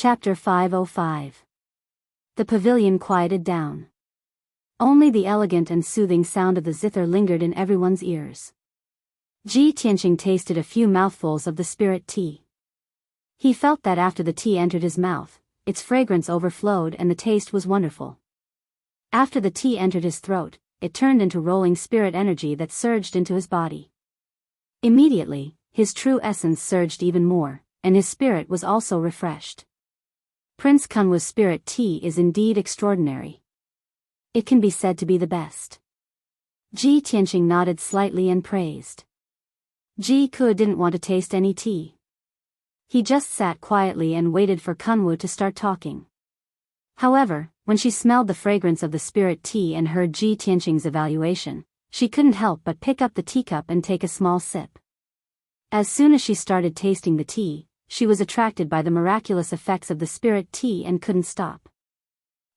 Chapter 505. The pavilion quieted down. Only the elegant and soothing sound of the zither lingered in everyone's ears. Ji Tianqing tasted a few mouthfuls of the spirit tea. He felt that after the tea entered his mouth, its fragrance overflowed and the taste was wonderful. After the tea entered his throat, it turned into rolling spirit energy that surged into his body. Immediately, his true essence surged even more, and his spirit was also refreshed. Prince Kunwu's spirit tea is indeed extraordinary. It can be said to be the best. Ji Tianqing nodded slightly and praised. Ji Ku didn't want to taste any tea. He just sat quietly and waited for Kunwu to start talking. However, when she smelled the fragrance of the spirit tea and heard Ji Tianqing's evaluation, she couldn't help but pick up the teacup and take a small sip. As soon as she started tasting the tea, she was attracted by the miraculous effects of the spirit tea and couldn't stop.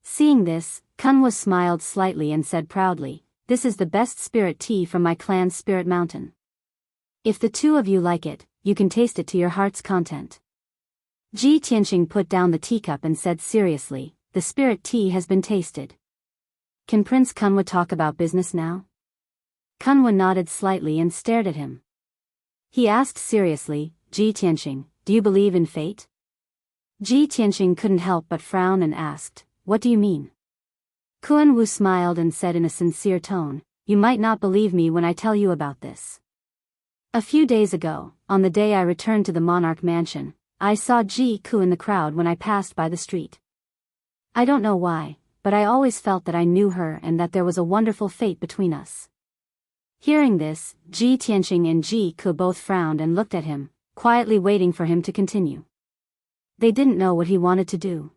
Seeing this, Kunwu smiled slightly and said proudly, "This is the best spirit tea from my clan's spirit mountain. If the two of you like it, you can taste it to your heart's content." Ji Tianqing put down the teacup and said seriously, "The spirit tea has been tasted. Can Prince Kunwu talk about business now?" Kunwu nodded slightly and stared at him. He asked seriously, "Ji Tianqing, do you believe in fate?" Ji Tianqing couldn't help but frown and asked, "What do you mean?" Kunwu smiled and said in a sincere tone, "You might not believe me when I tell you about this. A few days ago, on the day I returned to the monarch mansion, I saw Ji Ku in the crowd when I passed by the street. I don't know why, but I always felt that I knew her and that there was a wonderful fate between us." Hearing this, Ji Tianqing and Ji Ku both frowned and looked at him, quietly waiting for him to continue. They didn't know what he wanted to do.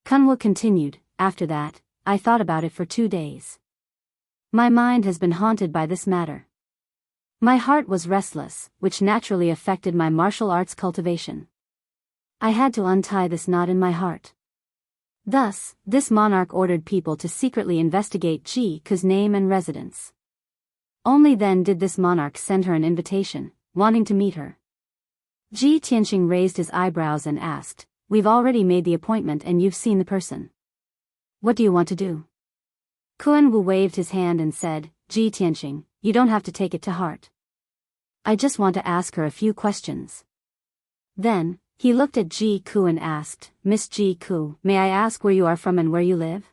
Kunwu continued, "After that, I thought about it for 2 days. My mind has been haunted by this matter. My heart was restless, which naturally affected my martial arts cultivation. I had to untie this knot in my heart. Thus, this monarch ordered people to secretly investigate Ji Ku's name and residence. Only then did this monarch send her an invitation, wanting to meet her." Ji Tianqing raised his eyebrows and asked, "We've already made the appointment and you've seen the person. What do you want to do?" Kunwu waved his hand and said, "Ji Tianqing, you don't have to take it to heart. I just want to ask her a few questions." Then, he looked at Ji Ku and asked, "Miss Ji Ku, may I ask where you are from and where you live?"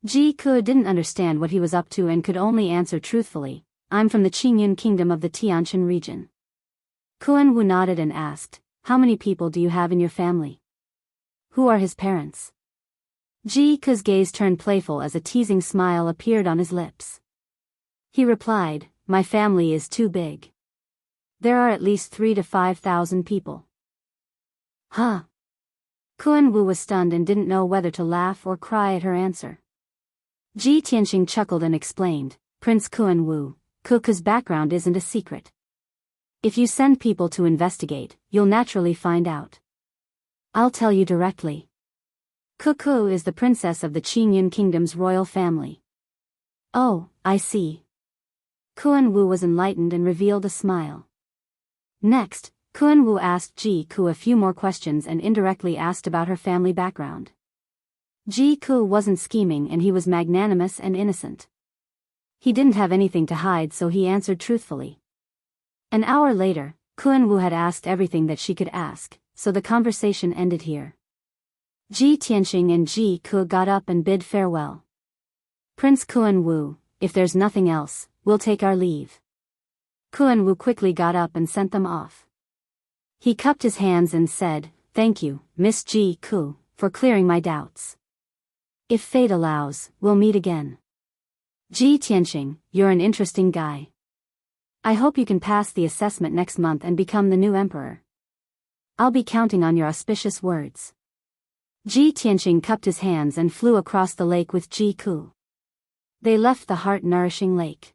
Ji Ku didn't understand what he was up to and could only answer truthfully, "I'm from the Qingyun kingdom of the Tianshan region." Kunwu nodded and asked, "How many people do you have in your family? Who are his parents?" Ji Ku's gaze turned playful as a teasing smile appeared on his lips. He replied, "My family is too big. There are at least 3,000 to 5,000 people." Huh? Kunwu was stunned and didn't know whether to laugh or cry at her answer. Ji Tianqing chuckled and explained, "Prince Kunwu, Kuku's background isn't a secret. If you send people to investigate, you'll naturally find out. I'll tell you directly. Kuku is the princess of the Qingyun kingdom's royal family." "Oh, I see." Kunwu was enlightened and revealed a smile. Next, Kunwu asked Ji Ku a few more questions and indirectly asked about her family background. Ji Ku wasn't scheming and he was magnanimous and innocent. He didn't have anything to hide, so he answered truthfully. An hour later, Kunwu had asked everything that she could ask, so the conversation ended here. Ji Tianqing and Ji Ku got up and bid farewell. "Prince Kunwu, if there's nothing else, we'll take our leave." Kunwu quickly got up and sent them off. He cupped his hands and said, "Thank you, Miss Ji Ku, for clearing my doubts. If fate allows, we'll meet again. Ji Tianqing, you're an interesting guy. I hope you can pass the assessment next month and become the new emperor. I'll be counting on your auspicious words." Ji Tianqing cupped his hands and flew across the lake with Ji Ku. They left the heart-nourishing lake.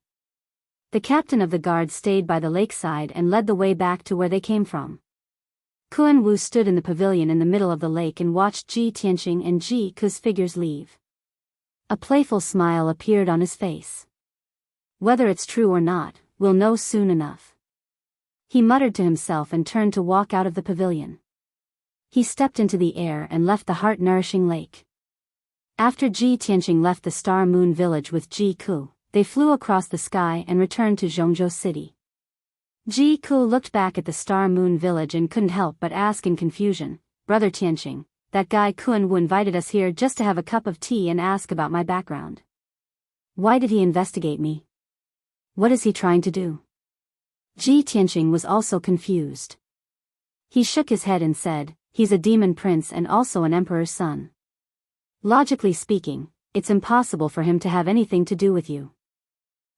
The captain of the guard stayed by the lakeside and led the way back to where they came from. Kunwu stood in the pavilion in the middle of the lake and watched Ji Tianqing and Ji Ku's figures leave. A playful smile appeared on his face. "Whether it's true or not, we'll know soon enough." He muttered to himself and turned to walk out of the pavilion. He stepped into the air and left the heart-nourishing lake. After Ji Tianqing left the Star Moon Village with Ji Ku, they flew across the sky and returned to Zhongzhou City. Ji Ku looked back at the Star Moon Village and couldn't help but ask in confusion, "Brother Tianqing, that guy Kun Wu invited us here just to have a cup of tea and ask about my background. Why did he investigate me? What is he trying to do?" Ji Tianqing was also confused. He shook his head and said, "He's a demon prince and also an emperor's son. Logically speaking, it's impossible for him to have anything to do with you.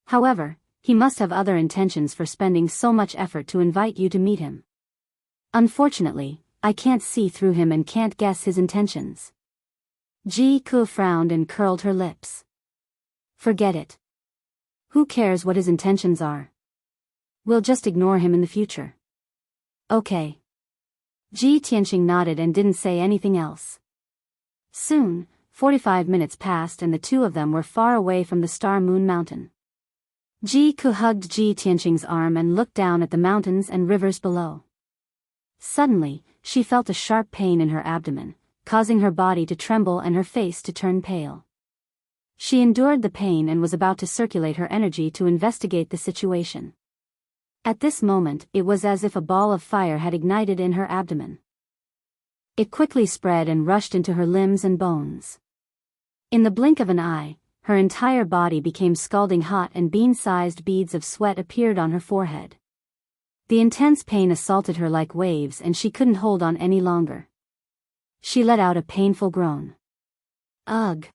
However, he must have other intentions for spending so much effort to invite you to meet him. Unfortunately, I can't see through him and can't guess his intentions." Ji Ku frowned and curled her lips. "Forget it. Who cares what his intentions are? We'll just ignore him in the future." "Okay." Ji Tianqing nodded and didn't say anything else. Soon, 45 minutes passed and the two of them were far away from the Star Moon Mountain. Ji Ku hugged Ji Tianqing's arm and looked down at the mountains and rivers below. Suddenly, she felt a sharp pain in her abdomen, causing her body to tremble and her face to turn pale. She endured the pain and was about to circulate her energy to investigate the situation. At this moment, it was as if a ball of fire had ignited in her abdomen. It quickly spread and rushed into her limbs and bones. In the blink of an eye, her entire body became scalding hot and bean-sized beads of sweat appeared on her forehead. The intense pain assaulted her like waves and she couldn't hold on any longer. She let out a painful groan. "Ugh!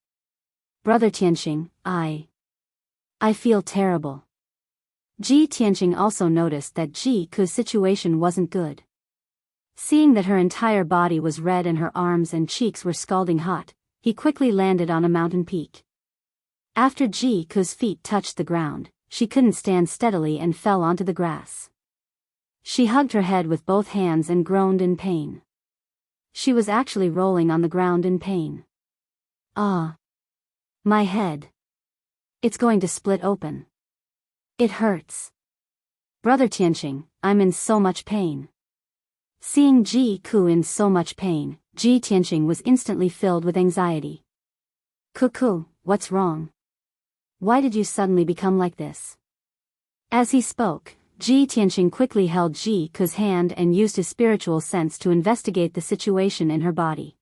Brother Tianqing, I feel terrible." Ji Tianqing also noticed that Ji Ku's situation wasn't good. Seeing that her entire body was red and her arms and cheeks were scalding hot, he quickly landed on a mountain peak. After Ji Ku's feet touched the ground, she couldn't stand steadily and fell onto the grass. She hugged her head with both hands and groaned in pain. She was actually rolling on the ground in pain. "Ah! My head. It's going to split open. It hurts. Brother Tianqing, I'm in so much pain." Seeing Ji Ku in so much pain, Ji Tianqing was instantly filled with anxiety. "Ku, what's wrong? Why did you suddenly become like this?" As he spoke, Ji Tianqing quickly held Ji Ku's hand and used his spiritual sense to investigate the situation in her body.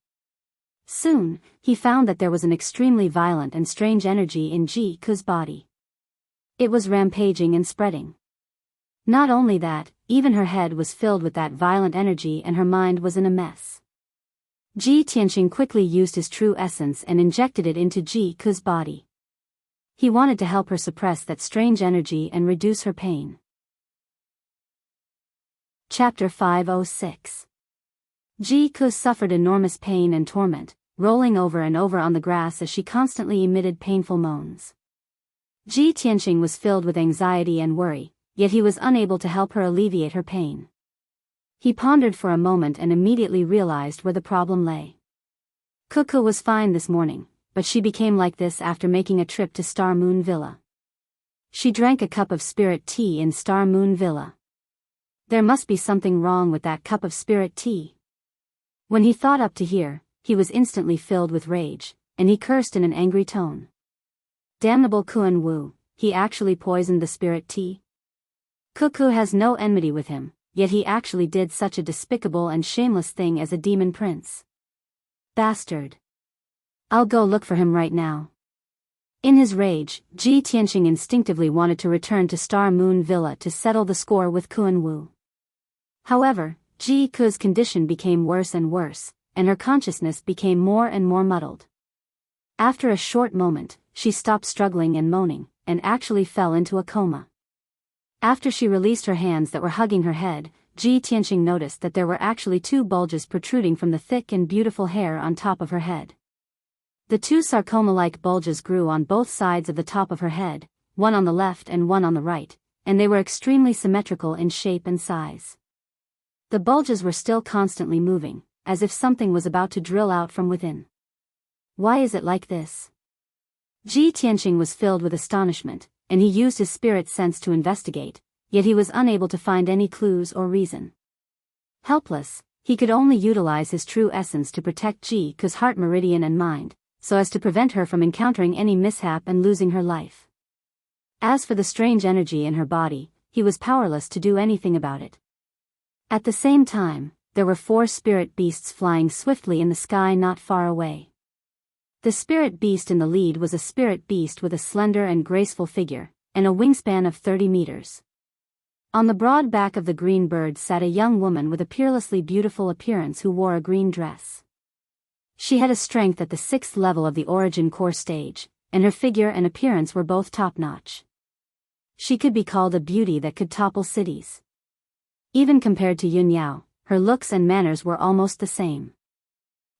Soon, he found that there was an extremely violent and strange energy in Ji Ku's body. It was rampaging and spreading. Not only that, even her head was filled with that violent energy and her mind was in a mess. Ji Tianqing quickly used his true essence and injected it into Ji Ku's body. He wanted to help her suppress that strange energy and reduce her pain. Chapter 506. Ji Ku suffered enormous pain and torment, rolling over and over on the grass as she constantly emitted painful moans. Ji Tianqing was filled with anxiety and worry, yet he was unable to help her alleviate her pain. He pondered for a moment and immediately realized where the problem lay. Ku was fine this morning, but she became like this after making a trip to Star Moon Villa. She drank a cup of spirit tea in Star Moon Villa. There must be something wrong with that cup of spirit tea. When he thought up to here, he was instantly filled with rage, and he cursed in an angry tone. Damnable Kun Wu, he actually poisoned the spirit tea? Ku has no enmity with him, yet he actually did such a despicable and shameless thing as a demon prince. Bastard. I'll go look for him right now. In his rage, Ji Tianqing instinctively wanted to return to Star Moon Villa to settle the score with Kun Wu. However, Ji Ku's condition became worse and worse, and her consciousness became more and more muddled. After a short moment, she stopped struggling and moaning, and actually fell into a coma. After she released her hands that were hugging her head, Ji Tianqing noticed that there were actually two bulges protruding from the thick and beautiful hair on top of her head. The two sarcoma-like bulges grew on both sides of the top of her head, one on the left and one on the right, and they were extremely symmetrical in shape and size. The bulges were still constantly moving, as if something was about to drill out from within. Why is it like this? Ji Tianqing was filled with astonishment, and he used his spirit sense to investigate, yet he was unable to find any clues or reason. Helpless, He could only utilize his true essence to protect Ji Ke's heart meridian and mind, so as to prevent her from encountering any mishap and losing her life. As for the strange energy in her body, he was powerless to do anything about it. At the same time, there were 4 spirit beasts flying swiftly in the sky not far away. The spirit beast in the lead was a spirit beast with a slender and graceful figure, and a wingspan of 30 meters. On the broad back of the green bird sat a young woman with a peerlessly beautiful appearance who wore a green dress. She had a strength at the 6th level of the origin core stage, and her figure and appearance were both top-notch. She could be called a beauty that could topple cities. Even compared to Yun Yao, her looks and manners were almost the same.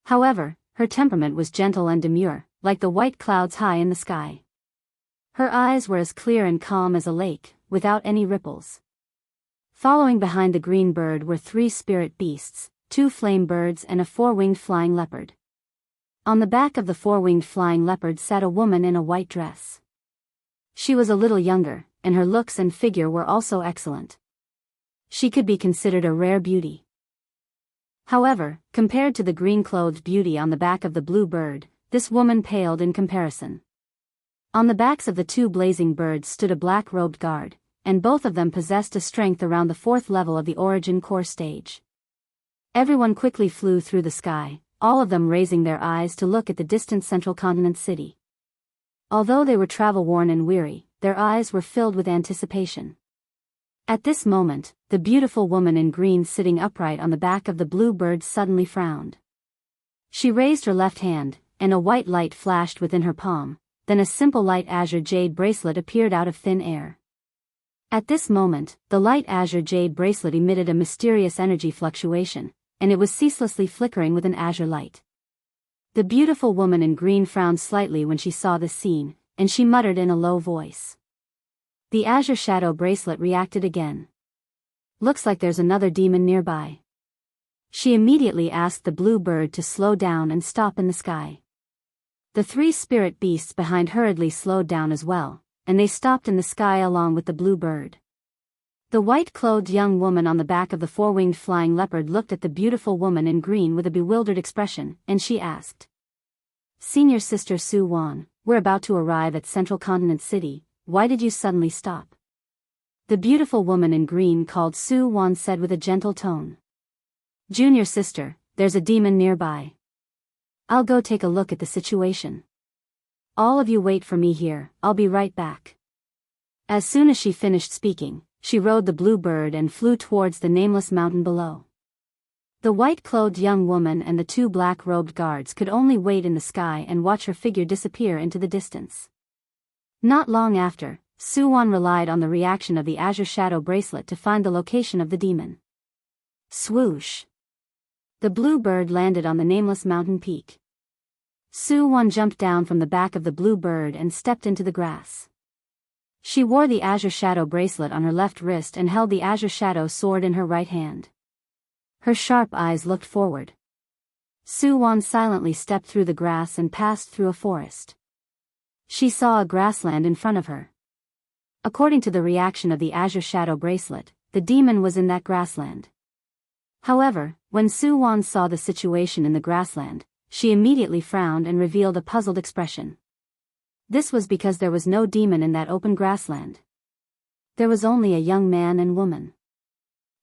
However, her temperament was gentle and demure, like the white clouds high in the sky. Her eyes were as clear and calm as a lake, without any ripples. Following behind the green bird were 3 spirit beasts, 2 flame birds and a 4-winged flying leopard. On the back of the 4-winged flying leopard sat a woman in a white dress. She was a little younger, and her looks and figure were also excellent. She could be considered a rare beauty. However, compared to the green-clothed beauty on the back of the blue bird, this woman paled in comparison. On the backs of the 2 blazing birds stood a black-robed guard, and both of them possessed a strength around the 4th level of the origin core stage. Everyone quickly flew through the sky, all of them raising their eyes to look at the distant central continent city. Although they were travel-worn and weary, their eyes were filled with anticipation. At this moment, the beautiful woman in green sitting upright on the back of the blue bird suddenly frowned. She raised her left hand, and a white light flashed within her palm, then a simple light azure jade bracelet appeared out of thin air. At this moment, the light azure jade bracelet emitted a mysterious energy fluctuation, and it was ceaselessly flickering with an azure light. The beautiful woman in green frowned slightly when she saw this scene, and she muttered in a low voice. The azure shadow bracelet reacted again. Looks like there's another demon nearby. She immediately asked the blue bird to slow down and stop in the sky. The 3 spirit beasts behind hurriedly slowed down as well, and they stopped in the sky along with the blue bird. The white-clothed young woman on the back of the 4-winged flying leopard looked at the beautiful woman in green with a bewildered expression, and she asked. Senior Sister Su Wan, we're about to arrive at Central Continent City. Why did you suddenly stop? The beautiful woman in green called Su Wan said with a gentle tone. Junior sister, there's a demon nearby. I'll go take a look at the situation. All of you wait for me here, I'll be right back. As soon as she finished speaking, she rode the blue bird and flew towards the nameless mountain below. The white-clothed young woman and the 2 black-robed guards could only wait in the sky and watch her figure disappear into the distance. Not long after, Su Wan relied on the reaction of the azure shadow bracelet to find the location of the demon. Swoosh! The blue bird landed on the nameless mountain peak. Su Wan jumped down from the back of the blue bird and stepped into the grass. She wore the azure shadow bracelet on her left wrist and held the azure shadow sword in her right hand. Her sharp eyes looked forward. Su Wan silently stepped through the grass and passed through a forest. She saw a grassland in front of her. According to the reaction of the azure shadow bracelet, the demon was in that grassland. However, when Su Wan saw the situation in the grassland, she immediately frowned and revealed a puzzled expression. This was because there was no demon in that open grassland. There was only a young man and woman.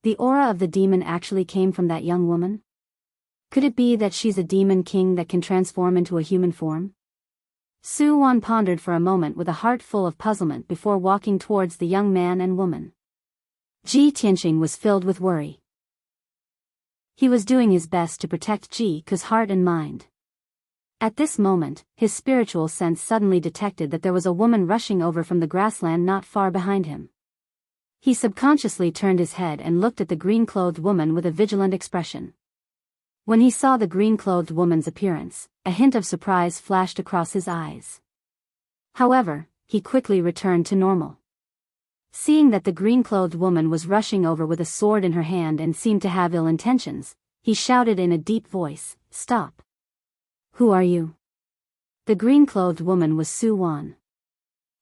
The aura of the demon actually came from that young woman? Could it be that she's a demon king that can transform into a human form? Su Wan pondered for a moment with a heart full of puzzlement before walking towards the young man and woman. Ji Tianqing was filled with worry. He was doing his best to protect Ji Ke's heart and mind. At this moment, his spiritual sense suddenly detected that there was a woman rushing over from the grassland not far behind him. He subconsciously turned his head and looked at the green-clothed woman with a vigilant expression. When he saw the green-clothed woman's appearance, a hint of surprise flashed across his eyes. However, he quickly returned to normal. Seeing that the green-clothed woman was rushing over with a sword in her hand and seemed to have ill intentions, he shouted in a deep voice, "Stop! Who are you?" The green-clothed woman was Su Wan.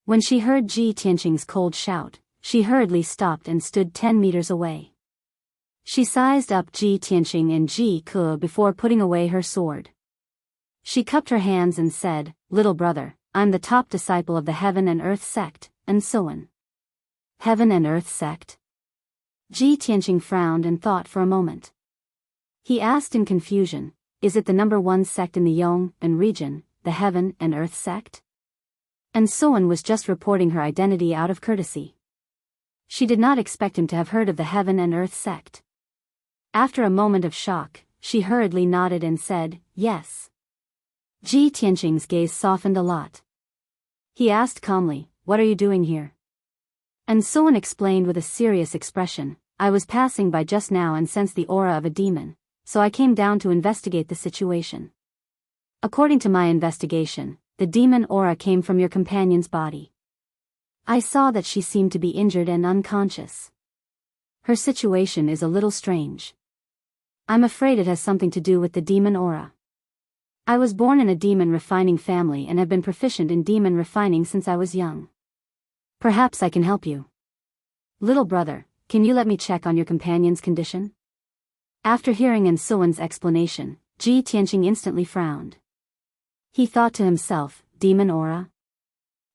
When she heard Ji Tianqing's cold shout, she hurriedly stopped and stood 10 meters away. She sized up Ji Tianqing and Ji Ke before putting away her sword. She cupped her hands and said, "Little brother, I'm the top disciple of the Heaven and Earth sect, and so on." Heaven and Earth sect? Ji Tianqing frowned and thought for a moment. He asked in confusion, "Is it the #1 sect in the Yong'an region, the Heaven and Earth sect?" And Soan was just reporting her identity out of courtesy. She did not expect him to have heard of the Heaven and Earth sect. After a moment of shock, she hurriedly nodded and said, "Yes." Ji Tianqing's gaze softened a lot. He asked calmly, "What are you doing here?" And Soan explained with a serious expression, "I was passing by just now and sensed the aura of a demon, so I came down to investigate the situation. According to my investigation, the demon aura came from your companion's body. I saw that she seemed to be injured and unconscious. Her situation is a little strange. I'm afraid it has something to do with the demon aura. I was born in a demon refining family and have been proficient in demon refining since I was young. Perhaps I can help you. Little brother, can you let me check on your companion's condition?" After hearing Ansuan's explanation, Ji Tianqing instantly frowned. He thought to himself, demon aura?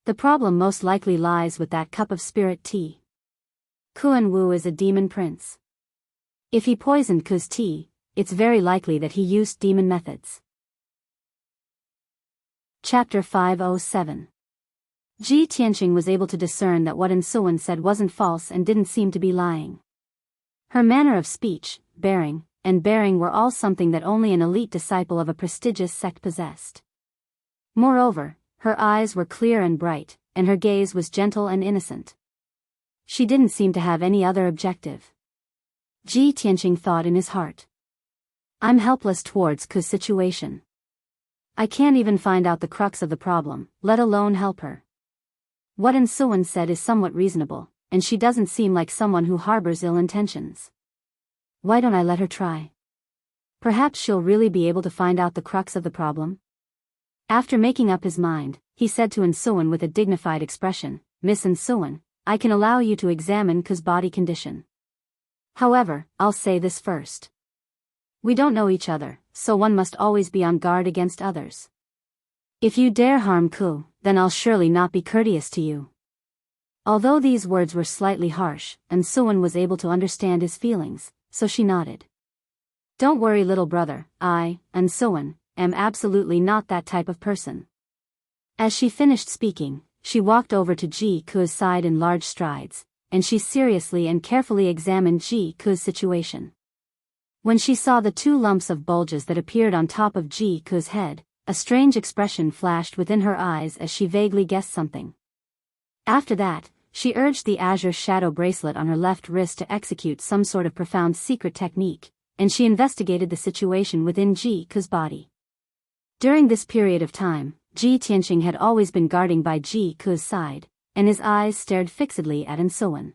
The problem most likely lies with that cup of spirit tea. Kuan Wu is a demon prince. If he poisoned Ku's tea, it's very likely that he used demon methods. Chapter 507. Ji Tianqing was able to discern that what Ansuan said wasn't false and didn't seem to be lying. Her manner of speech, bearing were all something that only an elite disciple of a prestigious sect possessed. Moreover, her eyes were clear and bright, and her gaze was gentle and innocent. She didn't seem to have any other objective. Ji Tianqing thought in his heart. I'm helpless towards Ku's situation. I can't even find out the crux of the problem, let alone help her. What Ansuan said is somewhat reasonable, and she doesn't seem like someone who harbors ill intentions. Why don't I let her try? Perhaps she'll really be able to find out the crux of the problem. After making up his mind, he said to Ansuan with a dignified expression, "Miss Ansuan, I can allow you to examine Ku's body condition. However, I'll say this first. We don't know each other, so one must always be on guard against others. If you dare harm Ku, then I'll surely not be courteous to you." Although these words were slightly harsh, Ansuan was able to understand his feelings, so she nodded. "Don't worry, little brother, I, Ansuan, am absolutely not that type of person." As she finished speaking, she walked over to Ji Ku's side in large strides, and she seriously and carefully examined Ji Ku's situation. When she saw the 2 lumps of bulges that appeared on top of Ji Ku's head, a strange expression flashed within her eyes as she vaguely guessed something. After that, she urged the azure shadow bracelet on her left wrist to execute some sort of profound secret technique, and she investigated the situation within Ji Ku's body. During this period of time, Ji Tianqing had always been guarding by Ji Ku's side, and his eyes stared fixedly at Ansuan.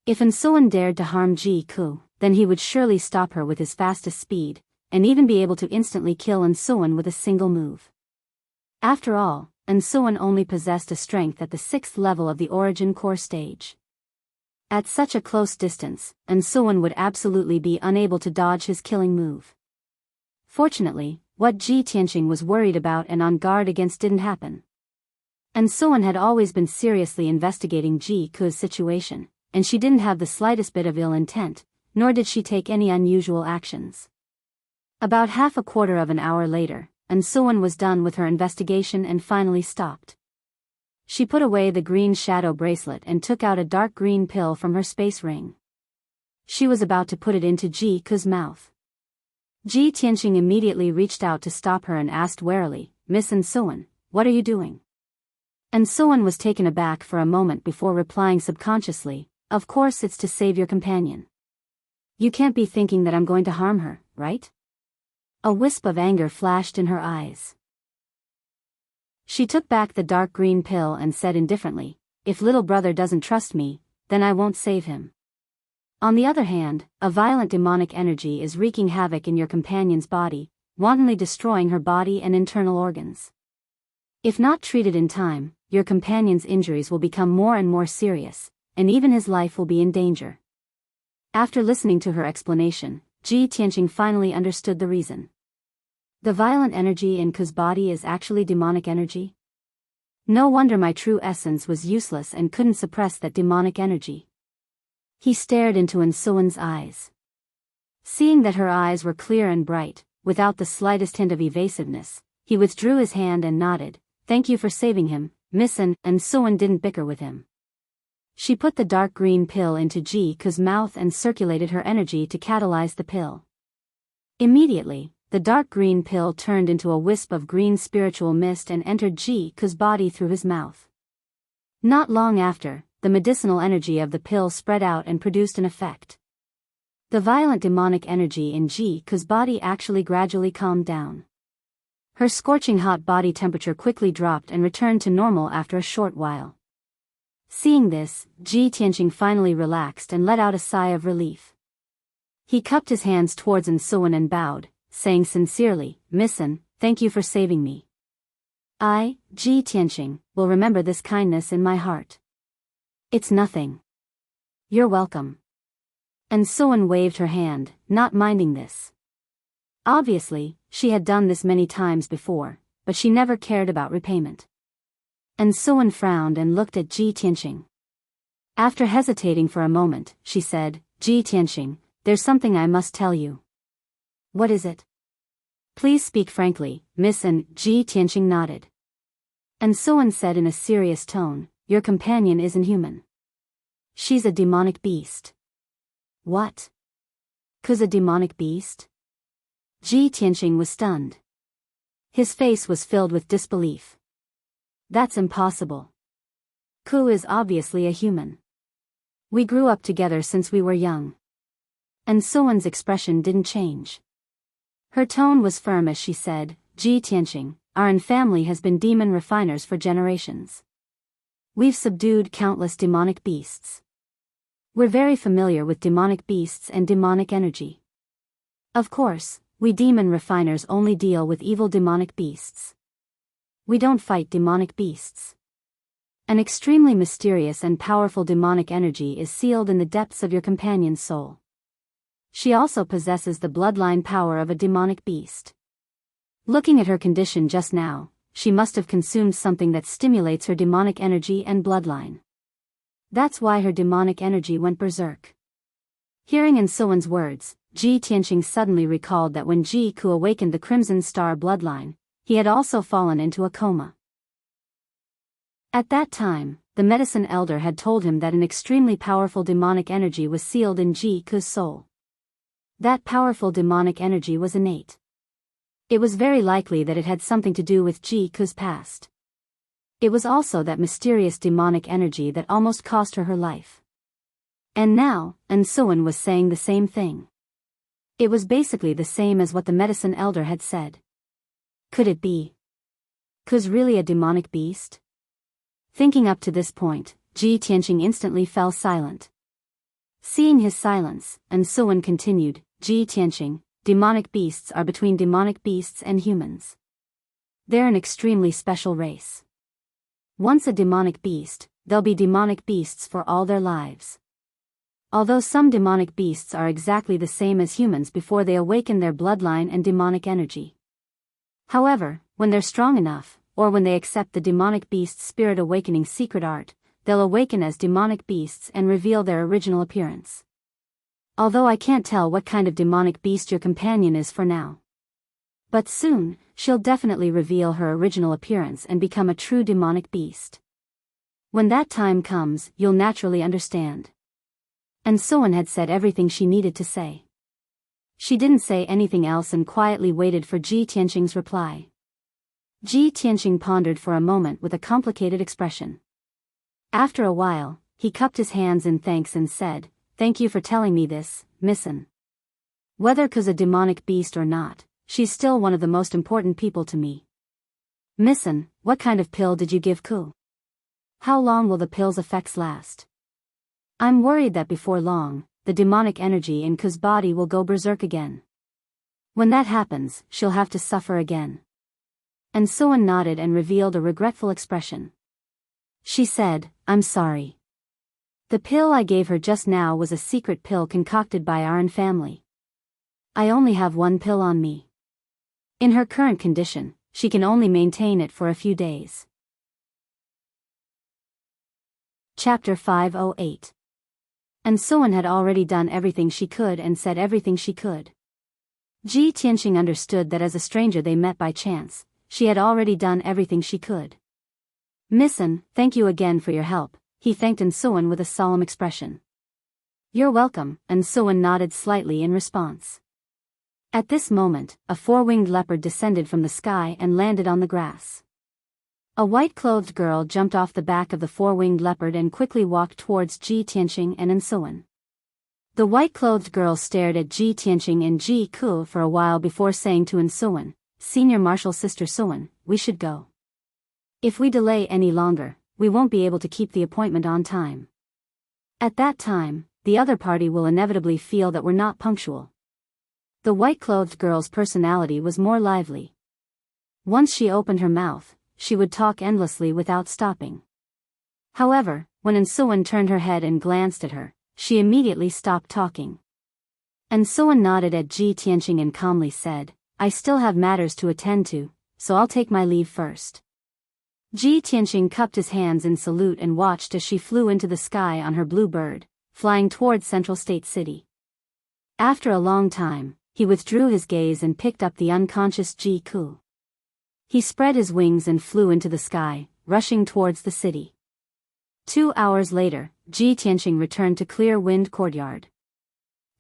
If Ansuan dared to harm Ji Ku, then he would surely stop her with his fastest speed, and even be able to instantly kill Ansuan with a single move. After all, Ansuan only possessed a strength at the 6th level of the origin core stage. At such a close distance, Ansuan would absolutely be unable to dodge his killing move. Fortunately, what Ji Tianqing was worried about and on guard against didn't happen. Ansuan had always been seriously investigating Ji Ku's situation, and she didn't have the slightest bit of ill intent, nor did she take any unusual actions. About half a quarter of an hour later, Ansuan was done with her investigation and finally stopped. She put away the green shadow bracelet and took out a dark green pill from her space ring. She was about to put it into Ji Ku's mouth. Ji Tianqing immediately reached out to stop her and asked warily, "Miss Ansuan, what are you doing?" Ansuan was taken aback for a moment before replying subconsciously, "Of course it's to save your companion. You can't be thinking that I'm going to harm her, right?" A wisp of anger flashed in her eyes. She took back the dark green pill and said indifferently, "If little brother doesn't trust me, then I won't save him. On the other hand, a violent demonic energy is wreaking havoc in your companion's body, wantonly destroying her body and internal organs. If not treated in time, your companion's injuries will become more and more serious, and even his life will be in danger. After listening to her explanation, Ji Tianqing finally understood the reason. The violent energy in Ku's body is actually demonic energy? No wonder my true essence was useless and couldn't suppress that demonic energy. He stared into Ensuan's eyes. Seeing that her eyes were clear and bright, without the slightest hint of evasiveness, he withdrew his hand and nodded. Thank you for saving him, Miss An. Ensuan didn't bicker with him. She put the dark green pill into Ji Ku's mouth and circulated her energy to catalyze the pill. Immediately, the dark green pill turned into a wisp of green spiritual mist and entered Ji Ku's body through his mouth. Not long after, the medicinal energy of the pill spread out and produced an effect. The violent demonic energy in Ji Ku's body actually gradually calmed down. Her scorching hot body temperature quickly dropped and returned to normal after a short while. Seeing this, Ji Tianqing finally relaxed and let out a sigh of relief. He cupped his hands towards Ensuan and bowed, saying sincerely, Miss An, thank you for saving me. I, Ji Tianqing, will remember this kindness in my heart. It's nothing. You're welcome. Ensuan waved her hand, not minding this. Obviously, she had done this many times before, but she never cared about repayment. Ensuan frowned and looked at Ji Tianqing. After hesitating for a moment, she said, Ji Tianqing, there's something I must tell you. What is it? Please speak frankly, Miss An. Ji Tianqing nodded. Ensuan said in a serious tone, your companion isn't human. She's a demonic beast. What? Ku's a demonic beast? Ji Tianqing was stunned. His face was filled with disbelief. That's impossible. Ku is obviously a human. We grew up together since we were young. Ensuan's expression didn't change. Her tone was firm as she said, Ji Tianqing, our family has been demon refiners for generations. We've subdued countless demonic beasts. We're very familiar with demonic beasts and demonic energy. Of course, we demon refiners only deal with evil demonic beasts. We don't fight demonic beasts. An extremely mysterious and powerful demonic energy is sealed in the depths of your companion's soul. She also possesses the bloodline power of a demonic beast. Looking at her condition just now, she must have consumed something that stimulates her demonic energy and bloodline. That's why her demonic energy went berserk. Hearing Ensuan's words, Ji Tianqing suddenly recalled that when Ji Ku awakened the Crimson Star bloodline, he had also fallen into a coma. At that time, the medicine elder had told him that an extremely powerful demonic energy was sealed in Ji Ku's soul. That powerful demonic energy was innate. It was very likely that it had something to do with Ji Ku's past. It was also that mysterious demonic energy that almost cost her life. And now, Ensuan was saying the same thing. It was basically the same as what the medicine elder had said. Could it be? Ku's really a demonic beast? Thinking up to this point, Ji Tianqing instantly fell silent. Seeing his silence, Ensuan continued, Ji Tianqing, demonic beasts are between demonic beasts and humans. They're an extremely special race. Once a demonic beast, they'll be demonic beasts for all their lives. Although some demonic beasts are exactly the same as humans before they awaken their bloodline and demonic energy. However, when they're strong enough, or when they accept the demonic beast's spirit awakening secret art, they'll awaken as demonic beasts and reveal their original appearance. Although I can't tell what kind of demonic beast your companion is for now. But soon, she'll definitely reveal her original appearance and become a true demonic beast. When that time comes, you'll naturally understand. Ensuan had said everything she needed to say. She didn't say anything else and quietly waited for Ji Tianqing's reply. Ji Tianqing pondered for a moment with a complicated expression. After a while, he cupped his hands in thanks and said, Thank you for telling me this, Miss An. Whether Ku's a demonic beast or not, she's still one of the most important people to me. Miss An, what kind of pill did you give Ku? How long will the pill's effects last? I'm worried that before long, the demonic energy in Ku's body will go berserk again. When that happens, she'll have to suffer again. Ensuan nodded and revealed a regretful expression. She said, I'm sorry. The pill I gave her just now was a secret pill concocted by our own family. I only have one pill on me. In her current condition, she can only maintain it for a few days. Chapter 508. And Suan had already done everything she could and said everything she could. Ji Tianqing understood that as a stranger they met by chance, she had already done everything she could. "Missun, thank you again for your help," he thanked Suan with a solemn expression. "You're welcome," and Suan nodded slightly in response. At this moment, a four-winged leopard descended from the sky and landed on the grass. A white-clothed girl jumped off the back of the four-winged leopard and quickly walked towards Ji Tianqing and Suan. The white-clothed girl stared at Ji Tianqing and Ji Ku for a while before saying to Suan, "Senior Marshal Sister Suan, we should go. If we delay any longer, we won't be able to keep the appointment on time. At that time, the other party will inevitably feel that we're not punctual." The white-clothed girl's personality was more lively. Once she opened her mouth, she would talk endlessly without stopping. However, when Suan turned her head and glanced at her, she immediately stopped talking. Suan nodded at Ji Tianqing and calmly said, "I still have matters to attend to, so I'll take my leave first." Ji Tianqing cupped his hands in salute and watched as she flew into the sky on her blue bird, flying towards Central State City. After a long time, he withdrew his gaze and picked up the unconscious Ji Ku. He spread his wings and flew into the sky, rushing towards the city. 2 hours later, Ji Tianqing returned to Clear Wind Courtyard.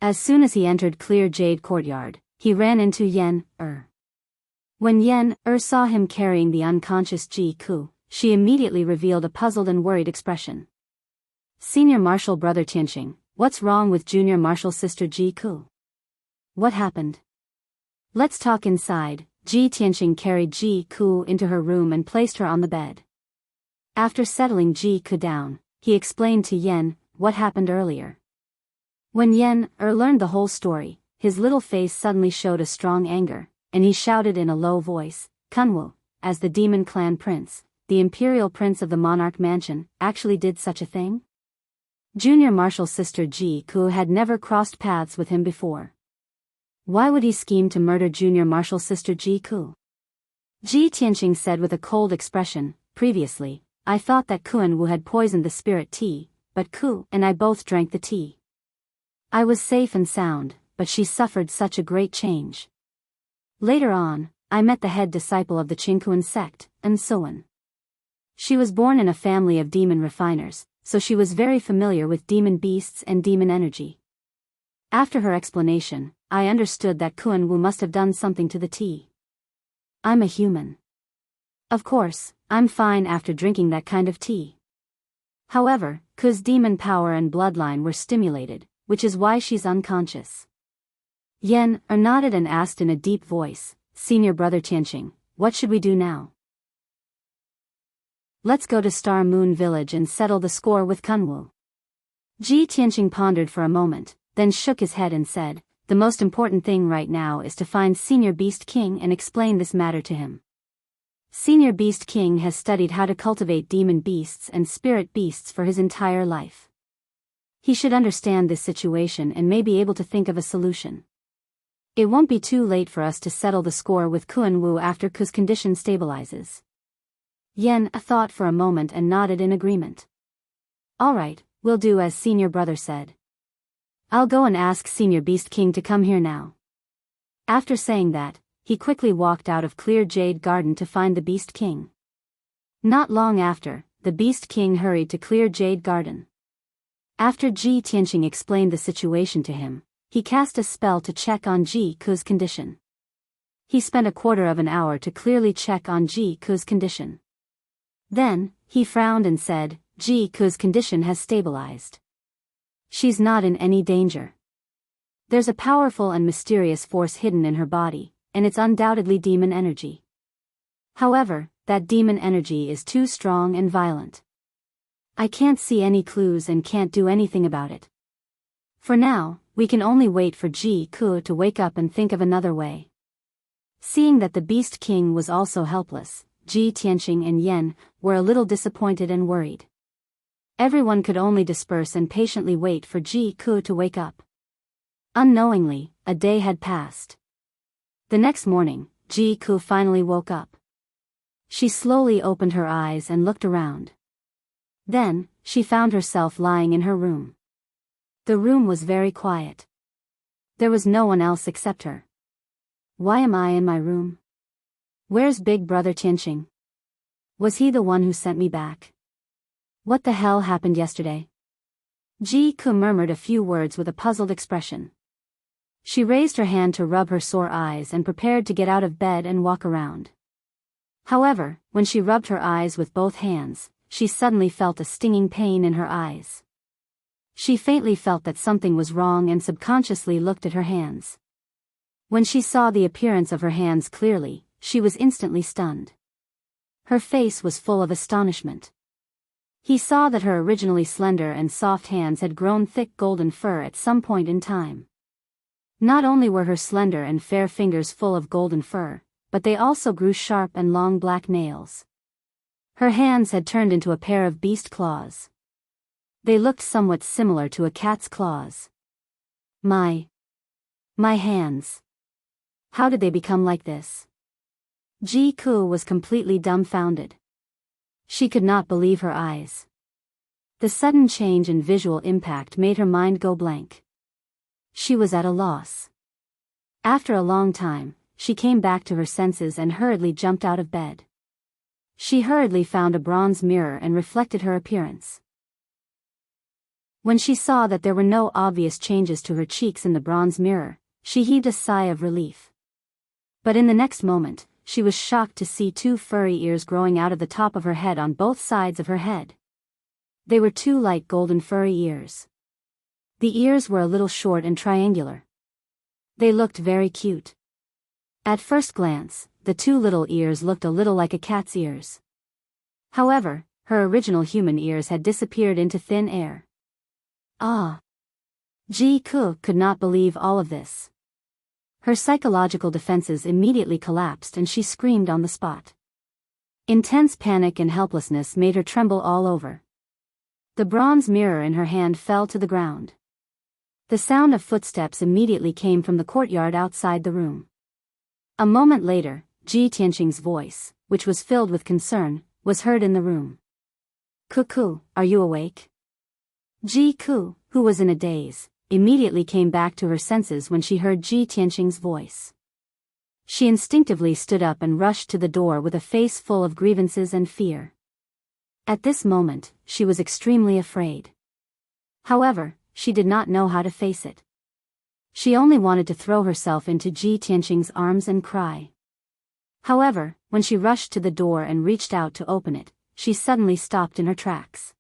As soon as he entered Clear Jade Courtyard, he ran into Yen Er. When Yen Er saw him carrying the unconscious Ji Ku, she immediately revealed a puzzled and worried expression. "Senior Marshal Brother Tianqing, what's wrong with Junior Marshal Sister Ji Ku? What happened? Let's talk inside." Ji Tianqing carried Ji Ku into her room and placed her on the bed. After settling Ji Ku down, he explained to Yen what happened earlier. When Yen learned the whole story, his little face suddenly showed a strong anger, and he shouted in a low voice, "Kunwu, as the Demon Clan Prince, the Imperial Prince of the Monarch Mansion, actually did such a thing?" Junior Marshal Sister Ji Ku had never crossed paths with him before. Why would he scheme to murder Junior Marshal Sister Ji Ku? Ji Tianqing said with a cold expression, "Previously, I thought that Kunwu had poisoned the spirit tea, but Ku and I both drank the tea. I was safe and sound, but she suffered such a great change. Later on, I met the head disciple of the Qingkuan sect, Suan. She was born in a family of demon refiners, so she was very familiar with demon beasts and demon energy. After her explanation, I understood that Kunwu must have done something to the tea. I'm a human. Of course, I'm fine after drinking that kind of tea. However, Ku's demon power and bloodline were stimulated, which is why she's unconscious." Yen nodded and asked in a deep voice, "Senior Brother Tianqing, what should we do now?" "Let's go to Star Moon Village and settle the score with Kunwu." Ji Tianqing pondered for a moment, then shook his head and said, "The most important thing right now is to find Senior Beast King and explain this matter to him. Senior Beast King has studied how to cultivate demon beasts and spirit beasts for his entire life. He should understand this situation and may be able to think of a solution. It won't be too late for us to settle the score with Kunwu after Ku's condition stabilizes." Yen thought for a moment and nodded in agreement. "All right, we'll do as Senior Brother said. I'll go and ask Senior Beast King to come here now." After saying that, he quickly walked out of Clear Jade Garden to find the Beast King. Not long after, the Beast King hurried to Clear Jade Garden. After Ji Tianqing explained the situation to him, he cast a spell to check on Ji Ku's condition. He spent a quarter of an hour to clearly check on Ji Ku's condition. Then, he frowned and said, "Ji Ku's condition has stabilized. She's not in any danger. There's a powerful and mysterious force hidden in her body, and it's undoubtedly demon energy. However, that demon energy is too strong and violent. I can't see any clues and can't do anything about it. For now, we can only wait for Ji Ku to wake up and think of another way." Seeing that the Beast King was also helpless, Ji Tianqing and Yen were a little disappointed and worried. Everyone could only disperse and patiently wait for Ji Ku to wake up. Unknowingly, a day had passed. The next morning, Ji Ku finally woke up. She slowly opened her eyes and looked around. Then, she found herself lying in her room. The room was very quiet. There was no one else except her. Why am I in my room? Where's Big Brother Tianqing? Was he the one who sent me back? What the hell happened yesterday? Ji Ku murmured a few words with a puzzled expression. She raised her hand to rub her sore eyes and prepared to get out of bed and walk around. However, when she rubbed her eyes with both hands, she suddenly felt a stinging pain in her eyes. She faintly felt that something was wrong and subconsciously looked at her hands. When she saw the appearance of her hands clearly, she was instantly stunned. Her face was full of astonishment. He saw that her originally slender and soft hands had grown thick golden fur at some point in time. Not only were her slender and fair fingers full of golden fur, but they also grew sharp and long black nails. Her hands had turned into a pair of beast claws. They looked somewhat similar to a cat's claws. My hands. How did they become like this? Ji Ku was completely dumbfounded. She could not believe her eyes. The sudden change in visual impact made her mind go blank. She was at a loss. After a long time, she came back to her senses and hurriedly jumped out of bed. She hurriedly found a bronze mirror and reflected her appearance. When she saw that there were no obvious changes to her cheeks in the bronze mirror, she heaved a sigh of relief. But in the next moment, she was shocked to see two furry ears growing out of the top of her head on both sides of her head. They were two light golden furry ears. The ears were a little short and triangular. They looked very cute. At first glance, the two little ears looked a little like a cat's ears. However, her original human ears had disappeared into thin air. Ah! Ji Ku could not believe all of this. Her psychological defenses immediately collapsed and she screamed on the spot. Intense panic and helplessness made her tremble all over. The bronze mirror in her hand fell to the ground. The sound of footsteps immediately came from the courtyard outside the room. A moment later, Ji Tianqing's voice, which was filled with concern, was heard in the room. "Cuckoo, are you awake?" Ji Ku, who was in a daze, immediately came back to her senses when she heard Ji Tianqing's voice. She instinctively stood up and rushed to the door with a face full of grievances and fear. At this moment, she was extremely afraid. However, she did not know how to face it. She only wanted to throw herself into Ji Tianqing's arms and cry. However, when she rushed to the door and reached out to open it, she suddenly stopped in her tracks.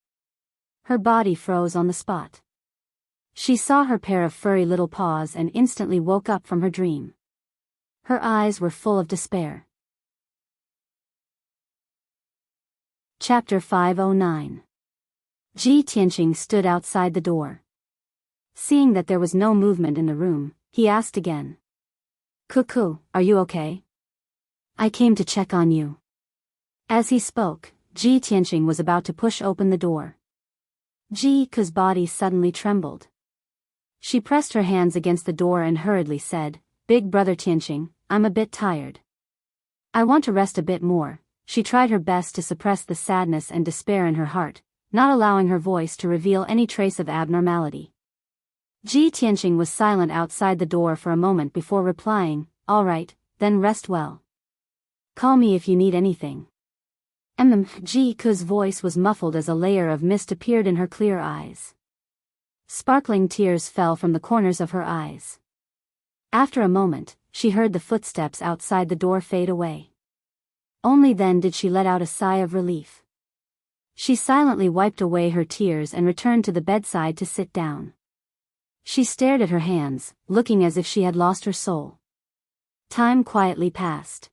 Her body froze on the spot. She saw her pair of furry little paws and instantly woke up from her dream. Her eyes were full of despair. Chapter 509. Ji Tianqing stood outside the door. Seeing that there was no movement in the room, he asked again. "Cuckoo, are you okay? I came to check on you." As he spoke, Ji Tianqing was about to push open the door. Ji Ku's body suddenly trembled. She pressed her hands against the door and hurriedly said, "Big Brother Tianqing, I'm a bit tired. I want to rest a bit more." She tried her best to suppress the sadness and despair in her heart, not allowing her voice to reveal any trace of abnormality. Ji Tianqing was silent outside the door for a moment before replying, "All right, then rest well. Call me if you need anything." Ji Ku's voice was muffled as a layer of mist appeared in her clear eyes. Sparkling tears fell from the corners of her eyes. After a moment, she heard the footsteps outside the door fade away. Only then did she let out a sigh of relief. She silently wiped away her tears and returned to the bedside to sit down. She stared at her hands, looking as if she had lost her soul. Time quietly passed.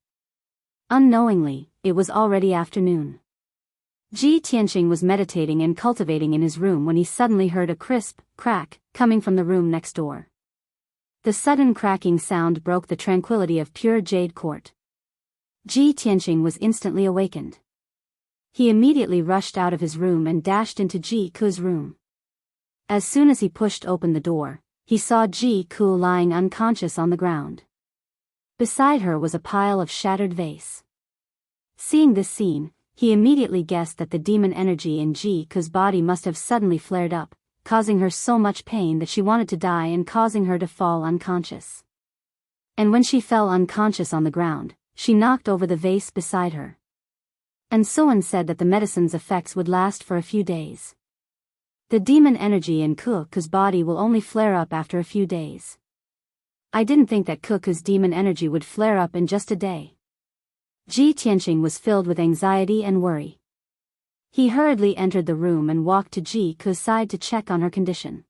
Unknowingly, it was already afternoon. Ji Tianqing was meditating and cultivating in his room when he suddenly heard a crisp crack coming from the room next door. The sudden cracking sound broke the tranquility of pure jade court. Ji Tianqing was instantly awakened. He immediately rushed out of his room and dashed into Ji Ku's room. As soon as he pushed open the door, he saw Ji Ku lying unconscious on the ground. Beside her was a pile of shattered vase. Seeing this scene, he immediately guessed that the demon energy in Ji Ku's body must have suddenly flared up, causing her so much pain that she wanted to die and causing her to fall unconscious. And when she fell unconscious on the ground, she knocked over the vase beside her. And someone said that the medicine's effects would last for a few days. The demon energy in Kuku's body will only flare up after a few days. I didn't think that Kuku's demon energy would flare up in just a day. Ji Tianqing was filled with anxiety and worry. He hurriedly entered the room and walked to Ji Ku's side to check on her condition.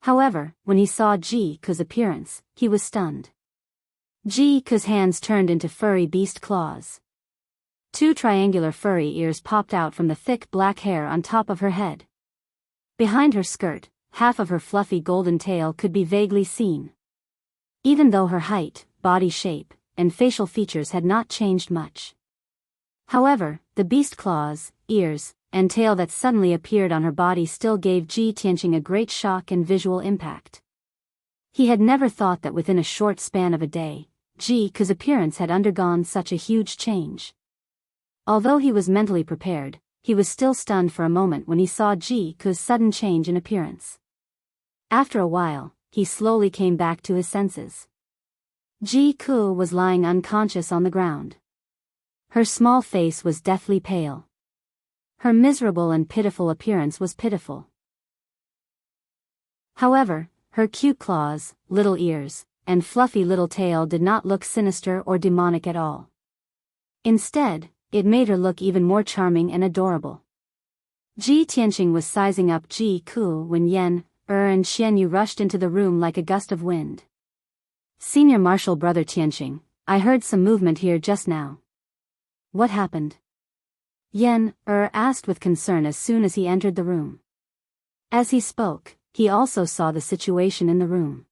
However, when he saw Ji Ku's appearance, he was stunned. Ji Ku's hands turned into furry beast claws. 2 triangular furry ears popped out from the thick black hair on top of her head. Behind her skirt, half of her fluffy golden tail could be vaguely seen. Even though her height, body shape, and facial features had not changed much. However, the beast claws, ears, and tail that suddenly appeared on her body still gave Ji Tianqing a great shock and visual impact. He had never thought that within a short span of a day, Ji Ku's appearance had undergone such a huge change. Although he was mentally prepared, he was still stunned for a moment when he saw Ji Ku's sudden change in appearance. After a while, he slowly came back to his senses. Ji Ku was lying unconscious on the ground. Her small face was deathly pale. Her miserable and pitiful appearance was pitiful. However, her cute claws, little ears, and fluffy little tail did not look sinister or demonic at all. Instead, it made her look even more charming and adorable. Ji Tianqing was sizing up Ji Ku when Yan, and Xianyu rushed into the room like a gust of wind. Senior Marshal Brother Tianqing, I heard some movement here just now. What happened? Yan, asked with concern as soon as he entered the room. As he spoke, he also saw the situation in the room.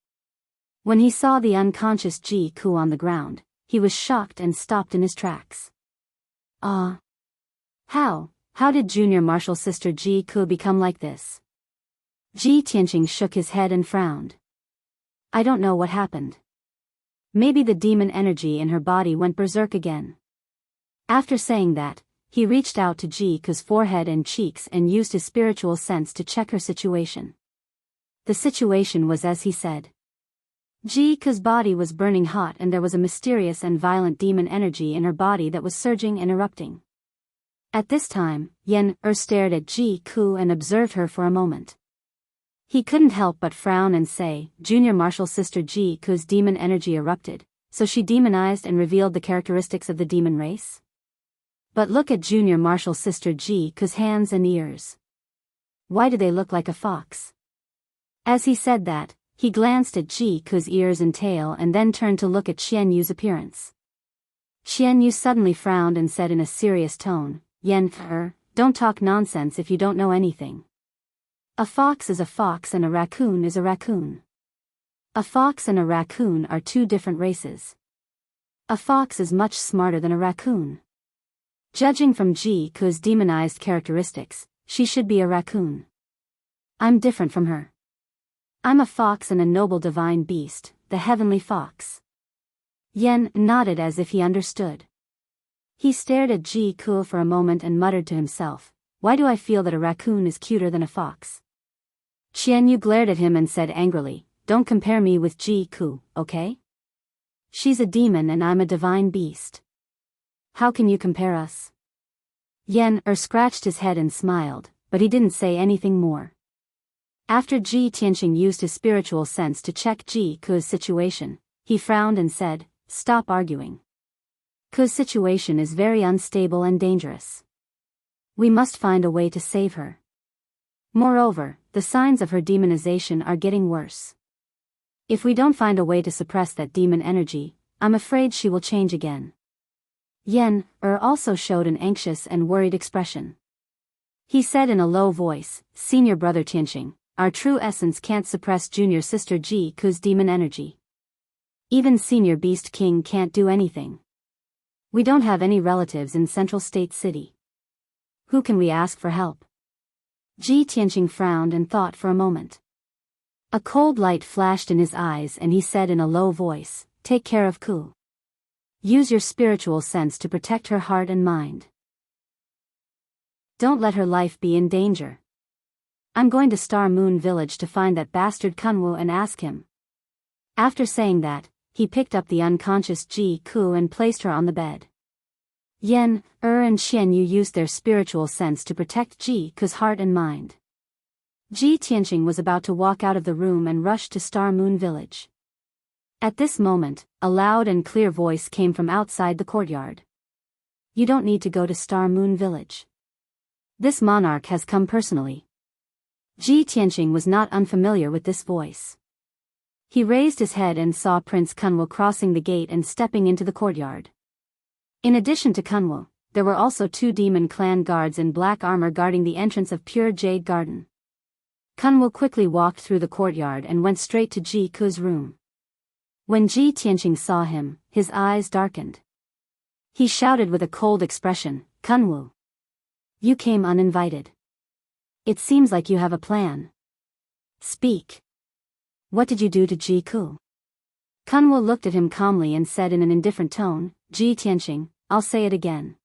When he saw the unconscious Ji Ku on the ground, he was shocked and stopped in his tracks. How did Junior Marshal Sister Ji Ku become like this? Ji Tianqing shook his head and frowned. I don't know what happened. Maybe the demon energy in her body went berserk again. After saying that, he reached out to Ji Ku's forehead and cheeks and used his spiritual sense to check her situation. The situation was as he said. Ji Ku's body was burning hot and there was a mysterious and violent demon energy in her body that was surging and erupting. At this time, Yan stared at Ji Ku and observed her for a moment. He couldn't help but frown and say, Junior Marshal Sister Ji Ku's demon energy erupted, so she demonized and revealed the characteristics of the demon race? But look at Junior Marshal Sister Ji Ku's hands and ears. Why do they look like a fox? As he said that, he glanced at Ji Ku's ears and tail and then turned to look at Xianyu's appearance. Xianyu suddenly frowned and said in a serious tone, Yan, don't talk nonsense if you don't know anything. A fox is a fox and a raccoon is a raccoon. A fox and a raccoon are 2 different races. A fox is much smarter than a raccoon. Judging from Ji Ku's demonized characteristics, she should be a raccoon. I'm different from her. I'm a fox and a noble divine beast, the heavenly fox. Yan nodded as if he understood. He stared at Ji Ku for a moment and muttered to himself, why do I feel that a raccoon is cuter than a fox? Xianyu glared at him and said angrily, don't compare me with Ji Ku, okay? She's a demon and I'm a divine beast. How can you compare us? Yan scratched his head and smiled, but he didn't say anything more. After Ji Tianqing used his spiritual sense to check Ji Ku's situation, he frowned and said, stop arguing. Ku's situation is very unstable and dangerous. We must find a way to save her. Moreover, the signs of her demonization are getting worse. If we don't find a way to suppress that demon energy, I'm afraid she will change again. Yan also showed an anxious and worried expression. He said in a low voice, Senior Brother Tianqing, our true essence can't suppress Junior Sister Ji Ku's demon energy. Even Senior Beast King can't do anything. We don't have any relatives in Central State City. Who can we ask for help? Ji Tianqing frowned and thought for a moment. A cold light flashed in his eyes and he said in a low voice, "Take care of Ku. Use your spiritual sense to protect her heart and mind. Don't let her life be in danger. I'm going to Star Moon Village to find that bastard Kunwu and ask him." After saying that, he picked up the unconscious Ji Ku and placed her on the bed. Yan, and Xian Yu used their spiritual sense to protect Ji Ku's heart and mind. Ji Tianqing was about to walk out of the room and rush to Star Moon Village. At this moment, a loud and clear voice came from outside the courtyard. "You don't need to go to Star Moon Village. This monarch has come personally." Ji Tianqing was not unfamiliar with this voice. He raised his head and saw Prince Kunwu crossing the gate and stepping into the courtyard. In addition to Kunwu, there were also 2 demon clan guards in black armor guarding the entrance of Pure Jade Garden. Kunwu quickly walked through the courtyard and went straight to Ji Ku's room. When Ji Tianqing saw him, his eyes darkened. He shouted with a cold expression, "Kunwu! You came uninvited. It seems like you have a plan. Speak. What did you do to Ji Ku?" Kunwu looked at him calmly and said in an indifferent tone, "Ji Tianqing, I'll say it again.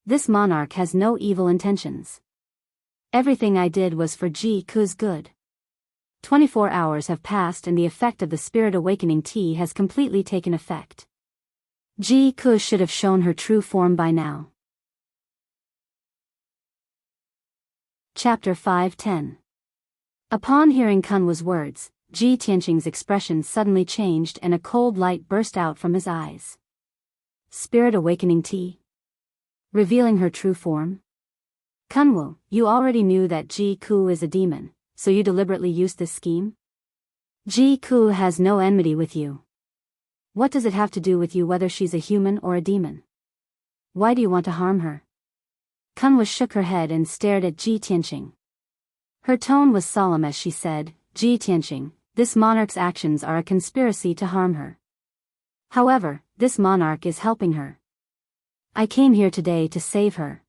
This monarch has no evil intentions. Everything I did was for Ji Ku's good." 24 hours have passed and the effect of the Spirit Awakening tea has completely taken effect. Ji Ku should have shown her true form by now. Chapter 5:10. Upon hearing Kunwu's words, Ji Tianqing's expression suddenly changed and a cold light burst out from his eyes. Spirit Awakening tea? Revealing her true form? Kunwu, you already knew that Ji Ku is a demon, so you deliberately used this scheme? Ji Ku has no enmity with you. What does it have to do with you whether she's a human or a demon? Why do you want to harm her? Kunwu shook her head and stared at Ji Tianqing. Her tone was solemn as she said, "Ji Tianqing, this monarch's actions are a conspiracy to harm her. However, this monarch is helping her. I came here today to save her."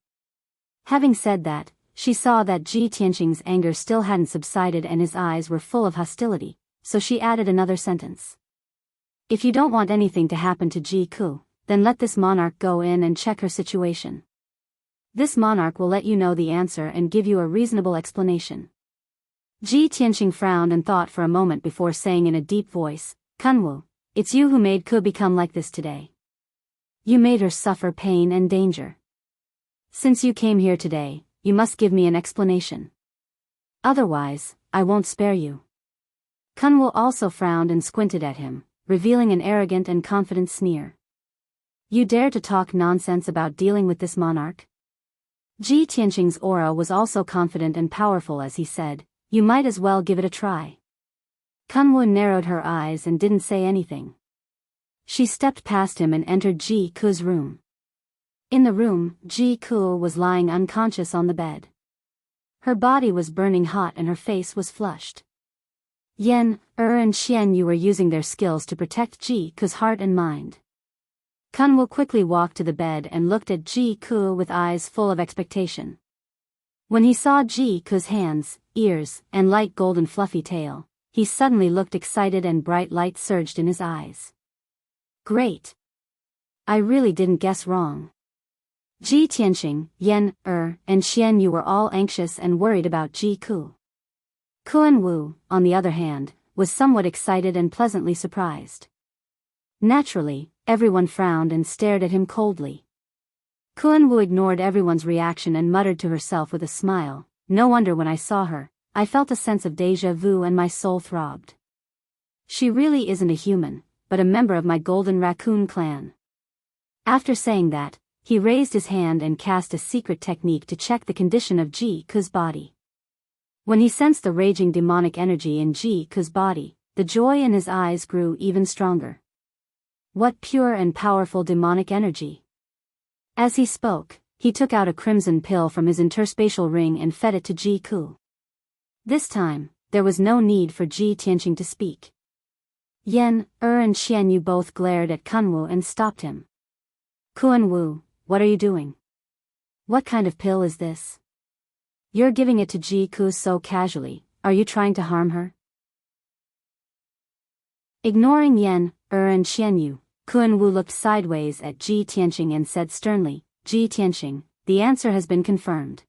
Having said that, she saw that Ji Tianqing's anger still hadn't subsided and his eyes were full of hostility, so she added another sentence. "If you don't want anything to happen to Ji Ku, then let this monarch go in and check her situation. This monarch will let you know the answer and give you a reasonable explanation." Ji Tianqing frowned and thought for a moment before saying in a deep voice, "Kunwu, it's you who made Ku become like this today. You made her suffer pain and danger. Since you came here today, you must give me an explanation. Otherwise, I won't spare you." Kunwu also frowned and squinted at him, revealing an arrogant and confident sneer. "You dare to talk nonsense about dealing with this monarch?" Ji Tianqing's aura was also confident and powerful as he said, "You might as well give it a try." Kunwu narrowed her eyes and didn't say anything. She stepped past him and entered Ji Ku's room. In the room, Ji Ku was lying unconscious on the bed. Her body was burning hot and her face was flushed. Yan, and Xian Yu were using their skills to protect Ji Ku's heart and mind. Kunwu quickly walked to the bed and looked at Ji Ku with eyes full of expectation. When he saw Ji Ku's hands, ears, and light golden fluffy tail, he suddenly looked excited and bright light surged in his eyes. "Great! I really didn't guess wrong." Ji Tianqing, Yan, and Xian Yu were all anxious and worried about Ji Ku. Kunwu, on the other hand, was somewhat excited and pleasantly surprised. Naturally, everyone frowned and stared at him coldly. Kunwu ignored everyone's reaction and muttered to herself with a smile, "No wonder when I saw her, I felt a sense of déjà vu and my soul throbbed. She really isn't a human, but a member of my Golden Raccoon clan." After saying that, he raised his hand and cast a secret technique to check the condition of Ji Ku's body. When he sensed the raging demonic energy in Ji Ku's body, the joy in his eyes grew even stronger. What pure and powerful demonic energy! As he spoke, he took out a crimson pill from his interspatial ring and fed it to Ji Ku. This time, there was no need for Ji Tianqing to speak. Yan, and Xian Yu both glared at Kunwu and stopped him. "Kunwu, what are you doing?" What kind of pill is this? You're giving it to Ji-ku so casually, are you trying to harm her? Ignoring Yan, and Xianyu, Kuan-Wu looked sideways at Ji Tianqing and said sternly, Ji Tianqing, the answer has been confirmed.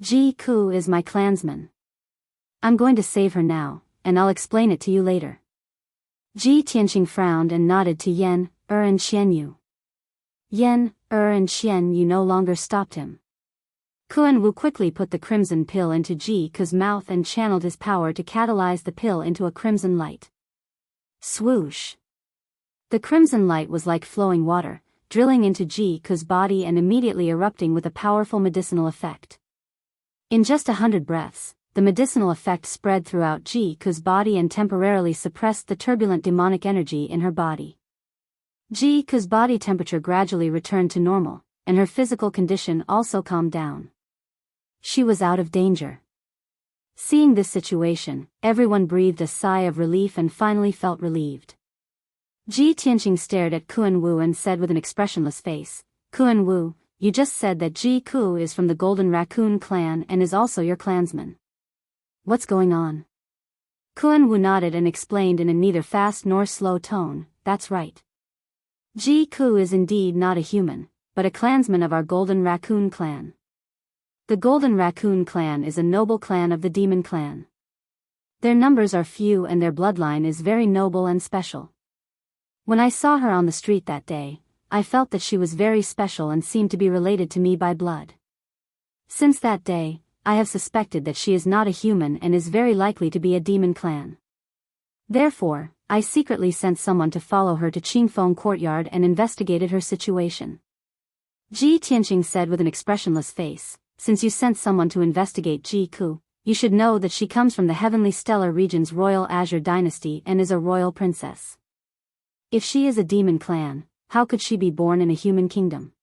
Ji-ku is my clansman. I'm going to save her now, and I'll explain it to you later. Ji Tianqing frowned and nodded to Yan, and Xianyu. Yan, and Xianyu no longer stopped him. Kuan-Wu quickly put the crimson pill into Ji-ku's mouth and channeled his power to catalyze the pill into a crimson light. Swoosh! The crimson light was like flowing water, drilling into Ji-ku's body and immediately erupting with a powerful medicinal effect. In just 100 breaths, the medicinal effect spread throughout Ji-ku's body and temporarily suppressed the turbulent demonic energy in her body. Ji-ku's body temperature gradually returned to normal, and her physical condition also calmed down. She was out of danger. Seeing this situation, everyone breathed a sigh of relief and finally felt relieved. Ji Tianqing stared at Kuan-Wu and said with an expressionless face, Kuan-Wu, you just said that Ji-ku is from the Golden Raccoon clan and is also your clansman. What's going on? Kuan-Wu nodded and explained in a neither fast nor slow tone, that's right. Ji-ku is indeed not a human, but a clansman of our Golden Raccoon clan. The Golden Raccoon clan is a noble clan of the Demon clan. Their numbers are few and their bloodline is very noble and special. When I saw her on the street that day, I felt that she was very special and seemed to be related to me by blood. Since that day, I have suspected that she is not a human and is very likely to be a demon clan. Therefore, I secretly sent someone to follow her to Qingfeng Courtyard and investigated her situation. Ji Tianqing said with an expressionless face, since you sent someone to investigate Ji-ku, you should know that she comes from the Heavenly Stellar Region's Royal Azure Dynasty and is a royal princess. If she is a demon clan, how could she be born in a human kingdom?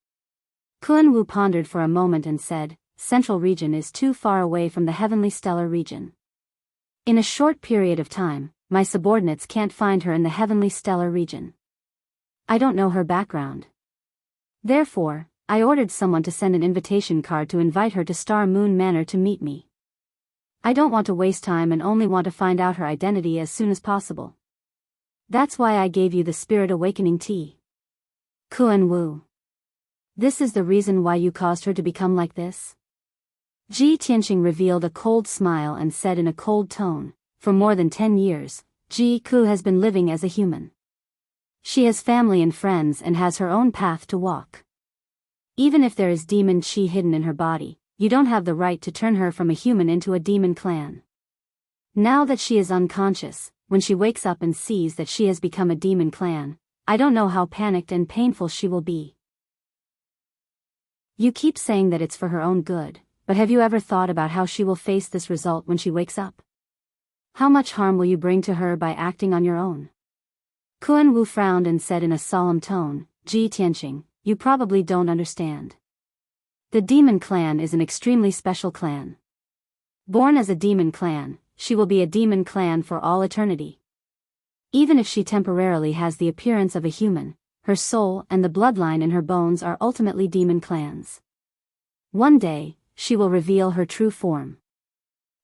Kuan-Wu pondered for a moment and said, Central Region is too far away from the Heavenly Stellar Region. In a short period of time, my subordinates can't find her in the Heavenly Stellar Region. I don't know her background. Therefore, I ordered someone to send an invitation card to invite her to Star Moon Manor to meet me. I don't want to waste time and only want to find out her identity as soon as possible. That's why I gave you the Spirit Awakening tea. Kuan-Wu. This is the reason why you caused her to become like this? Ji Tianqing revealed a cold smile and said in a cold tone, for more than 10 years, Ji-ku has been living as a human. She has family and friends and has her own path to walk. Even if there is demon chi hidden in her body, you don't have the right to turn her from a human into a demon clan. Now that she is unconscious, when she wakes up and sees that she has become a demon clan, I don't know how panicked and painful she will be. You keep saying that it's for her own good, but have you ever thought about how she will face this result when she wakes up? How much harm will you bring to her by acting on your own? Kuan-Wu frowned and said in a solemn tone, Ji Tianqing, you probably don't understand. The demon clan is an extremely special clan. Born as a demon clan, she will be a demon clan for all eternity. Even if she temporarily has the appearance of a human, her soul and the bloodline in her bones are ultimately demon clans. One day, she will reveal her true form.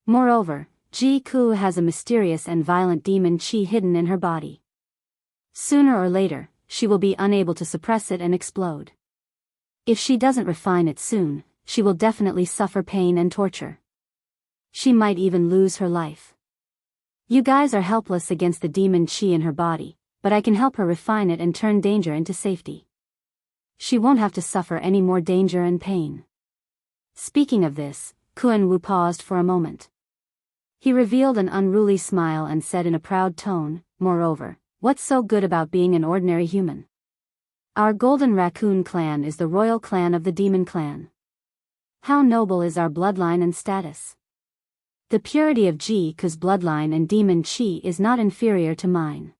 Moreover, Ji-ku has a mysterious and violent demon chi hidden in her body. Sooner or later, she will be unable to suppress it and explode. If she doesn't refine it soon, she will definitely suffer pain and torture. She might even lose her life. You guys are helpless against the demon chi in her body, but I can help her refine it and turn danger into safety. She won't have to suffer any more danger and pain. Speaking of this, Kuan-Wu paused for a moment. He revealed an unruly smile and said in a proud tone, moreover, what's so good about being an ordinary human? Our Golden Raccoon clan is the royal clan of the Demon clan. How noble is our bloodline and status. The purity of Ji-ku's bloodline and demon chi is not inferior to mine.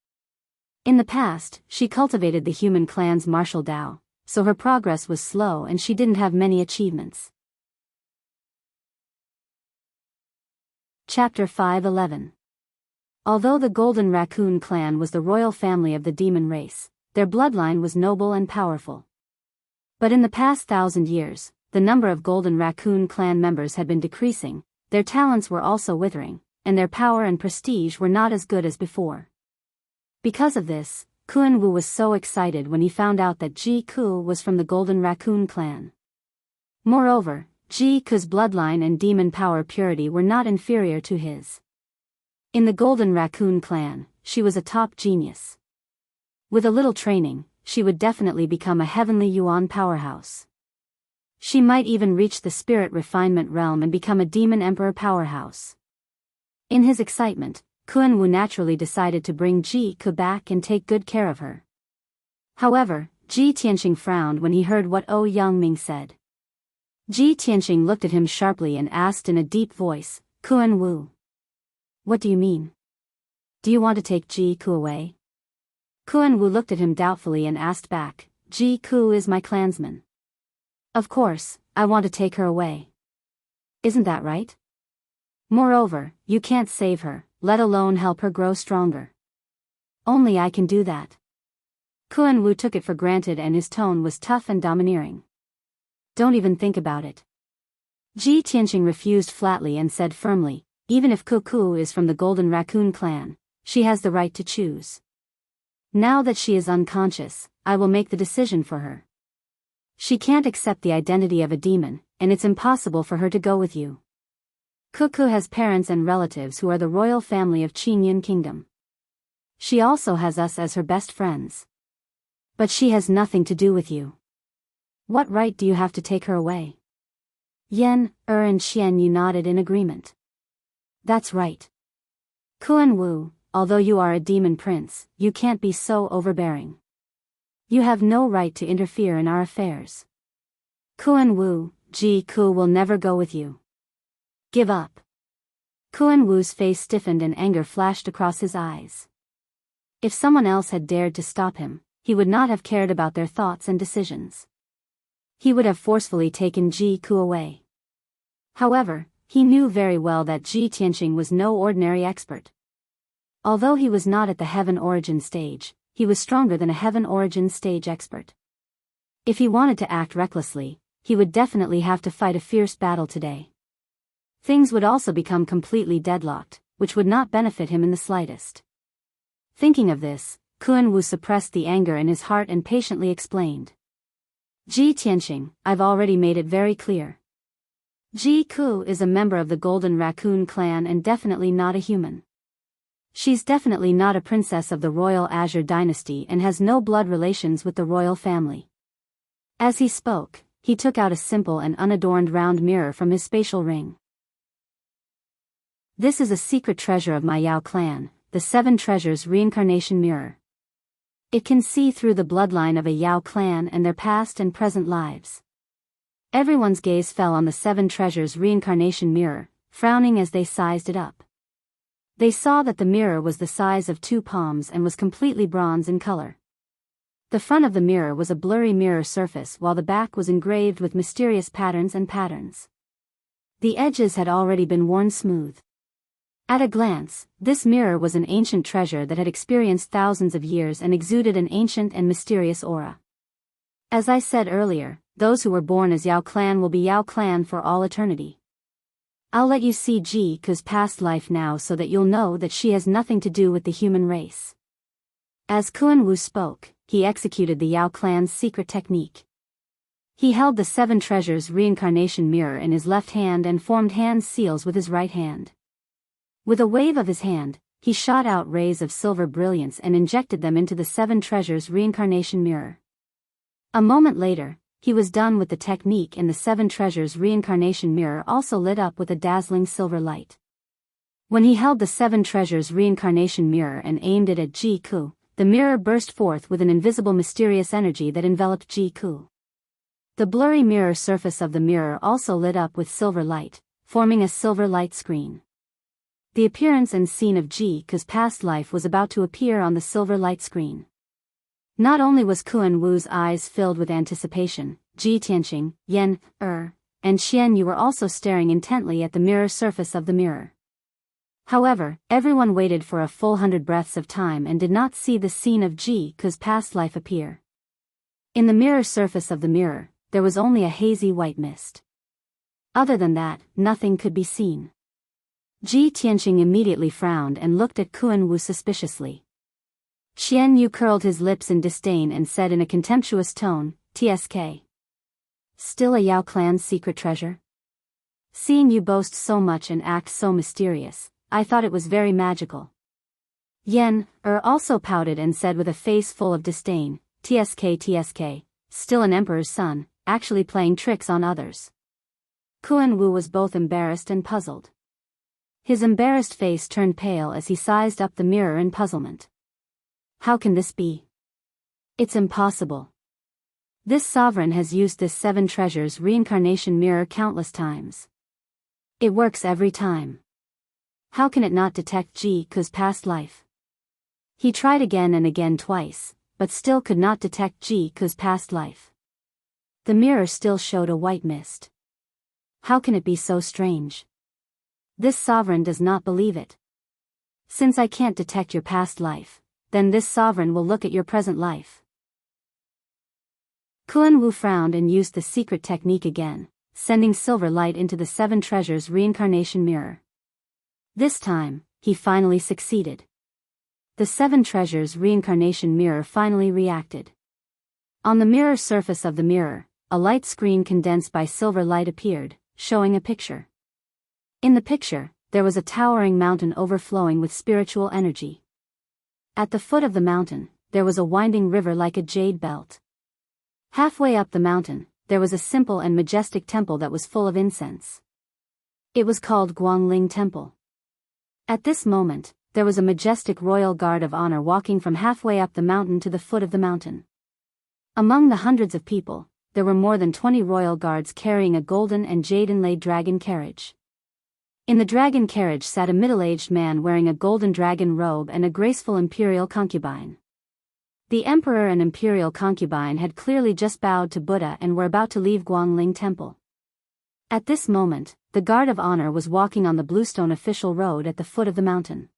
In the past, she cultivated the human clan's martial Tao, so her progress was slow and she didn't have many achievements. Chapter 5:11. Although the Golden Raccoon clan was the royal family of the demon race, their bloodline was noble and powerful. But in the past 1,000 years, the number of Golden Raccoon clan members had been decreasing, their talents were also withering, and their power and prestige were not as good as before. Because of this, Kuan-Wu was so excited when he found out that Ji-Ku was from the Golden Raccoon clan. Moreover, Ji-Ku's bloodline and demon power purity were not inferior to his. In the Golden Raccoon clan, she was a top genius. With a little training, she would definitely become a heavenly Yuan powerhouse. She might even reach the spirit refinement realm and become a demon emperor powerhouse. In his excitement, Kuan-Wu naturally decided to bring Ji-Ku back and take good care of her. However, Ji Tianqing frowned when he heard what Yangming said. Ji Tianqing looked at him sharply and asked in a deep voice, "Kuan-Wu, what do you mean? Do you want to take Ji-Ku away?" Kuan-Wu looked at him doubtfully and asked back, "Ji-Ku is my clansman. Of course, I want to take her away. Isn't that right? Moreover, you can't save her, let alone help her grow stronger. Only I can do that." Kuan-Wu took it for granted and his tone was tough and domineering. "Don't even think about it." Ji Tianqing refused flatly and said firmly, "Even if Ku is from the Golden Raccoon clan, she has the right to choose. Now that she is unconscious, I will make the decision for her. She can't accept the identity of a demon, and it's impossible for her to go with you. Ku has parents and relatives who are the royal family of Qingyun Kingdom. She also has us as her best friends. But she has nothing to do with you. What right do you have to take her away?" Yan, and Xian Yu nodded in agreement. "That's right. Kuan-Wu, although you are a demon prince, you can't be so overbearing. You have no right to interfere in our affairs. Kuan-Wu, Ji-Ku will never go with you. Give up." Kuan-Wu's face stiffened and anger flashed across his eyes. If someone else had dared to stop him, he would not have cared about their thoughts and decisions. He would have forcefully taken Ji-Ku away. However, he knew very well that Ji Tianqing was no ordinary expert. Although he was not at the Heaven Origin stage, he was stronger than a Heaven Origin stage expert. If he wanted to act recklessly, he would definitely have to fight a fierce battle today. Things would also become completely deadlocked, which would not benefit him in the slightest. Thinking of this, Kuan-Wu suppressed the anger in his heart and patiently explained. "Ji Tianqing, I've already made it very clear. Ji-Ku is a member of the Golden Raccoon clan and definitely not a human. She's definitely not a princess of the Royal Azure dynasty and has no blood relations with the royal family." As he spoke, he took out a simple and unadorned round mirror from his spatial ring. "This is a secret treasure of my Yao clan, the 7 Treasures Reincarnation Mirror. It can see through the bloodline of a Yao clan and their past and present lives." Everyone's gaze fell on the 7 Treasures Reincarnation Mirror, frowning as they sized it up. They saw that the mirror was the size of 2 palms and was completely bronze in color. The front of the mirror was a blurry mirror surface while the back was engraved with mysterious patterns and patterns. The edges had already been worn smooth. At a glance, this mirror was an ancient treasure that had experienced thousands of years and exuded an ancient and mysterious aura. As I said earlier, those who were born as Yao clan will be Yao clan for all eternity. I'll let you see Ji-Ku's past life now so that you'll know that she has nothing to do with the human race. As Kuan-Wu spoke, he executed the Yao clan's secret technique. He held the 7 Treasures Reincarnation Mirror in his left hand and formed hand seals with his right hand. With a wave of his hand, he shot out rays of silver brilliance and injected them into the 7 Treasures Reincarnation Mirror. A moment later, he was done with the technique and the 7 Treasures Reincarnation Mirror also lit up with a dazzling silver light. When he held the 7 Treasures Reincarnation Mirror and aimed it at Ji-Ku, the mirror burst forth with an invisible mysterious energy that enveloped Ji-Ku. The blurry mirror surface of the mirror also lit up with silver light, forming a silver light screen. The appearance and scene of Ji-Ku's past life was about to appear on the silver light screen. Not only was Kuan-Wu's eyes filled with anticipation, Ji Tianqing, Yan, and Xian Yu were also staring intently at the mirror surface of the mirror. However, everyone waited for a full 100 breaths of time and did not see the scene of Ji-Ku's past life appear. In the mirror surface of the mirror, there was only a hazy white mist. Other than that, nothing could be seen. Ji Tianqing immediately frowned and looked at Kuan Wu suspiciously. Xian Yu curled his lips in disdain and said in a contemptuous tone, "TSK. Still a Yao clan's secret treasure? Seeing you boast so much and act so mysterious, I thought it was very magical." Yan also pouted and said with a face full of disdain, TSK, still an emperor's son, actually playing tricks on others." Kuan Wu was both embarrassed and puzzled. His embarrassed face turned pale as he sized up the mirror in puzzlement. How can this be? It's impossible. This sovereign has used this 7 treasures reincarnation mirror countless times. It works every time. How can it not detect Ji Ku's past life? He tried again and again twice, but still could not detect Ji Ku's past life. The mirror still showed a white mist. How can it be so strange? This sovereign does not believe it. Since I can't detect your past life, then this sovereign will look at your present life. Kuan Wu frowned and used the secret technique again, sending silver light into the 7 treasures reincarnation mirror. This time, he finally succeeded. The 7 treasures reincarnation mirror finally reacted. On the mirror surface of the mirror, a light screen condensed by silver light appeared, showing a picture. In the picture, there was a towering mountain overflowing with spiritual energy. At the foot of the mountain, there was a winding river like a jade belt. Halfway up the mountain, there was a simple and majestic temple that was full of incense. It was called Guangling Temple. At this moment, there was a majestic royal guard of honor walking from halfway up the mountain to the foot of the mountain. Among the hundreds of people, there were more than 20 royal guards carrying a golden and jade-inlaid dragon carriage. In the dragon carriage sat a middle-aged man wearing a golden dragon robe and a graceful imperial concubine. The emperor and imperial concubine had clearly just bowed to Buddha and were about to leave Guangling Temple. At this moment, the guard of honor was walking on the bluestone official road at the foot of the mountain.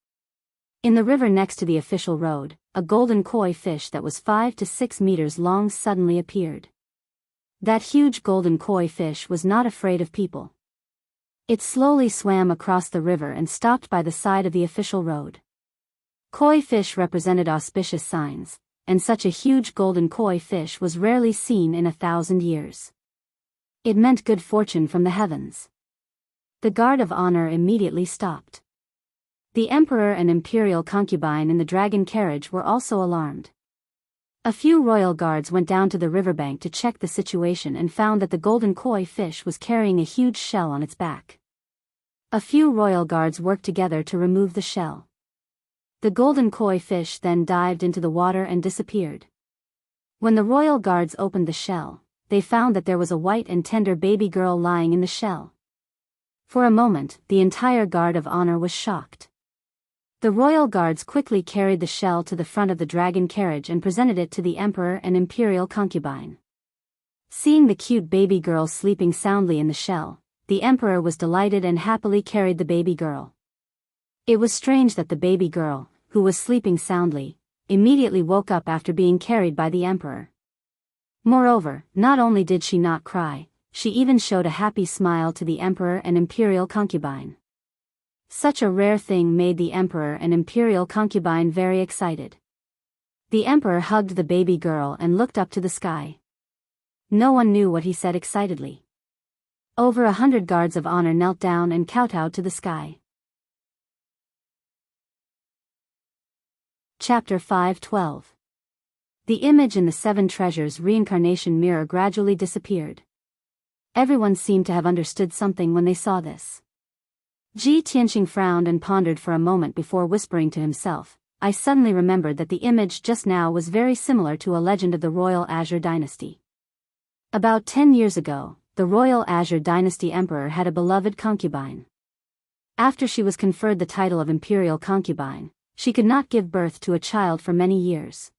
In the river next to the official road, a golden koi fish that was 5 to 6 meters long suddenly appeared. That huge golden koi fish was not afraid of people. It slowly swam across the river and stopped by the side of the official road. Koi fish represented auspicious signs, and such a huge golden koi fish was rarely seen in 1,000 years. It meant good fortune from the heavens. The guard of honor immediately stopped. The emperor and imperial concubine in the dragon carriage were also alarmed. A few royal guards went down to the riverbank to check the situation and found that the golden koi fish was carrying a huge shell on its back. A few royal guards worked together to remove the shell. The golden koi fish then dived into the water and disappeared. When the royal guards opened the shell, they found that there was a white and tender baby girl lying in the shell. For a moment, the entire guard of honor was shocked. The royal guards quickly carried the shell to the front of the dragon carriage and presented it to the emperor and imperial concubine. Seeing the cute baby girl sleeping soundly in the shell, the emperor was delighted and happily carried the baby girl. It was strange that the baby girl, who was sleeping soundly, immediately woke up after being carried by the emperor. Moreover, not only did she not cry, she even showed a happy smile to the emperor and imperial concubine. Such a rare thing made the emperor and imperial concubine very excited. The emperor hugged the baby girl and looked up to the sky. No one knew what he said excitedly. Over 100 guards of honor knelt down and kowtowed to the sky. Chapter 5:12. The image in the 7 treasures reincarnation mirror gradually disappeared. Everyone seemed to have understood something when they saw this. Ji Tianqing frowned and pondered for a moment before whispering to himself, I suddenly remembered that the image just now was very similar to a legend of the Royal Azure Dynasty. About 10 years ago, the Royal Azure Dynasty Emperor had a beloved concubine. After she was conferred the title of Imperial Concubine, she could not give birth to a child for many years.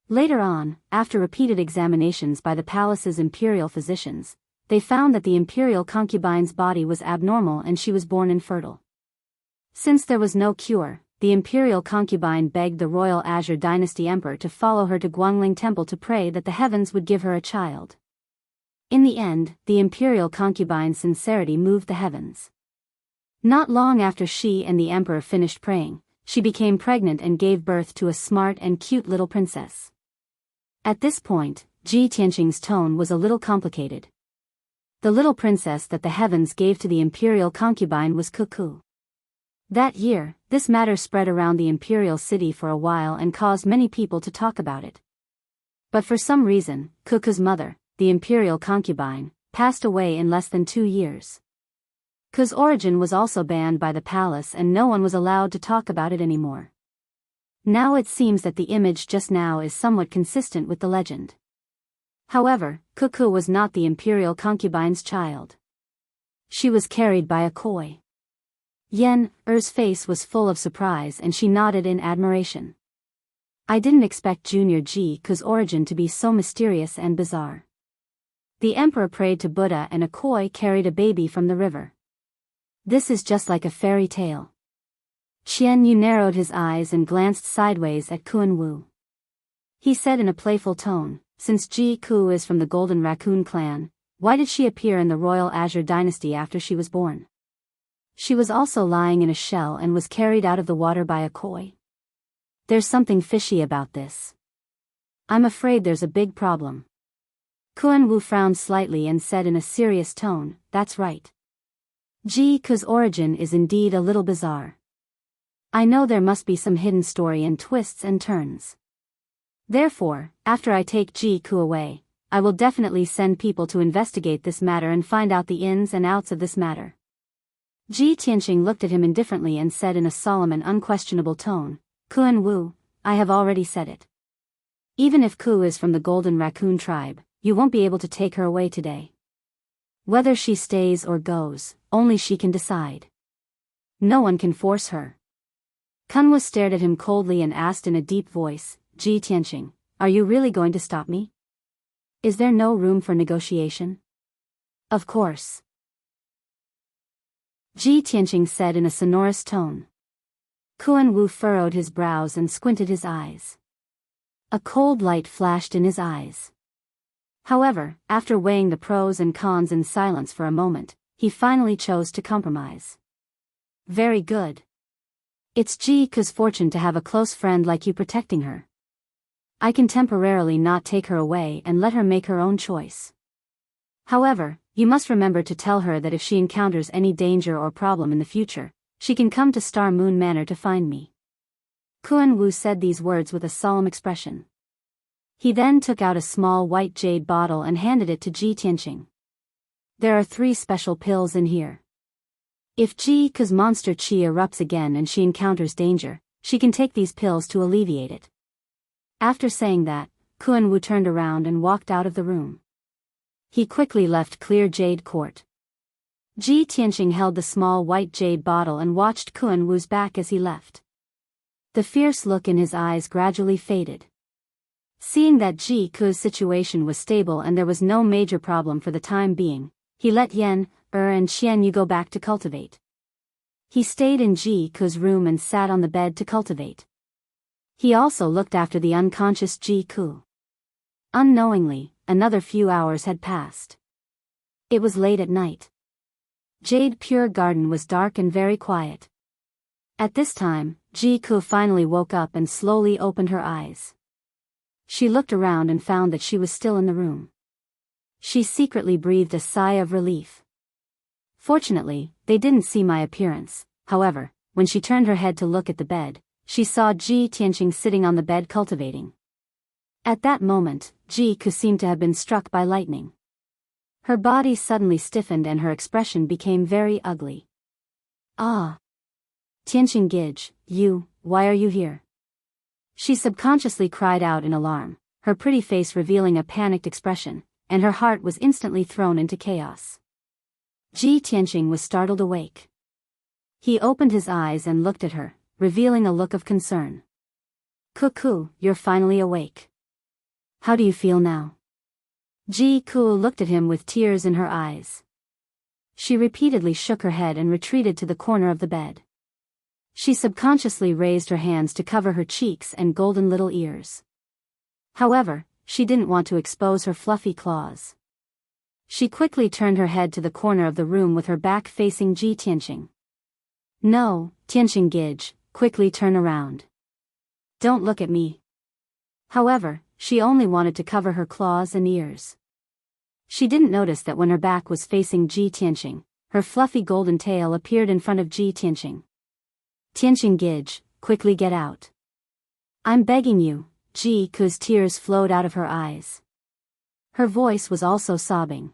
Later on, after repeated examinations by the palace's imperial physicians, they found that the imperial concubine's body was abnormal and she was born infertile. Since there was no cure, the imperial concubine begged the Royal Azure Dynasty Emperor to follow her to Guangling Temple to pray that the heavens would give her a child. In the end, the imperial concubine's sincerity moved the heavens. Not long after she and the emperor finished praying, she became pregnant and gave birth to a smart and cute little princess. At this point, Ji Tianqing's tone was a little complicated. The little princess that the heavens gave to the imperial concubine was Cuckoo. That year, this matter spread around the imperial city for a while and caused many people to talk about it. But for some reason, Cuckoo's mother, the imperial concubine, passed away in less than 2 years. Cu's origin was also banned by the palace and no one was allowed to talk about it anymore. Now it seems that the image just now is somewhat consistent with the legend. However, Cuckoo was not the imperial concubine's child. She was carried by a koi. Er's face was full of surprise and she nodded in admiration. I didn't expect Junior Ji Cu's origin to be so mysterious and bizarre. The emperor prayed to Buddha and a koi carried a baby from the river. This is just like a fairy tale. Qian Yu narrowed his eyes and glanced sideways at Kuan Wu. He said in a playful tone, since Ji Ku is from the Golden Raccoon clan, why did she appear in the royal Azure dynasty after she was born? She was also lying in a shell and was carried out of the water by a koi. There's something fishy about this. I'm afraid there's a big problem. Kuan Wu frowned slightly and said in a serious tone, that's right. Ji Ku's origin is indeed a little bizarre. I know there must be some hidden story and twists and turns. Therefore, after I take Ji Ku away, I will definitely send people to investigate this matter and find out the ins and outs of this matter. Ji Tianqing looked at him indifferently and said in a solemn and unquestionable tone, Kuan Wu, I have already said it. Even if Ku is from the Golden Raccoon tribe, you won't be able to take her away today. Whether she stays or goes, only she can decide. No one can force her. Kunwa stared at him coldly and asked in a deep voice, Ji Tianqing, are you really going to stop me? Is there no room for negotiation? Of course. Ji Tianqing said in a sonorous tone. Kuan Wu furrowed his brows and squinted his eyes. A cold light flashed in his eyes. However, after weighing the pros and cons in silence for a moment, he finally chose to compromise. Very good. It's Ji Ku's fortune to have a close friend like you protecting her. I can temporarily not take her away and let her make her own choice. However, you must remember to tell her that if she encounters any danger or problem in the future, she can come to Star Moon Manor to find me. Kuan Wu said these words with a solemn expression. He then took out a small white jade bottle and handed it to Ji Tianqing. There are 3 special pills in here. If Ji Ku's monster qi erupts again and she encounters danger, she can take these pills to alleviate it. After saying that, Kuan Wu turned around and walked out of the room. He quickly left Clear Jade Court. Ji Tianqing held the small white jade bottle and watched Kuan Wu's back as he left. The fierce look in his eyes gradually faded. Seeing that Ji Ku's situation was stable and there was no major problem for the time being, he let and Qian Yu go back to cultivate. He stayed in Ji Ku's room and sat on the bed to cultivate. He also looked after the unconscious Ji Ku. Unknowingly, another few hours had passed. It was late at night. Jade Pure Garden was dark and very quiet. At this time, Ji Ku finally woke up and slowly opened her eyes. She looked around and found that she was still in the room. She secretly breathed a sigh of relief. Fortunately, they didn't see my appearance. However, when she turned her head to look at the bed, she saw Ji Tianqing sitting on the bed cultivating. At that moment, Ji Ku seemed to have been struck by lightning. Her body suddenly stiffened and her expression became very ugly. Ah! Tianqing Gij, why are you here? She subconsciously cried out in alarm, her pretty face revealing a panicked expression, and her heart was instantly thrown into chaos. Ji Tianqing was startled awake. He opened his eyes and looked at her, revealing a look of concern. Cuckoo, you're finally awake. How do you feel now? Ji Ku looked at him with tears in her eyes. She repeatedly shook her head and retreated to the corner of the bed. She subconsciously raised her hands to cover her cheeks and golden little ears. However, she didn't want to expose her fluffy claws. She quickly turned her head to the corner of the room with her back facing Ji Tianqing. No, Tianqing Gij, quickly turn around. Don't look at me. However, she only wanted to cover her claws and ears. She didn't notice that when her back was facing Ji Tianqing, her fluffy golden tail appeared in front of Ji Tianqing. Tianqing Gij, quickly get out. I'm begging you, Ji Ku's tears flowed out of her eyes. Her voice was also sobbing.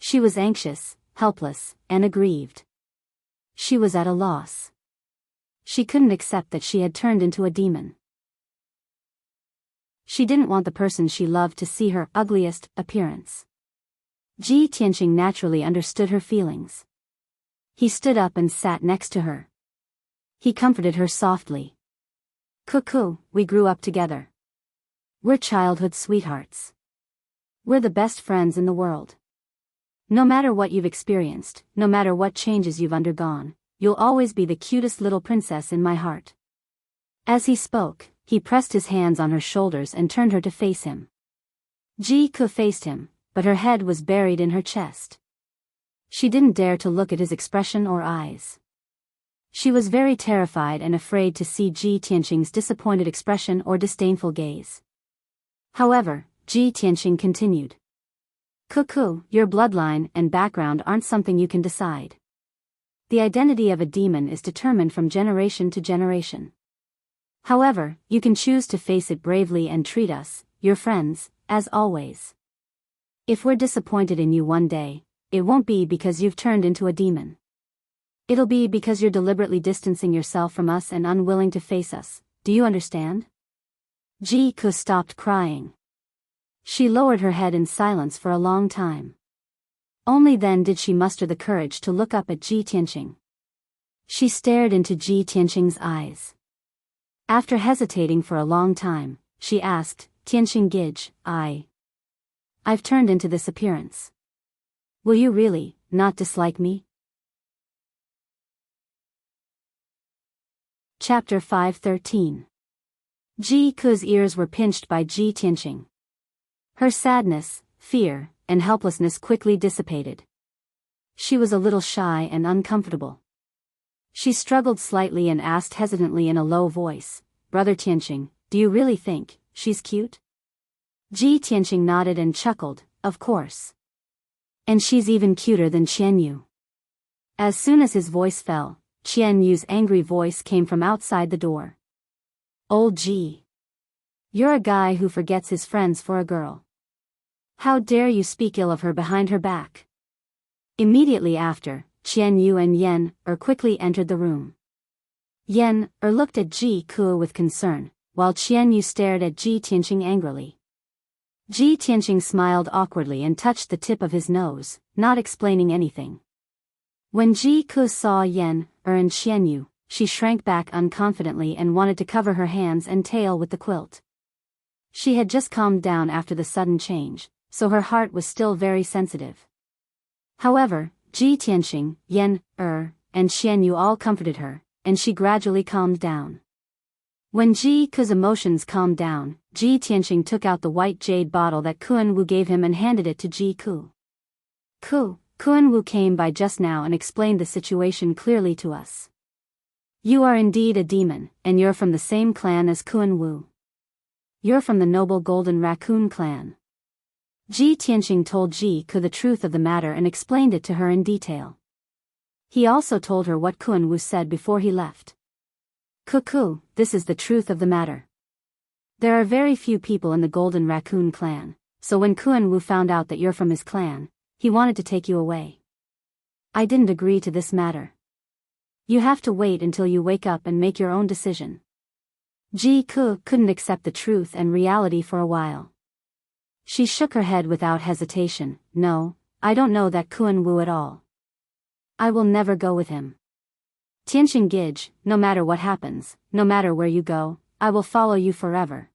She was anxious, helpless, and aggrieved. She was at a loss. She couldn't accept that she had turned into a demon. She didn't want the person she loved to see her ugliest appearance. Ji Tianqing naturally understood her feelings. He stood up and sat next to her. He comforted her softly. Cuckoo, we grew up together. We're childhood sweethearts. We're the best friends in the world. No matter what you've experienced, no matter what changes you've undergone, you'll always be the cutest little princess in my heart. As he spoke, he pressed his hands on her shoulders and turned her to face him. Ji Ku faced him, but her head was buried in her chest. She didn't dare to look at his expression or eyes. She was very terrified and afraid to see Ji Tianqing's disappointed expression or disdainful gaze. However, Ji Tianqing continued. Cuckoo, your bloodline and background aren't something you can decide. The identity of a demon is determined from generation to generation. However, you can choose to face it bravely and treat us, your friends, as always. If we're disappointed in you one day, it won't be because you've turned into a demon. It'll be because you're deliberately distancing yourself from us and unwilling to face us. Do you understand? Ji Ku stopped crying. She lowered her head in silence for a long time. Only then did she muster the courage to look up at Ji Tianqing. She stared into Ji Tianqing's eyes. After hesitating for a long time, she asked, Tianqing Gij, I've turned into this appearance. Will you really not dislike me? Chapter 5:13. Ji Ku's ears were pinched by Ji Tianqing. Her sadness, fear, and helplessness quickly dissipated. She was a little shy and uncomfortable. She struggled slightly and asked hesitantly in a low voice, Brother Tianqing, do you really think she's cute? Ji Tianqing nodded and chuckled, of course. And she's even cuter than Qian Yu. As soon as his voice fell, Qian Yu's angry voice came from outside the door. Old Ji. You're a guy who forgets his friends for a girl. How dare you speak ill of her behind her back? Immediately after, Qian Yu and Yan quickly entered the room. Yan looked at Ji Ku with concern, while Qian Yu stared at Ji Tianqing angrily. Ji Tianqing smiled awkwardly and touched the tip of his nose, not explaining anything. When Ji Ku saw Yan and Qian Yu, she shrank back unconfidently and wanted to cover her hands and tail with the quilt. She had just calmed down after the sudden change, so her heart was still very sensitive. However, Ji Tianqing, Yan and Qian Yu all comforted her, and she gradually calmed down. When Ji Ku's emotions calmed down, Ji Tianqing took out the white jade bottle that Kuan Wu gave him and handed it to Ji Ku. Kuan Wu came by just now and explained the situation clearly to us. You are indeed a demon, and you're from the same clan as Kuan Wu. You're from the noble Golden Raccoon clan. Ji Tianqing told Ji Ku the truth of the matter and explained it to her in detail. He also told her what Kuan Wu said before he left. Cuckoo, this is the truth of the matter. There are very few people in the Golden Raccoon clan, so when Kuan Wu found out that you're from his clan, he wanted to take you away. I didn't agree to this matter. You have to wait until you wake up and make your own decision. Ji Ku couldn't accept the truth and reality for a while. She shook her head without hesitation. No, I don't know that Kuan Wu at all. I will never go with him. Tianqing Gij, no matter what happens, no matter where you go, I will follow you forever.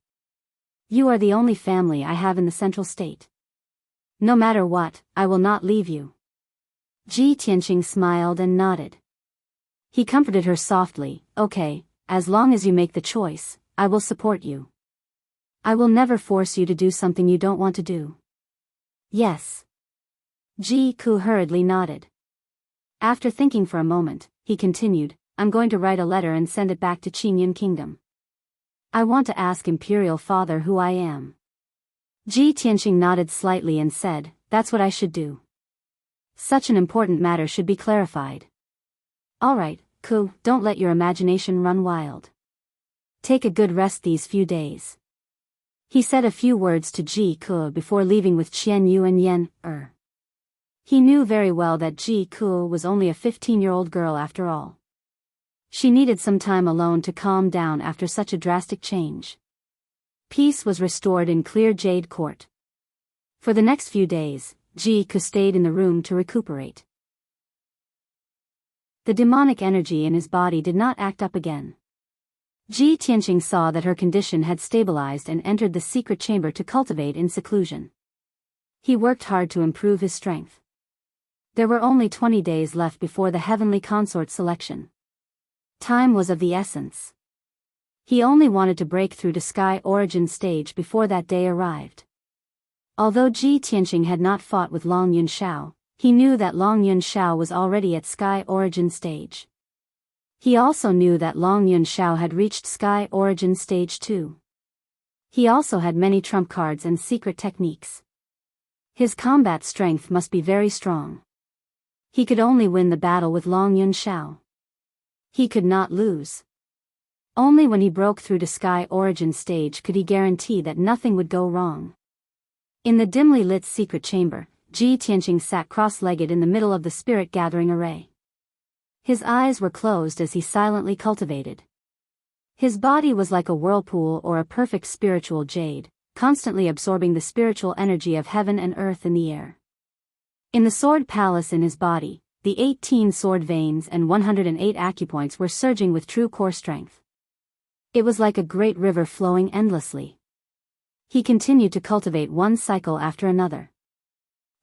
You are the only family I have in the Central State. No matter what, I will not leave you. Ji Tianqing smiled and nodded. He comforted her softly, okay, as long as you make the choice, I will support you. I will never force you to do something you don't want to do. Yes. Ji Ku hurriedly nodded. After thinking for a moment, he continued, I'm going to write a letter and send it back to Qingyun Kingdom. I want to ask Imperial Father who I am. Ji Tianqing nodded slightly and said, that's what I should do. Such an important matter should be clarified. Alright, Ku, don't let your imagination run wild. Take a good rest these few days. He said a few words to Ji Ku before leaving with Qian Yu and Yen Er. He knew very well that Ji Ku was only a 15-year-old girl after all. She needed some time alone to calm down after such a drastic change. Peace was restored in clear Jade Court. For the next few days, Ji Ku stayed in the room to recuperate. The demonic energy in his body did not act up again. Ji Tianqing saw that her condition had stabilized and entered the secret chamber to cultivate in seclusion. He worked hard to improve his strength. There were only 20 days left before the heavenly consort selection. Time was of the essence. He only wanted to break through to Sky Origin stage before that day arrived. Although Ji Tianqing had not fought with Long Yunxiao, he knew that Long Yunxiao was already at Sky Origin stage. He also knew that Long Yunxiao had reached Sky Origin stage 2. He also had many trump cards and secret techniques. His combat strength must be very strong. He could only win the battle with Long Yunxiao. He could not lose. Only when he broke through to Sky Origin stage could he guarantee that nothing would go wrong. In the dimly lit secret chamber, Ji Tianqing sat cross-legged in the middle of the spirit-gathering array. His eyes were closed as he silently cultivated. His body was like a whirlpool or a perfect spiritual jade, constantly absorbing the spiritual energy of heaven and earth in the air. In the sword palace in his body, the 18 sword veins and 108 acupoints were surging with true core strength. It was like a great river flowing endlessly. He continued to cultivate one cycle after another.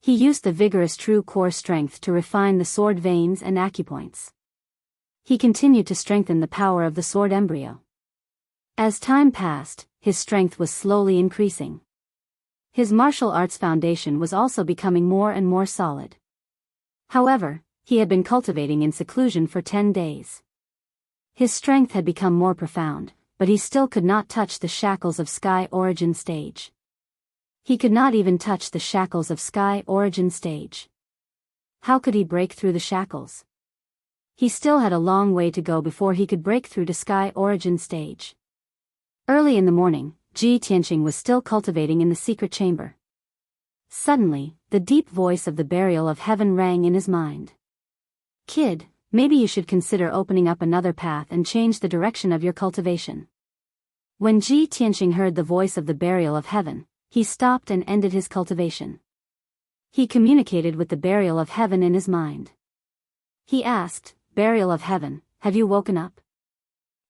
He used the vigorous true core strength to refine the sword veins and acupoints. He continued to strengthen the power of the sword embryo. As time passed, his strength was slowly increasing. His martial arts foundation was also becoming more and more solid. However, he had been cultivating in seclusion for 10 days. His strength had become more profound, but he still could not touch the shackles of Sky Origin stage. He could not even touch the shackles of Sky Origin stage. How could he break through the shackles? He still had a long way to go before he could break through to Sky Origin stage. Early in the morning, Ji Tianqing was still cultivating in the secret chamber. Suddenly, the deep voice of the burial of heaven rang in his mind. Kid, maybe you should consider opening up another path and change the direction of your cultivation. When Ji Tianqing heard the voice of the burial of heaven, he stopped and ended his cultivation. He communicated with the burial of heaven in his mind. He asked, Burial of heaven, have you woken up?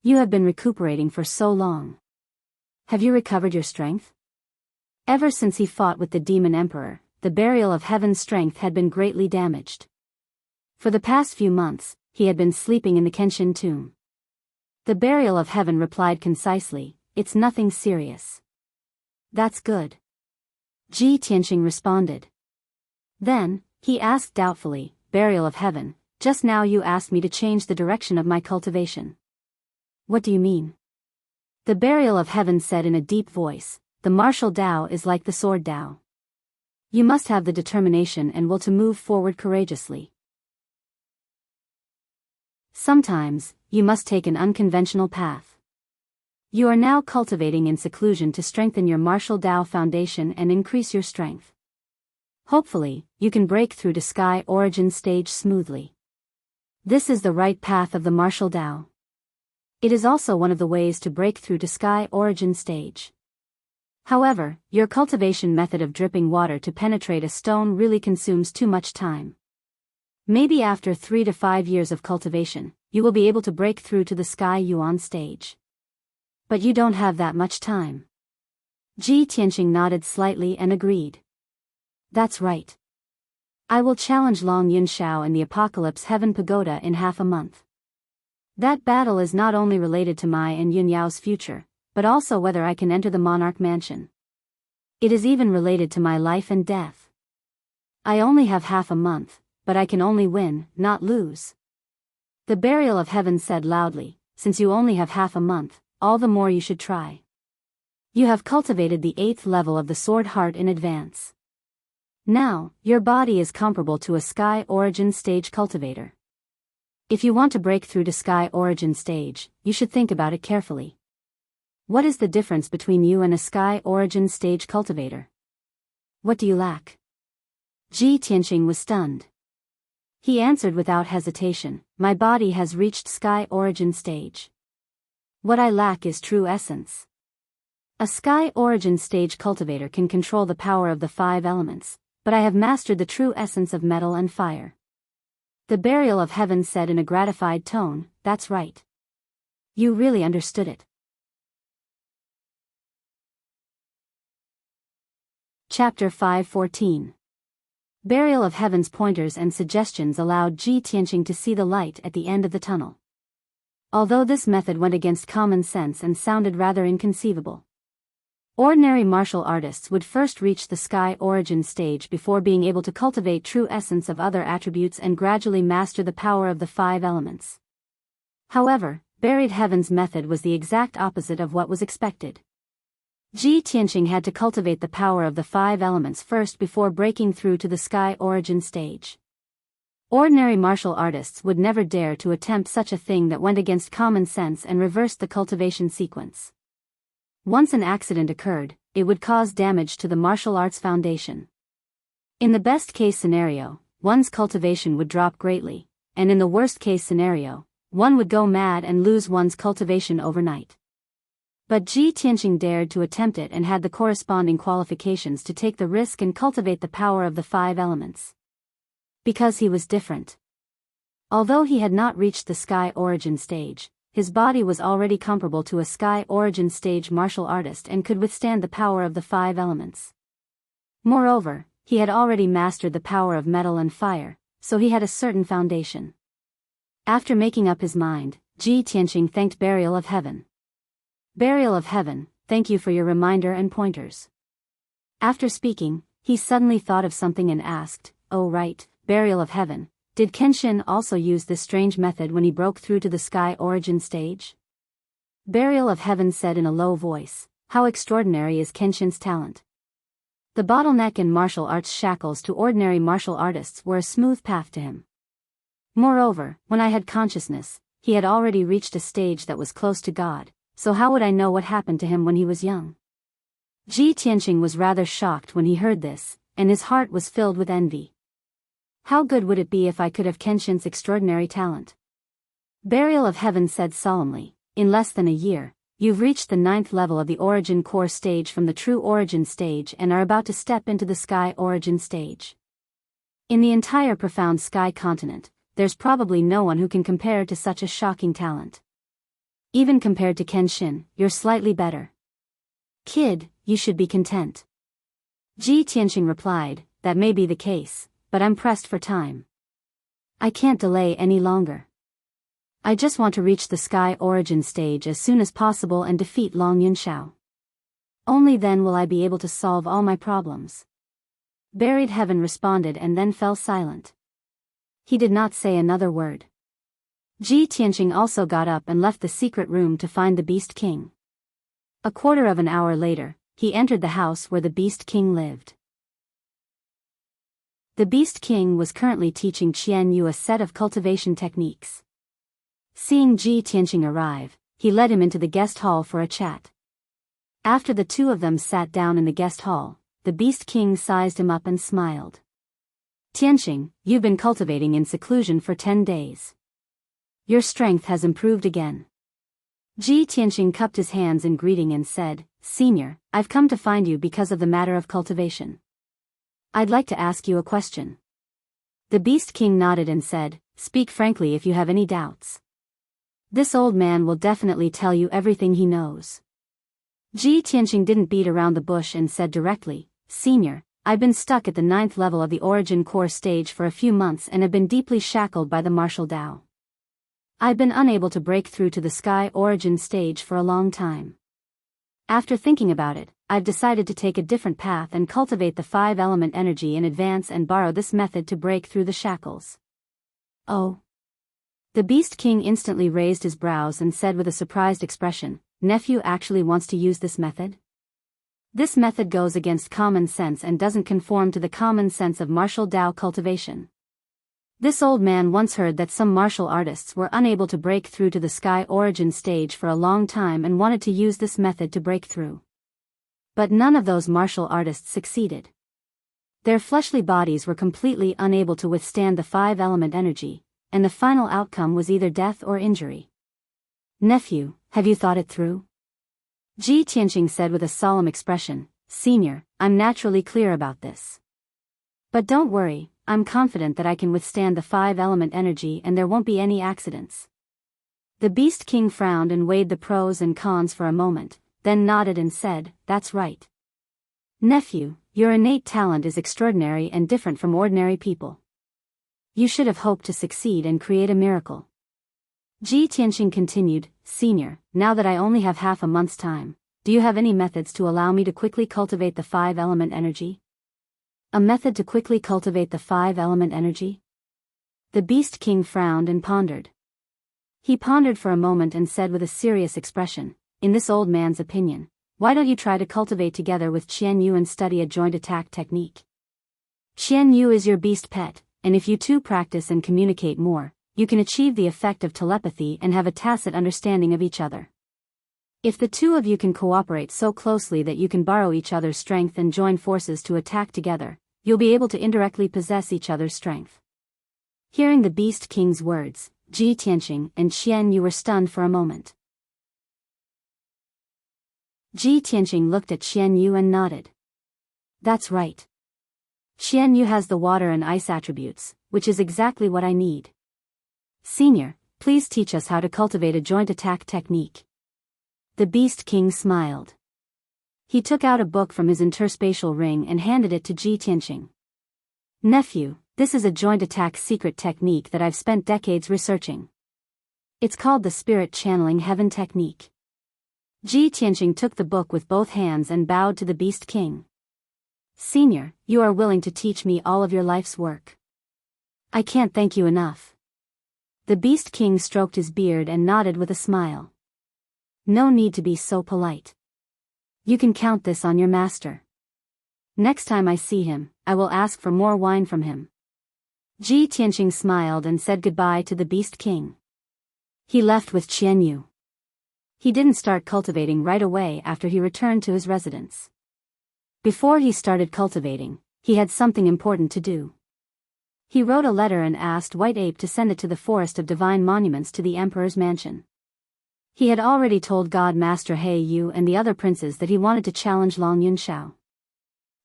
You have been recuperating for so long. Have you recovered your strength? Ever since he fought with the demon emperor, the burial of heaven's strength had been greatly damaged. For the past few months, he had been sleeping in the Kenshin tomb. The burial of heaven replied concisely, it's nothing serious. That's good. Ji Tianqing responded. Then, he asked doubtfully, Burial of heaven, just now you asked me to change the direction of my cultivation. What do you mean? The burial of heaven said in a deep voice, the martial Tao is like the sword Tao. You must have the determination and will to move forward courageously. Sometimes, you must take an unconventional path. You are now cultivating in seclusion to strengthen your martial Tao foundation and increase your strength. Hopefully, you can break through to Sky Origin stage smoothly. This is the right path of the martial Tao. It is also one of the ways to break through to Sky Origin stage. However, your cultivation method of dripping water to penetrate a stone really consumes too much time. Maybe after 3 to 5 years of cultivation, you will be able to break through to the Sky Yuan stage. But you don't have that much time. Ji Tianqing nodded slightly and agreed. That's right. I will challenge Long Yunxiao in the Apocalypse Heaven Pagoda in half a month. That battle is not only related to my and Yun Yao's future, but also whether I can enter the monarch mansion. It is even related to my life and death. I only have half a month, but I can only win, not lose. The Burial of Heaven said loudly, since you only have half a month, all the more you should try. You have cultivated the 8th level of the Sword Heart in advance. Now, your body is comparable to a Sky Origin Stage cultivator. If you want to break through to Sky Origin Stage, you should think about it carefully. What is the difference between you and a Sky Origin Stage cultivator? What do you lack? Ji Tianqing was stunned. He answered without hesitation, my body has reached Sky Origin Stage. What I lack is true essence. A Sky Origin Stage cultivator can control the power of the 5 elements, but I have mastered the true essence of metal and fire. The Burial of Heaven said in a gratified tone, that's right. You really understood it. Chapter 5:14. Burial of Heaven's pointers and suggestions allowed Ji Tianqing to see the light at the end of the tunnel. Although this method went against common sense and sounded rather inconceivable. Ordinary martial artists would first reach the Sky Origin Stage before being able to cultivate true essence of other attributes and gradually master the power of the 5 elements. However, Buried Heaven's method was the exact opposite of what was expected. Ji Tianqing had to cultivate the power of the 5 elements first before breaking through to the Sky Origin Stage. Ordinary martial artists would never dare to attempt such a thing that went against common sense and reversed the cultivation sequence. Once an accident occurred, it would cause damage to the martial arts foundation. In the best-case scenario, one's cultivation would drop greatly, and in the worst-case scenario, one would go mad and lose one's cultivation overnight. But Ji Tianqing dared to attempt it and had the corresponding qualifications to take the risk and cultivate the power of the 5 elements. Because he was different. Although he had not reached the Sky Origin Stage, his body was already comparable to a Sky Origin Stage martial artist and could withstand the power of the 5 elements. Moreover, he had already mastered the power of metal and fire, so he had a certain foundation. After making up his mind, Ji Tianqing thanked Burial of Heaven. Burial of Heaven, thank you for your reminder and pointers. After speaking, he suddenly thought of something and asked, oh right, Burial of Heaven, did Kenshin also use this strange method when he broke through to the Sky Origin Stage? Burial of Heaven said in a low voice, how extraordinary is Kenshin's talent. The bottleneck in martial arts shackles to ordinary martial artists were a smooth path to him. Moreover, when I had consciousness, he had already reached a stage that was close to God, so how would I know what happened to him when he was young? Ji Tianqing was rather shocked when he heard this, and his heart was filled with envy. How good would it be if I could have Kenshin's extraordinary talent? Burial of Heaven said solemnly, in less than a year, you've reached the 9th level of the Origin Core Stage from the True Origin Stage and are about to step into the Sky Origin Stage. In the entire profound Sky continent, there's probably no one who can compare to such a shocking talent. Even compared to Kenshin, you're slightly better. Kid, you should be content. Ji Tianqing replied, that may be the case, but I'm pressed for time. I can't delay any longer. I just want to reach the Sky Origin Stage as soon as possible and defeat Long Yunxiao. Only then will I be able to solve all my problems. Buried Heaven responded and then fell silent. He did not say another word. Ji Tianqing also got up and left the secret room to find the Beast King. A quarter of an hour later, he entered the house where the Beast King lived. The Beast King was currently teaching Qian Yu a set of cultivation techniques. Seeing Ji Tianqing arrive, he led him into the guest hall for a chat. After the two of them sat down in the guest hall, the Beast King sized him up and smiled. Tianqing, you've been cultivating in seclusion for 10 days. Your strength has improved again. Ji Tianqing cupped his hands in greeting and said, Senior, I've come to find you because of the matter of cultivation. I'd like to ask you a question. The Beast King nodded and said, speak frankly if you have any doubts. This old man will definitely tell you everything he knows. Ji Tianqing didn't beat around the bush and said directly, Senior, I've been stuck at the 9th level of the Origin Core Stage for a few months and have been deeply shackled by the martial Tao. I've been unable to break through to the Sky Origin Stage for a long time. After thinking about it, I've decided to take a different path and cultivate the 5-element energy in advance and borrow this method to break through the shackles. Oh. The Beast King instantly raised his brows and said with a surprised expression, "Nephew actually wants to use this method? This method goes against common sense and doesn't conform to the common sense of martial Tao cultivation." This old man once heard that some martial artists were unable to break through to the sky origin stage for a long time and wanted to use this method to break through. But none of those martial artists succeeded. Their fleshly bodies were completely unable to withstand the 5-element energy, and the final outcome was either death or injury. "Nephew, have you thought it through?" Ji Tianqing said with a solemn expression, "Senior, I'm naturally clear about this. But don't worry, I'm confident that I can withstand the 5-element energy and there won't be any accidents." The Beast King frowned and weighed the pros and cons for a moment, then nodded and said, "That's right. Nephew, your innate talent is extraordinary and different from ordinary people. You should have hoped to succeed and create a miracle." Ji Tianqing continued, "Senior, now that I only have half a month's time, do you have any methods to allow me to quickly cultivate the 5-element energy?" A method to quickly cultivate the 5-element energy? The Beast King frowned and pondered. He pondered for a moment and said with a serious expression, "In this old man's opinion, why don't you try to cultivate together with Qian Yu and study a joint attack technique? Qian Yu is your beast pet, and if you two practice and communicate more, you can achieve the effect of telepathy and have a tacit understanding of each other. If the two of you can cooperate so closely that you can borrow each other's strength and join forces to attack together, you'll be able to indirectly possess each other's strength." Hearing the Beast King's words, Ji Tianqing and Qian Yu were stunned for a moment. Ji Tianqing looked at Qian Yu and nodded. "That's right. Qian Yu has the water and ice attributes, which is exactly what I need. Senior, please teach us how to cultivate a joint attack technique." The Beast King smiled. He took out a book from his interspatial ring and handed it to Ji Tianqing. "Nephew, this is a joint attack secret technique that I've spent decades researching. It's called the Spirit Channeling Heaven Technique." Ji Tianqing took the book with both hands and bowed to the Beast King. "Senior, you are willing to teach me all of your life's work. I can't thank you enough." The Beast King stroked his beard and nodded with a smile. "No need to be so polite. You can count this on your master. Next time I see him, I will ask for more wine from him." Ji Tianqing smiled and said goodbye to the Beast King. He left with Qian Yu. He didn't start cultivating right away after he returned to his residence. Before he started cultivating, he had something important to do. He wrote a letter and asked White Ape to send it to the Forest of Divine Monuments to the Emperor's mansion. He had already told God Master He Yu and the other princes that he wanted to challenge Long Yunxiao.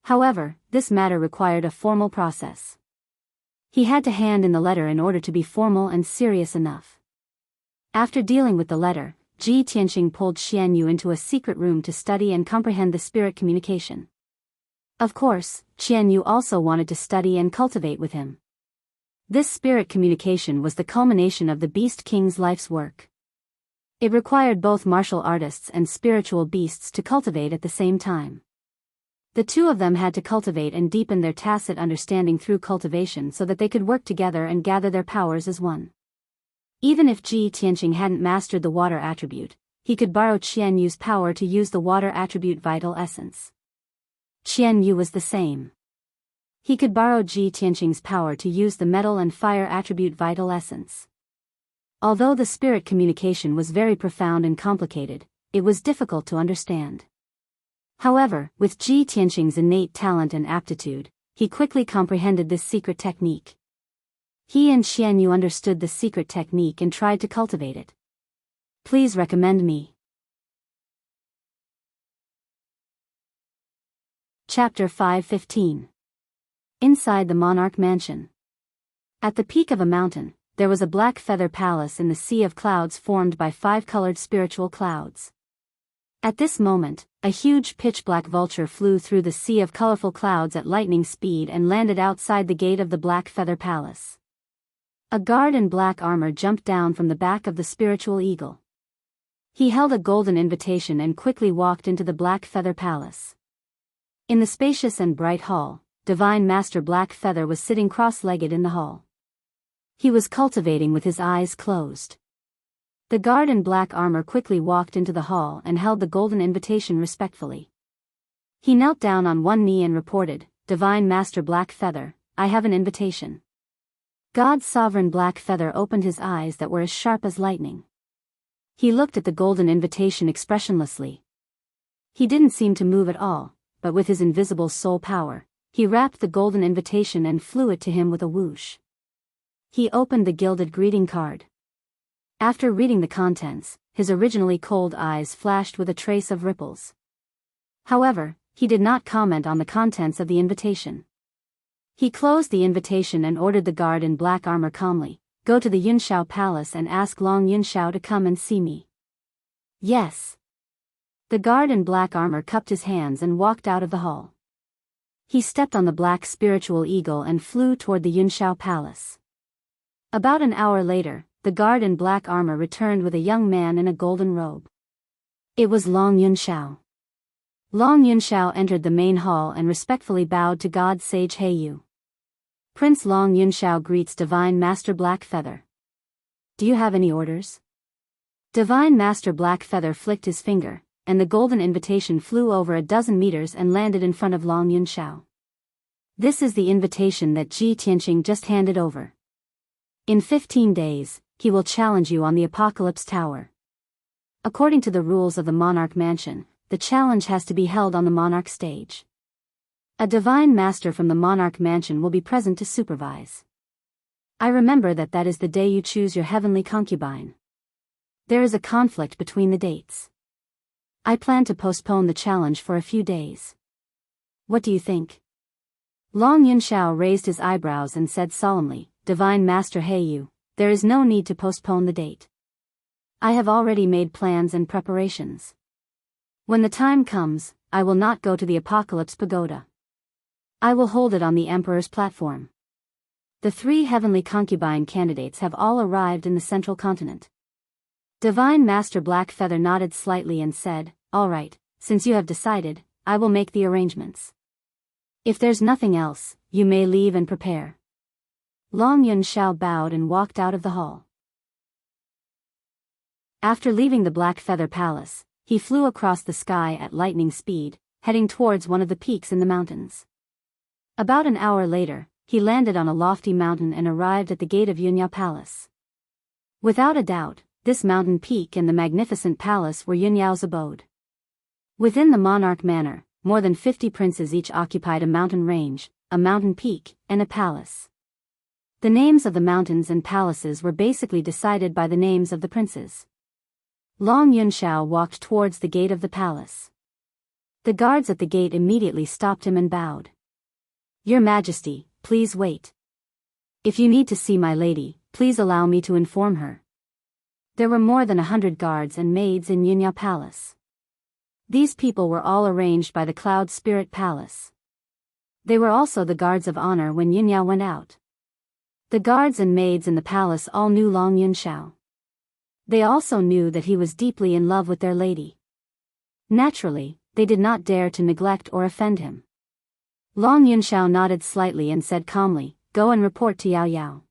However, this matter required a formal process. He had to hand in the letter in order to be formal and serious enough. After dealing with the letter, Ji Tianqing pulled Qian Yu into a secret room to study and comprehend the spirit communication. Of course, Qian Yu also wanted to study and cultivate with him. This spirit communication was the culmination of the Beast King's life's work. It required both martial artists and spiritual beasts to cultivate at the same time. The two of them had to cultivate and deepen their tacit understanding through cultivation so that they could work together and gather their powers as one. Even if Ji Tianqing hadn't mastered the water attribute, he could borrow Qian Yu's power to use the water attribute vital essence. Qian Yu was the same. He could borrow Ji Tianqing's power to use the metal and fire attribute vital essence. Although the spirit communication was very profound and complicated, it was difficult to understand. However, with Ji Tianqing's innate talent and aptitude, he quickly comprehended this secret technique. He and Qian Yu understood the secret technique and tried to cultivate it. Please recommend me. Chapter 5:15. Inside the Monarch Mansion. At the peak of a mountain, there was a black feather palace in the sea of clouds formed by 5-colored spiritual clouds. At this moment, a huge pitch-black vulture flew through the sea of colorful clouds at lightning speed and landed outside the gate of the black feather palace. A guard in black armor jumped down from the back of the spiritual eagle. He held a golden invitation and quickly walked into the Black Feather Palace. In the spacious and bright hall, Divine Master Black Feather was sitting cross-legged in the hall. He was cultivating with his eyes closed. The guard in black armor quickly walked into the hall and held the golden invitation respectfully. He knelt down on one knee and reported, "Divine Master Black Feather, I have an invitation." God's sovereign Black Feather opened his eyes that were as sharp as lightning. He looked at the golden invitation expressionlessly. He didn't seem to move at all, but with his invisible soul power, he wrapped the golden invitation and flew it to him with a whoosh. He opened the gilded greeting card. After reading the contents, his originally cold eyes flashed with a trace of ripples. However, he did not comment on the contents of the invitation. He closed the invitation and ordered the guard in black armor calmly, "Go to the Yunxiao Palace and ask Long Yunxiao to come and see me." "Yes." The guard in black armor cupped his hands and walked out of the hall. He stepped on the black spiritual eagle and flew toward the Yunxiao Palace. About an hour later, the guard in black armor returned with a young man in a golden robe. It was Long Yunxiao. Long Yunxiao entered the main hall and respectfully bowed to God's sage Heiyu. Prince Long Yunxiao greets Divine Master Black Feather. "Do you have any orders?" Divine Master Black Feather flicked his finger, and the golden invitation flew over a dozen meters and landed in front of Long Yunxiao. "This is the invitation that Ji Tianqing just handed over. In 15 days, he will challenge you on the Apocalypse Tower. According to the rules of the Monarch Mansion, the challenge has to be held on the Monarch stage. A divine master from the Monarch Mansion will be present to supervise. I remember that is the day you choose your heavenly concubine. There is a conflict between the dates. I plan to postpone the challenge for a few days. What do you think?" Long Yunxiao raised his eyebrows and said solemnly, "Divine Master Heiyu, there is no need to postpone the date. I have already made plans and preparations. When the time comes, I will not go to the Apocalypse Pagoda. I will hold it on the Emperor's platform." The 3 heavenly concubine candidates have all arrived in the central continent. Divine Master Black Feather nodded slightly and said, "All right, since you have decided, I will make the arrangements. If there's nothing else, you may leave and prepare." Long Yunxiao bowed and walked out of the hall. After leaving the Black Feather Palace, he flew across the sky at lightning speed, heading towards one of the peaks in the mountains. About an hour later, he landed on a lofty mountain and arrived at the gate of Yunxiao Palace. Without a doubt, this mountain peak and the magnificent palace were Yunyao's abode. Within the monarch manor, more than 50 princes each occupied a mountain range, a mountain peak, and a palace. The names of the mountains and palaces were basically decided by the names of the princes. Long Yunxiao walked towards the gate of the palace. The guards at the gate immediately stopped him and bowed. "Your Majesty, please wait. If you need to see my lady, please allow me to inform her." There were more than 100 guards and maids in Yunxiao Palace. These people were all arranged by the Cloud Spirit Palace. They were also the guards of honor when Yunxiao went out. The guards and maids in the palace all knew Long Yunxiao. They also knew that he was deeply in love with their lady. Naturally, they did not dare to neglect or offend him. Long Yunxiao nodded slightly and said calmly, "Go and report to Yao Yao.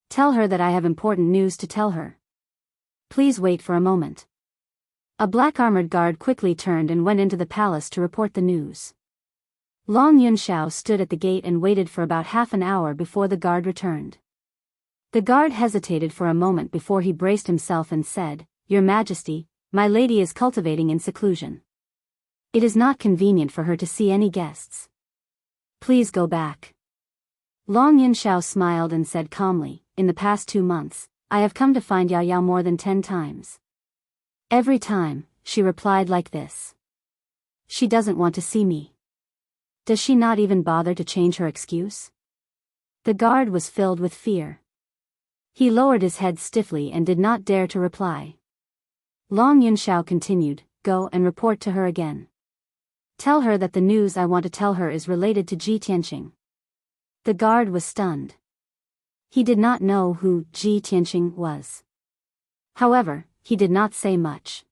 Tell her that I have important news to tell her. Please wait for a moment." A black-armored guard quickly turned and went into the palace to report the news. Long Yunxiao stood at the gate and waited for about half an hour before the guard returned. The guard hesitated for a moment before he braced himself and said, "Your Majesty, my lady is cultivating in seclusion. It is not convenient for her to see any guests. Please go back." Long Yunxiao smiled and said calmly, "In the past 2 months, I have come to find Yao Yao more than 10 times. Every time, she replied like this. She doesn't want to see me. Does she not even bother to change her excuse?" The guard was filled with fear. He lowered his head stiffly and did not dare to reply. Long Yunxiao continued, "Go and report to her again. Tell her that the news I want to tell her is related to Ji Tianqing." The guard was stunned. He did not know who Ji Tianqing was. However, he did not say much.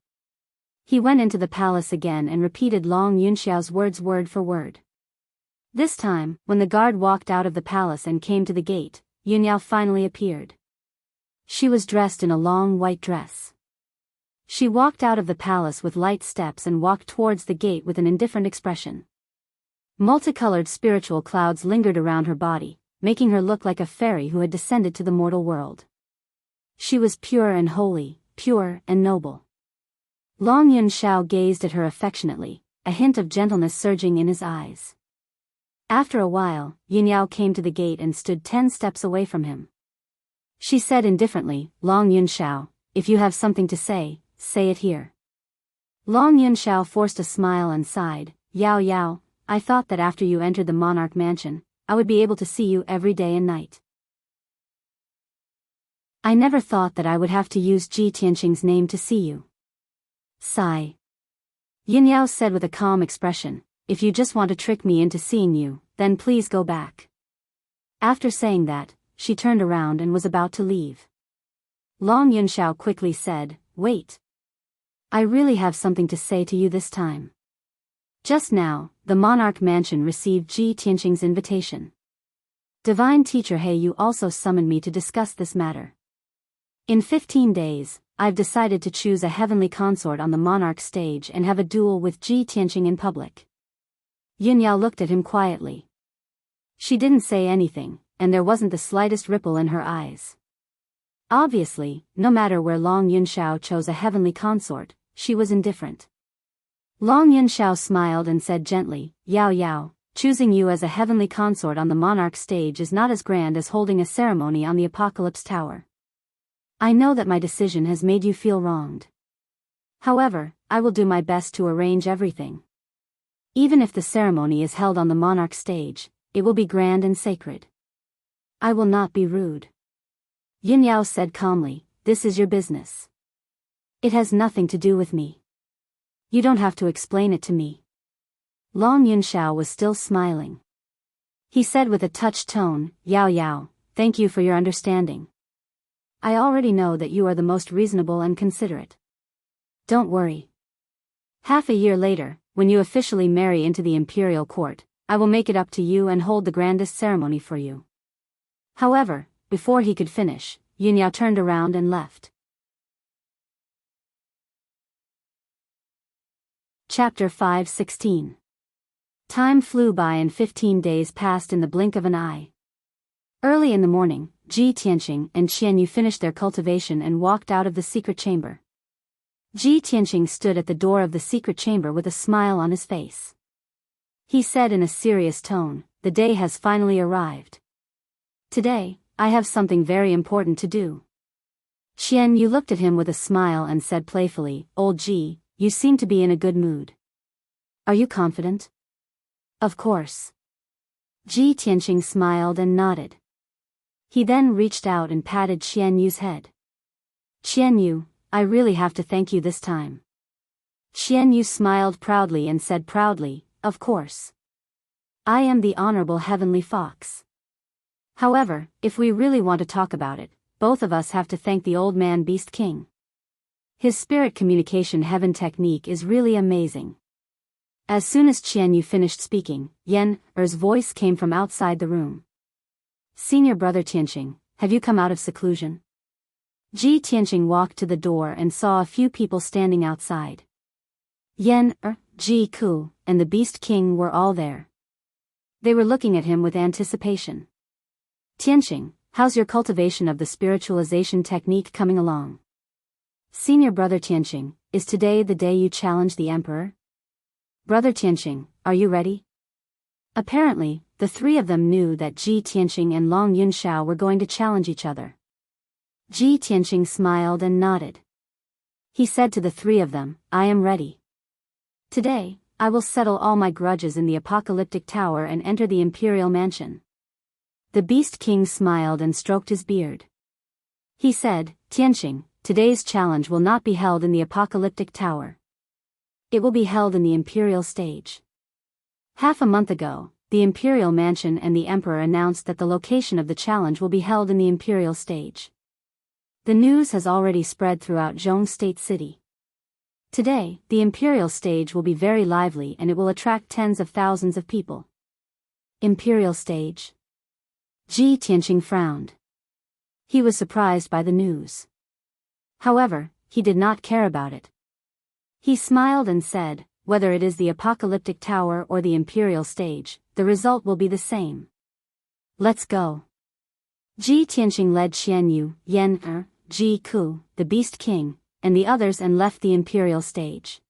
He went into the palace again and repeated Long Yunxiao's words word for word. This time, when the guard walked out of the palace and came to the gate, Yunyao finally appeared. She was dressed in a long white dress. She walked out of the palace with light steps and walked towards the gate with an indifferent expression. Multicolored spiritual clouds lingered around her body, making her look like a fairy who had descended to the mortal world. She was pure and holy, pure and noble. Long Yunxiao gazed at her affectionately, a hint of gentleness surging in his eyes. After a while, Yunyao came to the gate and stood 10 steps away from him. She said indifferently, Long Yunxiao, if you have something to say, say it here. Long Yunxiao forced a smile and sighed, Yao Yao, I thought that after you entered the monarch mansion, I would be able to see you every day and night. I never thought that I would have to use Ji Tianqing's name to see you. Sigh. Yunyao said with a calm expression, if you just want to trick me into seeing you, then please go back. After saying that, she turned around and was about to leave. Long Yunxiao quickly said, wait. I really have something to say to you this time. Just now, the monarch mansion received Ji Tianqing's invitation. Divine Teacher He Yu also summoned me to discuss this matter. In 15 days, I've decided to choose a heavenly consort on the monarch stage and have a duel with Ji Tianqing in public. Yunyao looked at him quietly. She didn't say anything, and there wasn't the slightest ripple in her eyes. Obviously, no matter where Long Yunxiao chose a heavenly consort, she was indifferent. Long Yunxiao smiled and said gently, Yao Yao, choosing you as a heavenly consort on the monarch stage is not as grand as holding a ceremony on the Apocalypse Tower. I know that my decision has made you feel wronged. However, I will do my best to arrange everything. Even if the ceremony is held on the monarch stage, it will be grand and sacred. I will not be rude. Yunyao said calmly, this is your business. It has nothing to do with me. You don't have to explain it to me. Long Yunxiao was still smiling. He said with a touched tone, Yao Yao, thank you for your understanding. I already know that you are the most reasonable and considerate. Don't worry. Half a year later, when you officially marry into the imperial court, I will make it up to you and hold the grandest ceremony for you. However, before he could finish, Yunyao turned around and left. Chapter 5:16. Time flew by and 15 days passed in the blink of an eye. Early in the morning, Ji Tianqing and Qianyu finished their cultivation and walked out of the secret chamber. Ji Tianqing stood at the door of the secret chamber with a smile on his face. He said in a serious tone, the day has finally arrived. Today, I have something very important to do. Qianyu looked at him with a smile and said playfully, Old Ji, you seem to be in a good mood. Are you confident? Of course. Ji Tianqing smiled and nodded. He then reached out and patted Qianyu's head. Qianyu, I really have to thank you this time. Qianyu smiled proudly and said proudly, of course. I am the Honorable Heavenly Fox. However, if we really want to talk about it, both of us have to thank the old man Beast King. His spirit communication heaven technique is really amazing. As soon as Qianyu finished speaking, Yan Er's voice came from outside the room. Senior brother Tianqing, have you come out of seclusion? Ji Tianqing walked to the door and saw a few people standing outside. Yan Ji Ku, and the Beast King were all there. They were looking at him with anticipation. Tianqing, how's your cultivation of the spiritualization technique coming along? Senior brother Tianqing, is today the day you challenge the emperor? Brother Tianqing, are you ready? Apparently, the three of them knew that Ji Tianqing and Long Yunxiao were going to challenge each other. Ji Tianqing smiled and nodded. He said to the three of them, I am ready. Today, I will settle all my grudges in the apocalyptic tower and enter the imperial mansion. The Beast King smiled and stroked his beard. He said, Tianqing, today's challenge will not be held in the apocalyptic tower. It will be held in the imperial stage. Half a month ago, the imperial mansion and the emperor announced that the location of the challenge will be held in the imperial stage. The news has already spread throughout Zhong State City. Today, the imperial stage will be very lively and it will attract tens of thousands of people. Imperial stage? Ji Tianqing frowned. He was surprised by the news. However, he did not care about it. He smiled and said, whether it is the apocalyptic tower or the imperial stage, the result will be the same. Let's go. Ji Tianqing led Qian Yu, Yan Ji Ku, the Beast King, and the others and left the imperial stage.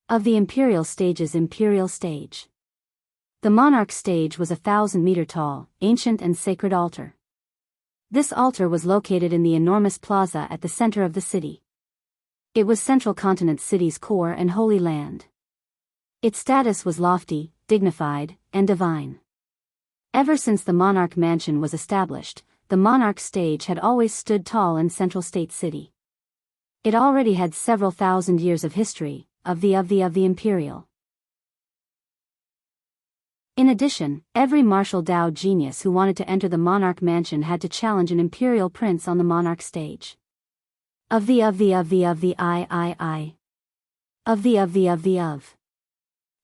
Of the imperial stage's imperial stage. The monarch stage was 1,000-meter tall, ancient and sacred altar. This altar was located in the enormous plaza at the center of the city. It was Central Continent City's core and holy land. Its status was lofty, dignified, and divine. Ever since the monarch mansion was established, the monarch stage had always stood tall in Central State City. It already had several thousand years of history, of the imperial. In addition, every martial Dao genius who wanted to enter the monarch mansion had to challenge an imperial prince on the monarch stage. Of.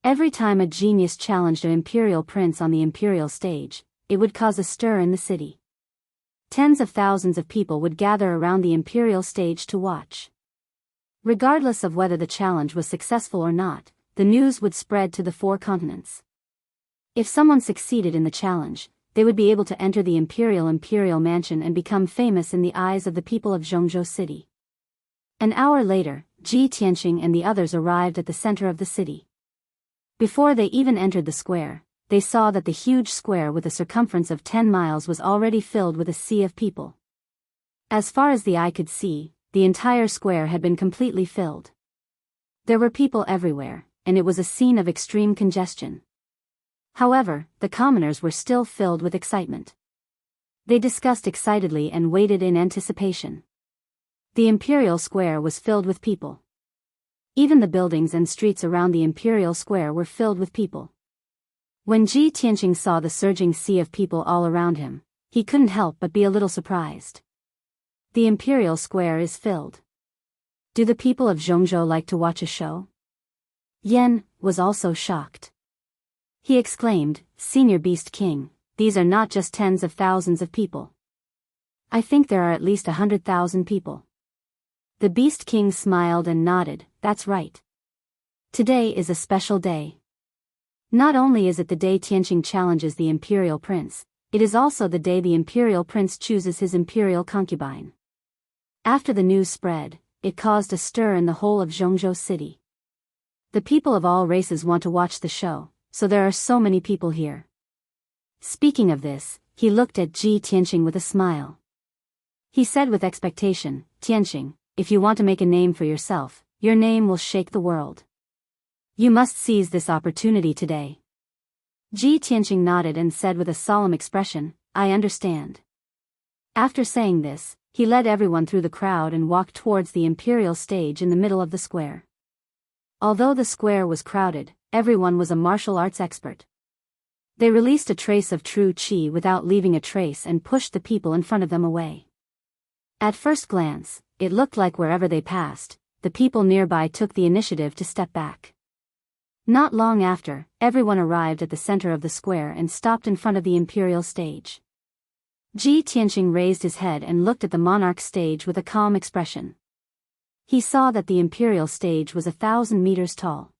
Every time a genius challenged an imperial prince on the imperial stage, it would cause a stir in the city. Tens of thousands of people would gather around the imperial stage to watch. Regardless of whether the challenge was successful or not, the news would spread to the 4 continents. If someone succeeded in the challenge, they would be able to enter the imperial mansion and become famous in the eyes of the people of Zhongzhou City. An hour later, Ji Tianqing and the others arrived at the center of the city. Before they even entered the square, they saw that the huge square with a circumference of 10 miles was already filled with a sea of people. As far as the eye could see, the entire square had been completely filled. There were people everywhere, and it was a scene of extreme congestion. However, the commoners were still filled with excitement. They discussed excitedly and waited in anticipation. The imperial square was filled with people. Even the buildings and streets around the imperial square were filled with people. When Ji Tianqing saw the surging sea of people all around him, he couldn't help but be a little surprised. The imperial square is filled. Do the people of Zhongzhou like to watch a show? Yan was also shocked. He exclaimed, Senior Beast King, these are not just tens of thousands of people. I think there are at least 100,000 people. The Beast King smiled and nodded, that's right. Today is a special day. Not only is it the day Tianqing challenges the imperial prince, it is also the day the imperial prince chooses his imperial concubine. After the news spread, it caused a stir in the whole of Zhongzhou City. The people of all races want to watch the show, so there are so many people here. Speaking of this, he looked at Ji Tianqing with a smile. He said with expectation, Tianqing, if you want to make a name for yourself, your name will shake the world. You must seize this opportunity today. Ji Tianqing nodded and said with a solemn expression, I understand. After saying this, he led everyone through the crowd and walked towards the imperial stage in the middle of the square. Although the square was crowded, everyone was a martial arts expert. They released a trace of true qi without leaving a trace and pushed the people in front of them away. At first glance, it looked like wherever they passed, the people nearby took the initiative to step back. Not long after, everyone arrived at the center of the square and stopped in front of the imperial stage. Ji Tianqing raised his head and looked at the monarch stage with a calm expression. He saw that the imperial stage was 1,000 meters tall.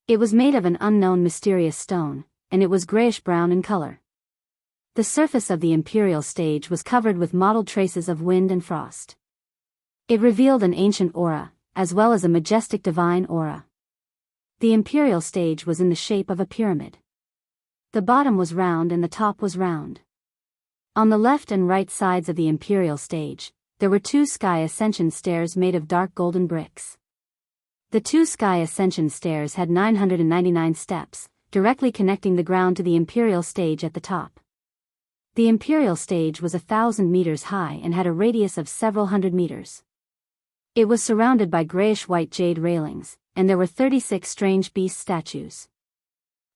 It was made of an unknown mysterious stone, and it was grayish-brown in color. The surface of the imperial stage was covered with mottled traces of wind and frost. It revealed an ancient aura, as well as a majestic divine aura. The imperial stage was in the shape of a pyramid. The bottom was round and the top was round. On the left and right sides of the imperial stage, there were 2 sky ascension stairs made of dark golden bricks. The 2 sky ascension stairs had 999 steps, directly connecting the ground to the imperial stage at the top. The imperial stage was 1,000 meters high and had a radius of several hundred meters. It was surrounded by grayish-white jade railings, and there were 36 strange beast statues.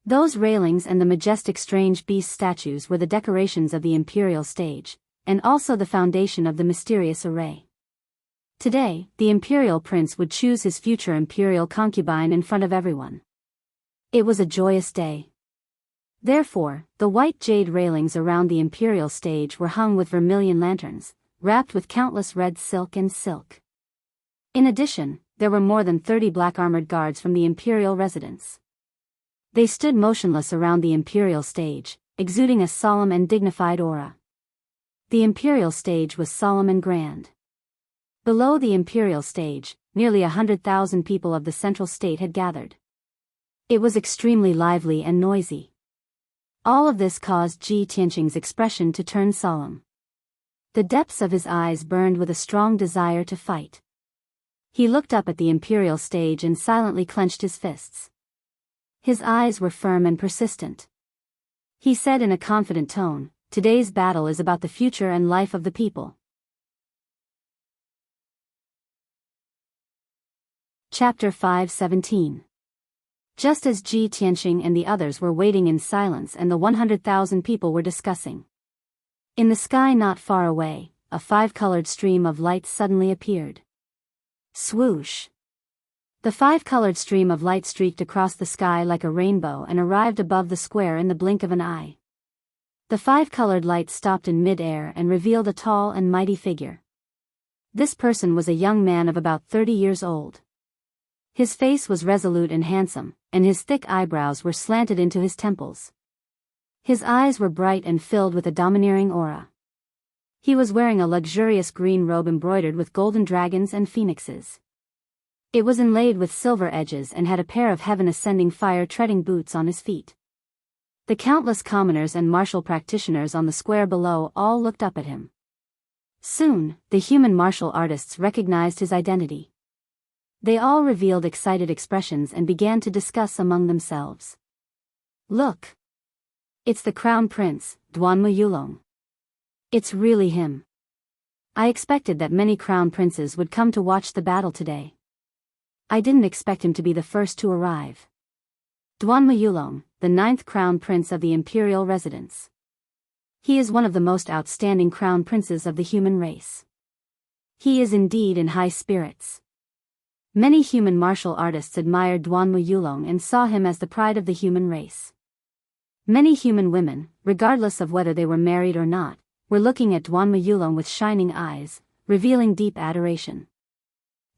Those railings and the majestic strange beast statues were the decorations of the imperial stage, and also the foundation of the mysterious array. Today, the imperial prince would choose his future imperial concubine in front of everyone. It was a joyous day. Therefore, the white jade railings around the imperial stage were hung with vermilion lanterns, wrapped with countless red silk and silk. In addition, there were more than 30 black armored guards from the imperial residence. They stood motionless around the imperial stage, exuding a solemn and dignified aura. The imperial stage was solemn and grand. Below the imperial stage, nearly 100,000 people of the central state had gathered. It was extremely lively and noisy. All of this caused Ji Tianqing's expression to turn solemn. The depths of his eyes burned with a strong desire to fight. He looked up at the imperial stage and silently clenched his fists. His eyes were firm and persistent. He said in a confident tone, "Today's battle is about the future and life of the people." Chapter 5:17. Just as Ji Tianqing and the others were waiting in silence and the 100,000 people were discussing. In the sky not far away, a five-colored stream of light suddenly appeared. Swoosh! The five-colored stream of light streaked across the sky like a rainbow and arrived above the square in the blink of an eye. The five-colored light stopped in mid-air and revealed a tall and mighty figure. This person was a young man of about 30 years old. His face was resolute and handsome, and his thick eyebrows were slanted into his temples. His eyes were bright and filled with a domineering aura. He was wearing a luxurious green robe embroidered with golden dragons and phoenixes. It was inlaid with silver edges and had a pair of heaven-ascending fire-treading boots on his feet. The countless commoners and martial practitioners on the square below all looked up at him. Soon, the human martial artists recognized his identity. They all revealed excited expressions and began to discuss among themselves. "Look! It's the Crown Prince, Duanmu Yulong. It's really him. I expected that many crown princes would come to watch the battle today. I didn't expect him to be the first to arrive. Duanmu Yulong, the 9th crown prince of the imperial residence. He is one of the most outstanding crown princes of the human race. He is indeed in high spirits." Many human martial artists admired Duanmu Yulong and saw him as the pride of the human race. Many human women, regardless of whether they were married or not, were looking at Duanmu Yulong with shining eyes, revealing deep adoration.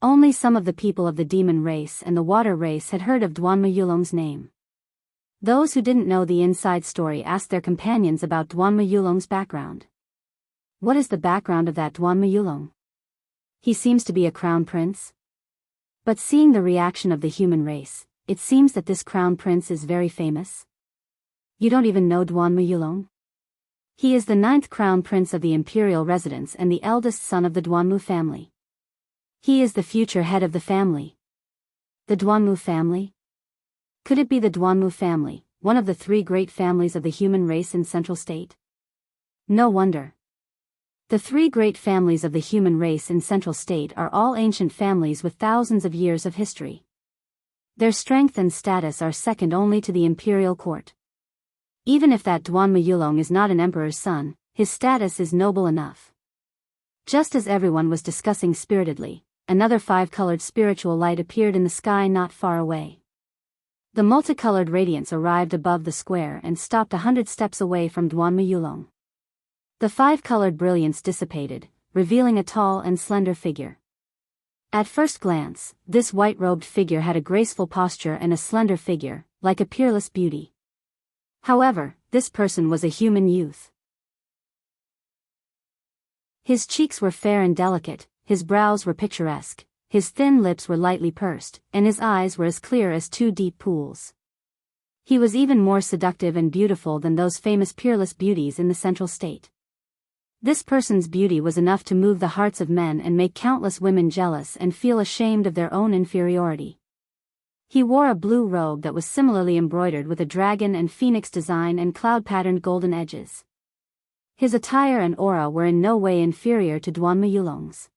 Only some of the people of the demon race and the water race had heard of Duanmu Yulong's name. Those who didn't know the inside story asked their companions about Duanmu Yulong's background. "What is the background of that Duanmu Yulong? He seems to be a crown prince." But seeing the reaction of the human race, it seems that this crown prince is very famous. "You don't even know Duanmu Yulong? He is the 9th crown prince of the imperial residence and the eldest son of the Duanmu family. He is the future head of the family." The Duanmu family? Could it be the Duanmu family, one of the 3 great families of the human race in Central State? No wonder. The 3 great families of the human race in Central State are all ancient families with thousands of years of history. Their strength and status are second only to the imperial court. Even if that Duanmu Yulong is not an emperor's son, his status is noble enough. Just as everyone was discussing spiritedly, another 5-colored spiritual light appeared in the sky not far away. The multicolored radiance arrived above the square and stopped 100 steps away from Duanmu Yulong. The 5-colored brilliance dissipated, revealing a tall and slender figure. At first glance, this white-robed figure had a graceful posture and a slender figure, like a peerless beauty. However, this person was a human youth. His cheeks were fair and delicate, his brows were picturesque, his thin lips were lightly pursed, and his eyes were as clear as 2 deep pools. He was even more seductive and beautiful than those famous peerless beauties in the Central State. This person's beauty was enough to move the hearts of men and make countless women jealous and feel ashamed of their own inferiority. He wore a blue robe that was similarly embroidered with a dragon and phoenix design and cloud-patterned golden edges. His attire and aura were in no way inferior to Duanmu Yulong's.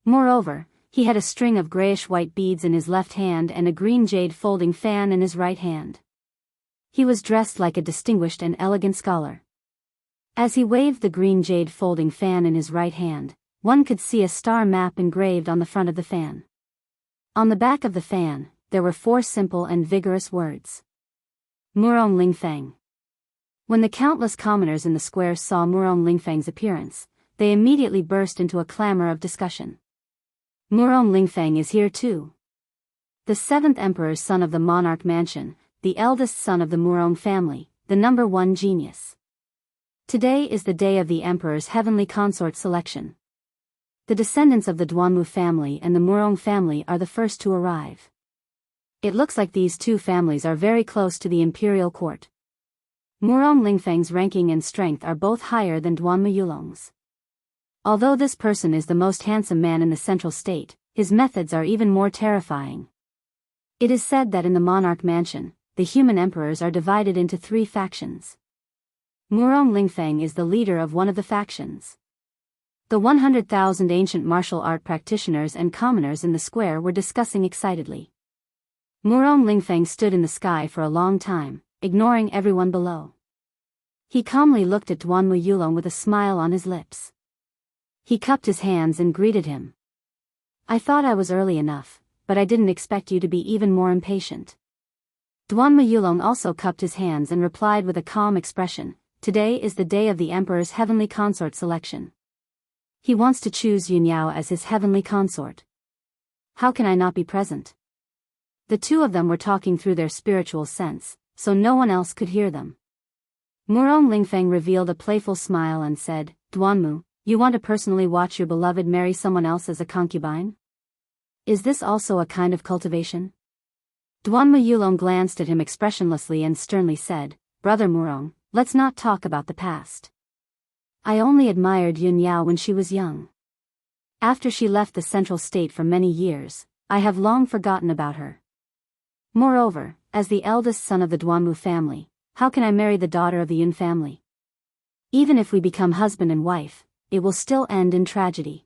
Moreover, he had a string of grayish-white beads in his left hand and a green jade folding fan in his right hand. He was dressed like a distinguished and elegant scholar. As he waved the green jade folding fan in his right hand, one could see a star map engraved on the front of the fan. On the back of the fan, there were 4 simple and vigorous words. Murong Lingfeng. When the countless commoners in the square saw Murong Lingfeng's appearance, they immediately burst into a clamor of discussion. Murong Lingfeng is here too. The 7th emperor's son of the monarch mansion, the eldest son of the Murong family, the number 1 genius. Today is the day of the emperor's heavenly consort selection. The descendants of the Duanmu family and the Murong family are the first to arrive. It looks like these 2 families are very close to the imperial court. Murong Lingfeng's ranking and strength are both higher than Duanmu Yulong's. Although this person is the most handsome man in the central state, his methods are even more terrifying. It is said that in the monarch mansion, the human emperors are divided into 3 factions. Murong Lingfeng is the leader of one of the factions. The 100,000 ancient martial art practitioners and commoners in the square were discussing excitedly. Murong Lingfeng stood in the sky for a long time, ignoring everyone below. He calmly looked at Duanmu Yulong with a smile on his lips. He cupped his hands and greeted him. I thought I was early enough, but I didn't expect you to be even more impatient. Duanmu Yulong also cupped his hands and replied with a calm expression, today is the day of the emperor's heavenly consort selection. He wants to choose Yunyao as his heavenly consort. How can I not be present? The 2 of them were talking through their spiritual sense, so no one else could hear them. Murong Lingfeng revealed a playful smile and said, Duanmu, you want to personally watch your beloved marry someone else as a concubine? Is this also a kind of cultivation? Duanmu Yulong glanced at him expressionlessly and sternly said, Brother Murong, let's not talk about the past. I only admired Yunyao when she was young. After she left the central state for many years, I have long forgotten about her. Moreover, as the eldest son of the Duanmu family, how can I marry the daughter of the Yun family? Even if we become husband and wife, it will still end in tragedy.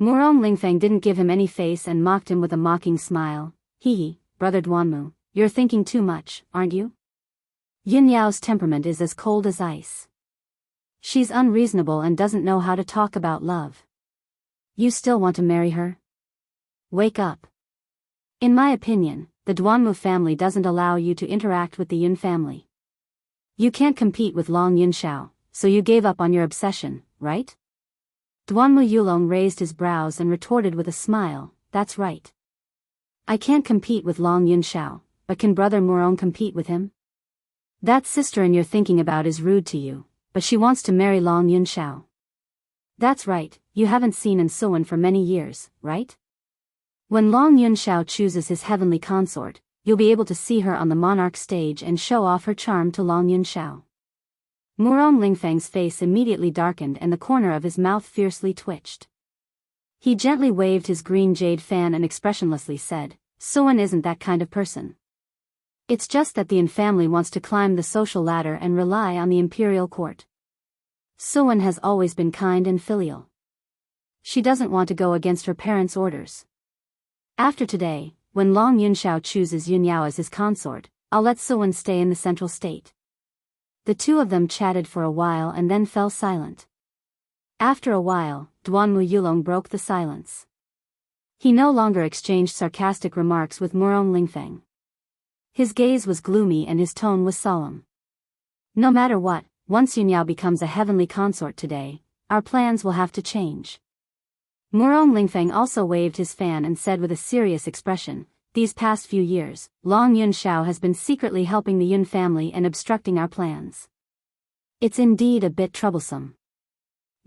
Murong Lingfeng didn't give him any face and mocked him with a mocking smile. Hee, Brother Duanmu, you're thinking too much, aren't you? Yunyao's temperament is as cold as ice. She's unreasonable and doesn't know how to talk about love. You still want to marry her? Wake up. In my opinion, the Duanmu family doesn't allow you to interact with the Yun family. You can't compete with Long Yunshao, so you gave up on your obsession, right? Duanmu Yulong raised his brows and retorted with a smile, that's right. I can't compete with Long Yunshao, but can Brother Murong compete with him? That sister you're thinking about is rude to you, but she wants to marry Long Yunshao. That's right, you haven't seen Suwen for many years, right? When Long Yunshao chooses his heavenly consort, you'll be able to see her on the monarch stage and show off her charm to Long Yunshao. Murong Lingfeng's face immediately darkened and the corner of his mouth fiercely twitched. He gently waved his green jade fan and expressionlessly said, Suwen isn't that kind of person. It's just that the Yun family wants to climb the social ladder and rely on the imperial court. Suwen has always been kind and filial. She doesn't want to go against her parents' orders. After today, when Long Yunshao chooses Yunyao as his consort, I'll let Suwen stay in the central state. The 2 of them chatted for a while and then fell silent. After a while, Duanmu Yulong broke the silence. He no longer exchanged sarcastic remarks with Murong Lingfeng. His gaze was gloomy and his tone was solemn. No matter what, once Yunyao becomes a heavenly consort today, our plans will have to change. Murong Lingfeng also waved his fan and said with a serious expression, these past few years, Long Yunshao has been secretly helping the Yun family and obstructing our plans. It's indeed a bit troublesome.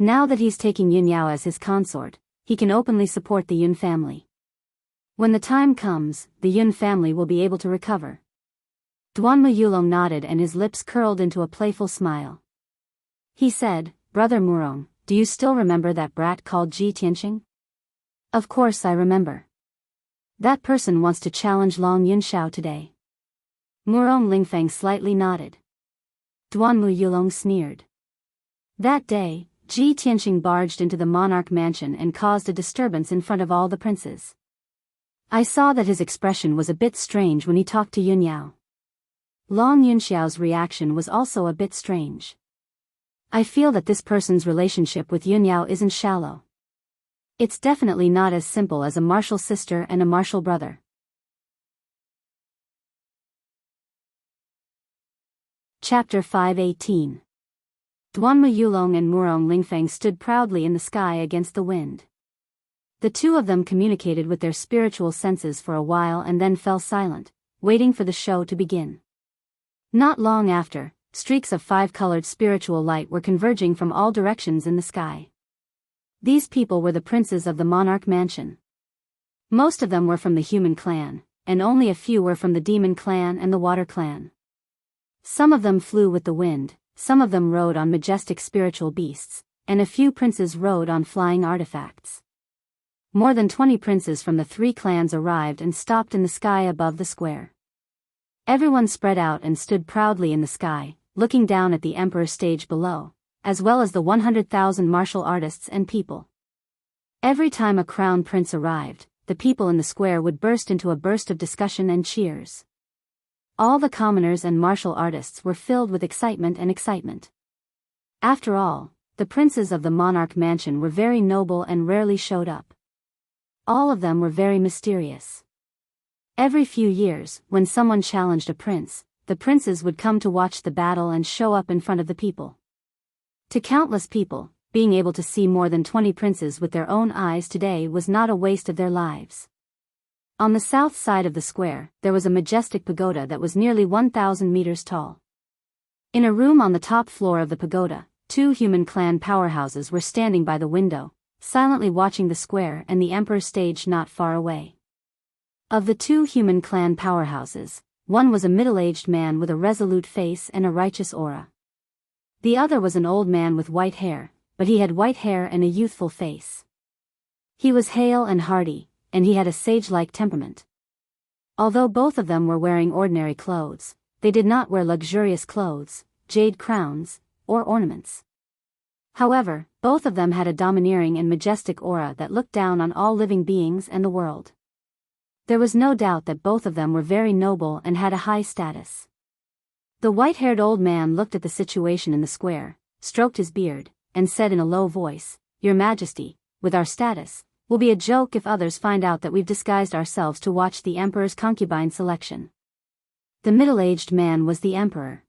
Now that he's taking Yunyao as his consort, he can openly support the Yun family. When the time comes, the Yun family will be able to recover. Duanmu Yulong nodded and his lips curled into a playful smile. He said, Brother Murong, do you still remember that brat called Ji Tianqing? Of course I remember. That person wants to challenge Long Yunshao today. Murong Lingfeng slightly nodded. Duanmu Yulong sneered. That day, Ji Tianqing barged into the monarch mansion and caused a disturbance in front of all the princes. I saw that his expression was a bit strange when he talked to Yunyao. Long Yunxiao's reaction was also a bit strange. I feel that this person's relationship with Yunyao isn't shallow. It's definitely not as simple as a martial sister and a martial brother. Chapter 518. Duanmu Yulong and Murong Lingfeng stood proudly in the sky against the wind. The two of them communicated with their spiritual senses for a while and then fell silent, waiting for the show to begin. Not long after, streaks of five-colored spiritual light were converging from all directions in the sky. These people were the princes of the monarch mansion. Most of them were from the human clan, and only a few were from the demon clan and the water clan. Some of them flew with the wind, some of them rode on majestic spiritual beasts, and a few princes rode on flying artifacts. More than 20 princes from the three clans arrived and stopped in the sky above the square. Everyone spread out and stood proudly in the sky, looking down at the emperor's stage below, as well as the 100,000 martial artists and people. Every time a crown prince arrived, the people in the square would burst into a burst of discussion and cheers. All the commoners and martial artists were filled with excitement. After all, the princes of the monarch mansion were very noble and rarely showed up. All of them were very mysterious. Every few years, when someone challenged a prince, the princes would come to watch the battle and show up in front of the people. To countless people, being able to see more than 20 princes with their own eyes today was not a waste of their lives. On the south side of the square, there was a majestic pagoda that was nearly 1,000 meters tall. In a room on the top floor of the pagoda, two human clan powerhouses were standing by the window, silently watching the square and the emperor's stage not far away. Of the two human clan powerhouses, one was a middle-aged man with a resolute face and a righteous aura. The other was an old man with white hair, but he had white hair and a youthful face. He was hale and hearty, and he had a sage-like temperament. Although both of them were wearing ordinary clothes, they did not wear luxurious clothes, jade crowns, or ornaments. However, both of them had a domineering and majestic aura that looked down on all living beings and the world. There was no doubt that both of them were very noble and had a high status. The white-haired old man looked at the situation in the square, stroked his beard, and said in a low voice, "Your Majesty, with our status, will be a joke if others find out that we've disguised ourselves to watch the emperor's concubine selection." The middle-aged man was the emperor.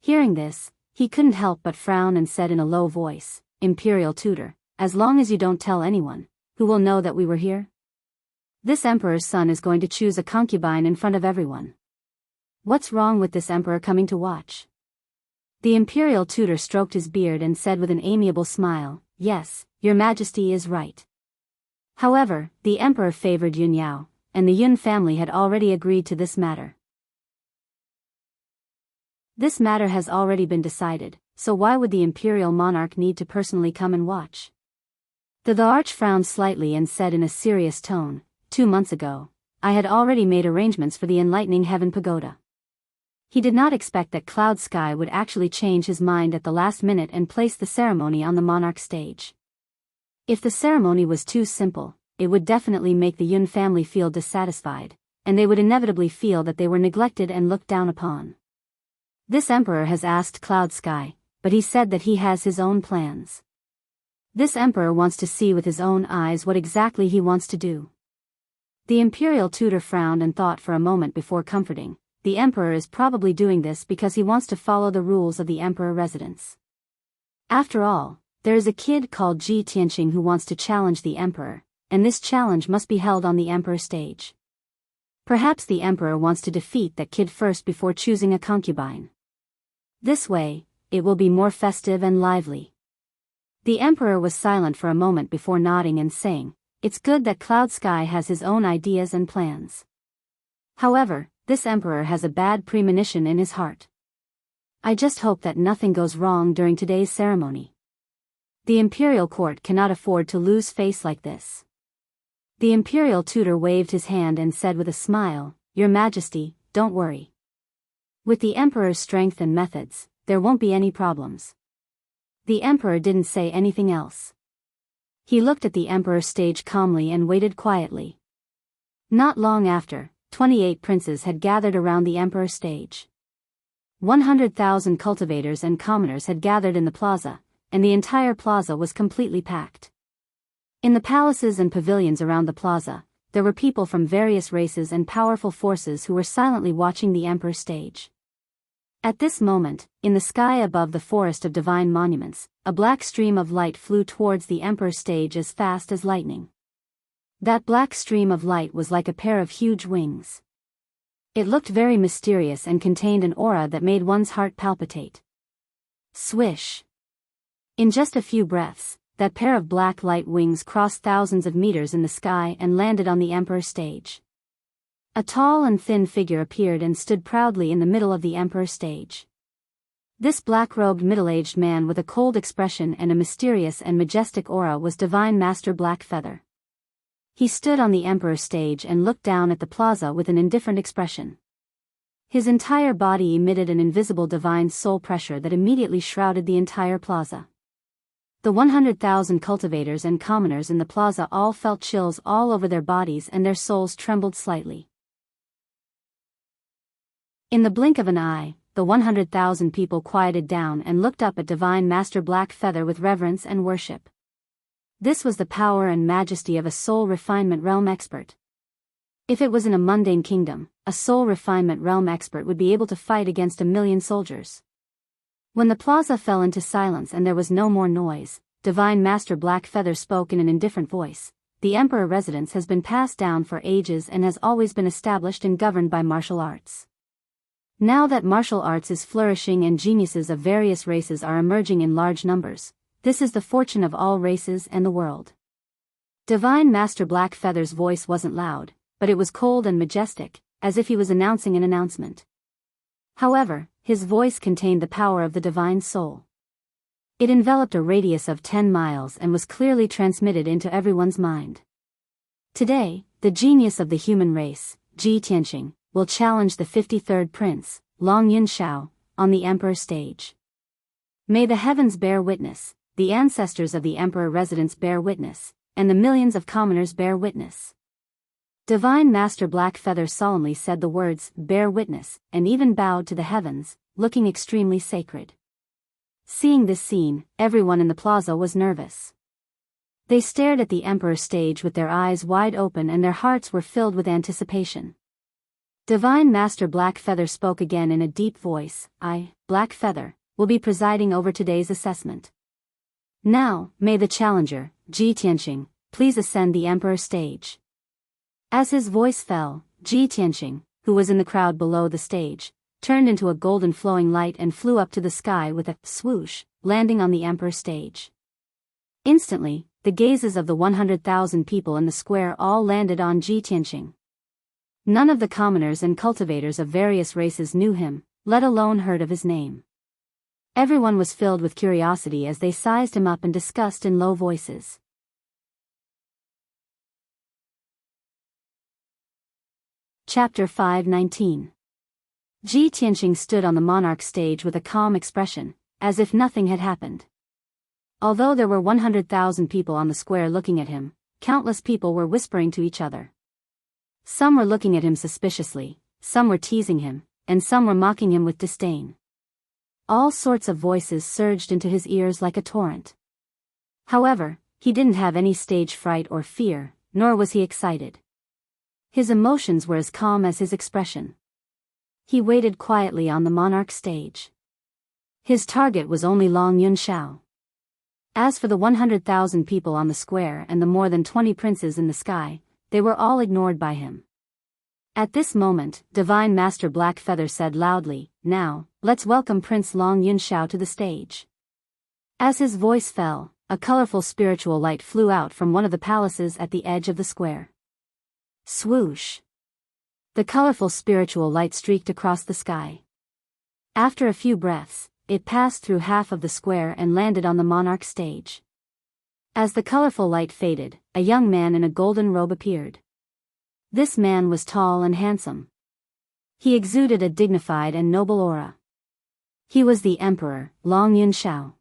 Hearing this, he couldn't help but frown and said in a low voice, "Imperial tutor, as long as you don't tell anyone, who will know that we were here? This emperor's son is going to choose a concubine in front of everyone. What's wrong with this emperor coming to watch?" The imperial tutor stroked his beard and said with an amiable smile, "Yes, your Majesty is right." However, the emperor favored Yunyao, and the Yun family had already agreed to this matter. This matter has already been decided, so why would the imperial monarch need to personally come and watch? The arch frowned slightly and said in a serious tone, 2 months ago, I had already made arrangements for the Enlightening Heaven Pagoda. He did not expect that Cloud Sky would actually change his mind at the last minute and place the ceremony on the monarch stage. If the ceremony was too simple, it would definitely make the Yun family feel dissatisfied, and they would inevitably feel that they were neglected and looked down upon. This emperor has asked Cloud Sky, but he said that he has his own plans. This emperor wants to see with his own eyes what exactly he wants to do. The imperial tutor frowned and thought for a moment before comforting. The emperor is probably doing this because he wants to follow the rules of the emperor residence. After all, there is a kid called Ji Tianqing who wants to challenge the emperor, and this challenge must be held on the emperor stage. Perhaps the emperor wants to defeat that kid first before choosing a concubine. This way, it will be more festive and lively. The emperor was silent for a moment before nodding and saying, "It's good that Cloud Sky has his own ideas and plans. However, this emperor has a bad premonition in his heart. I just hope that nothing goes wrong during today's ceremony. The imperial court cannot afford to lose face like this." The imperial tutor waved his hand and said with a smile, "Your Majesty, don't worry. With the emperor's strength and methods, there won't be any problems." The emperor didn't say anything else. He looked at the emperor's stage calmly and waited quietly. Not long after, 28 princes had gathered around the emperor's stage. 100,000 cultivators and commoners had gathered in the plaza, and the entire plaza was completely packed. In the palaces and pavilions around the plaza, there were people from various races and powerful forces who were silently watching the emperor's stage. At this moment, in the sky above the forest of divine monuments, a black stream of light flew towards the emperor's stage as fast as lightning. That black stream of light was like a pair of huge wings. It looked very mysterious and contained an aura that made one's heart palpitate. Swish! In just a few breaths, that pair of black light wings crossed thousands of meters in the sky and landed on the emperor's stage. A tall and thin figure appeared and stood proudly in the middle of the emperor's stage. This black-robed middle-aged man with a cold expression and a mysterious and majestic aura was Divine Master Blackfeather. He stood on the emperor's stage and looked down at the plaza with an indifferent expression. His entire body emitted an invisible divine soul pressure that immediately shrouded the entire plaza. The 100,000 cultivators and commoners in the plaza all felt chills all over their bodies and their souls trembled slightly. In the blink of an eye, the 100,000 people quieted down and looked up at Divine Master Blackfeather with reverence and worship. This was the power and majesty of a soul refinement realm expert. If it was in a mundane kingdom, a soul refinement realm expert would be able to fight against 1,000,000 soldiers. When the plaza fell into silence and there was no more noise, Divine Master Blackfeather spoke in an indifferent voice. The Emperor residence has been passed down for ages and has always been established and governed by martial arts. Now that martial arts is flourishing and geniuses of various races are emerging in large numbers, this is the fortune of all races and the world. Divine Master Blackfeather's voice wasn't loud, but it was cold and majestic, as if he was announcing an announcement. However, his voice contained the power of the divine soul. It enveloped a radius of 10 miles and was clearly transmitted into everyone's mind. Today, the genius of the human race, Ji Tianqing, will challenge the 53rd Prince, Long Yunxiao, on the Emperor's stage. May the heavens bear witness, the ancestors of the Emperor residence bear witness, and the millions of commoners bear witness. Divine Master Blackfeather solemnly said the words, "bear witness," and even bowed to the heavens, looking extremely sacred. Seeing this scene, everyone in the plaza was nervous. They stared at the Emperor's stage with their eyes wide open and their hearts were filled with anticipation. Divine Master Blackfeather spoke again in a deep voice, "I, Blackfeather, will be presiding over today's assessment. Now, may the challenger, Ji Tianqing, please ascend the Emperor's stage." As his voice fell, Ji Tianqing, who was in the crowd below the stage, turned into a golden flowing light and flew up to the sky with a swoosh, landing on the Emperor's stage. Instantly, the gazes of the 100,000 people in the square all landed on Ji Tianqing. None of the commoners and cultivators of various races knew him, let alone heard of his name. Everyone was filled with curiosity as they sized him up and discussed in low voices. Chapter 519. Ji Tianqing stood on the monarch's stage with a calm expression, as if nothing had happened. Although there were 100,000 people on the square looking at him, countless people were whispering to each other. Some were looking at him suspiciously, some were teasing him, and some were mocking him with disdain. All sorts of voices surged into his ears like a torrent. However, he didn't have any stage fright or fear, nor was he excited. His emotions were as calm as his expression. He waited quietly on the monarch's stage. His target was only Long Yunxiao. As for the 100,000 people on the square and the more than 20 princes in the sky, they were all ignored by him. At this moment, Divine Master Blackfeather said loudly, "Now, let's welcome Prince Long Yunxiao to the stage." As his voice fell, a colorful spiritual light flew out from one of the palaces at the edge of the square. Swoosh! The colorful spiritual light streaked across the sky. After a few breaths, it passed through half of the square and landed on the monarch's stage. As the colorful light faded, a young man in a golden robe appeared. This man was tall and handsome. He exuded a dignified and noble aura. He was the Emperor, Long Yunxiao.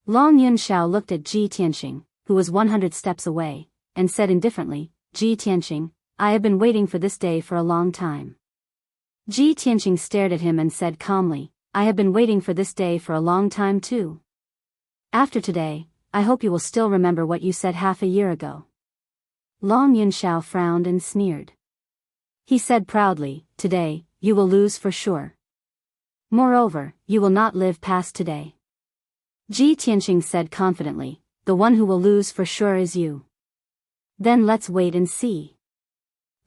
Long Yunxiao looked at Ji Tianqing, who was 100 steps away, and said indifferently, "Ji Tianqing, I have been waiting for this day for a long time." Ji Tianqing stared at him and said calmly, I have been waiting for this day for a long time too. After today, I hope you will still remember what you said half a year ago. Long Yunxiao frowned and sneered. He said proudly, today, you will lose for sure. Moreover, you will not live past today. Ji Tianqing said confidently, the one who will lose for sure is you. Then let's wait and see.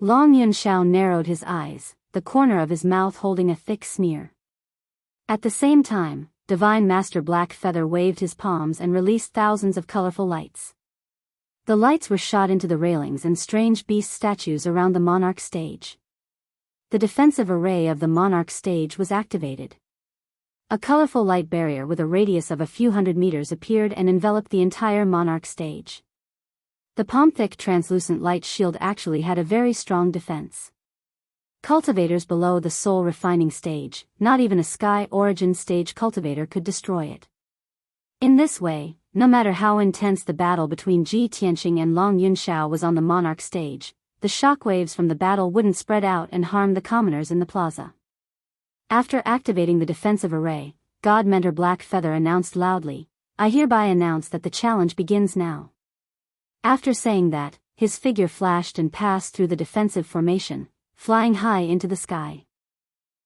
Long Yunxiao narrowed his eyes, the corner of his mouth holding a thick sneer. At the same time, Divine Master Black Feather waved his palms and released thousands of colorful lights. The lights were shot into the railings and strange beast statues around the monarch stage. The defensive array of the monarch stage was activated. A colorful light barrier with a radius of a few hundred meters appeared and enveloped the entire monarch stage. The palm-thick translucent light shield actually had a very strong defense. Cultivators below the soul refining stage, not even a sky origin stage cultivator could destroy it. In this way, no matter how intense the battle between Ji Tianqing and Long Yunxiao was on the monarch stage, the shockwaves from the battle wouldn't spread out and harm the commoners in the plaza. After activating the defensive array, God Mentor Black Feather announced loudly, I hereby announce that the challenge begins now. After saying that, his figure flashed and passed through the defensive formation, flying high into the sky.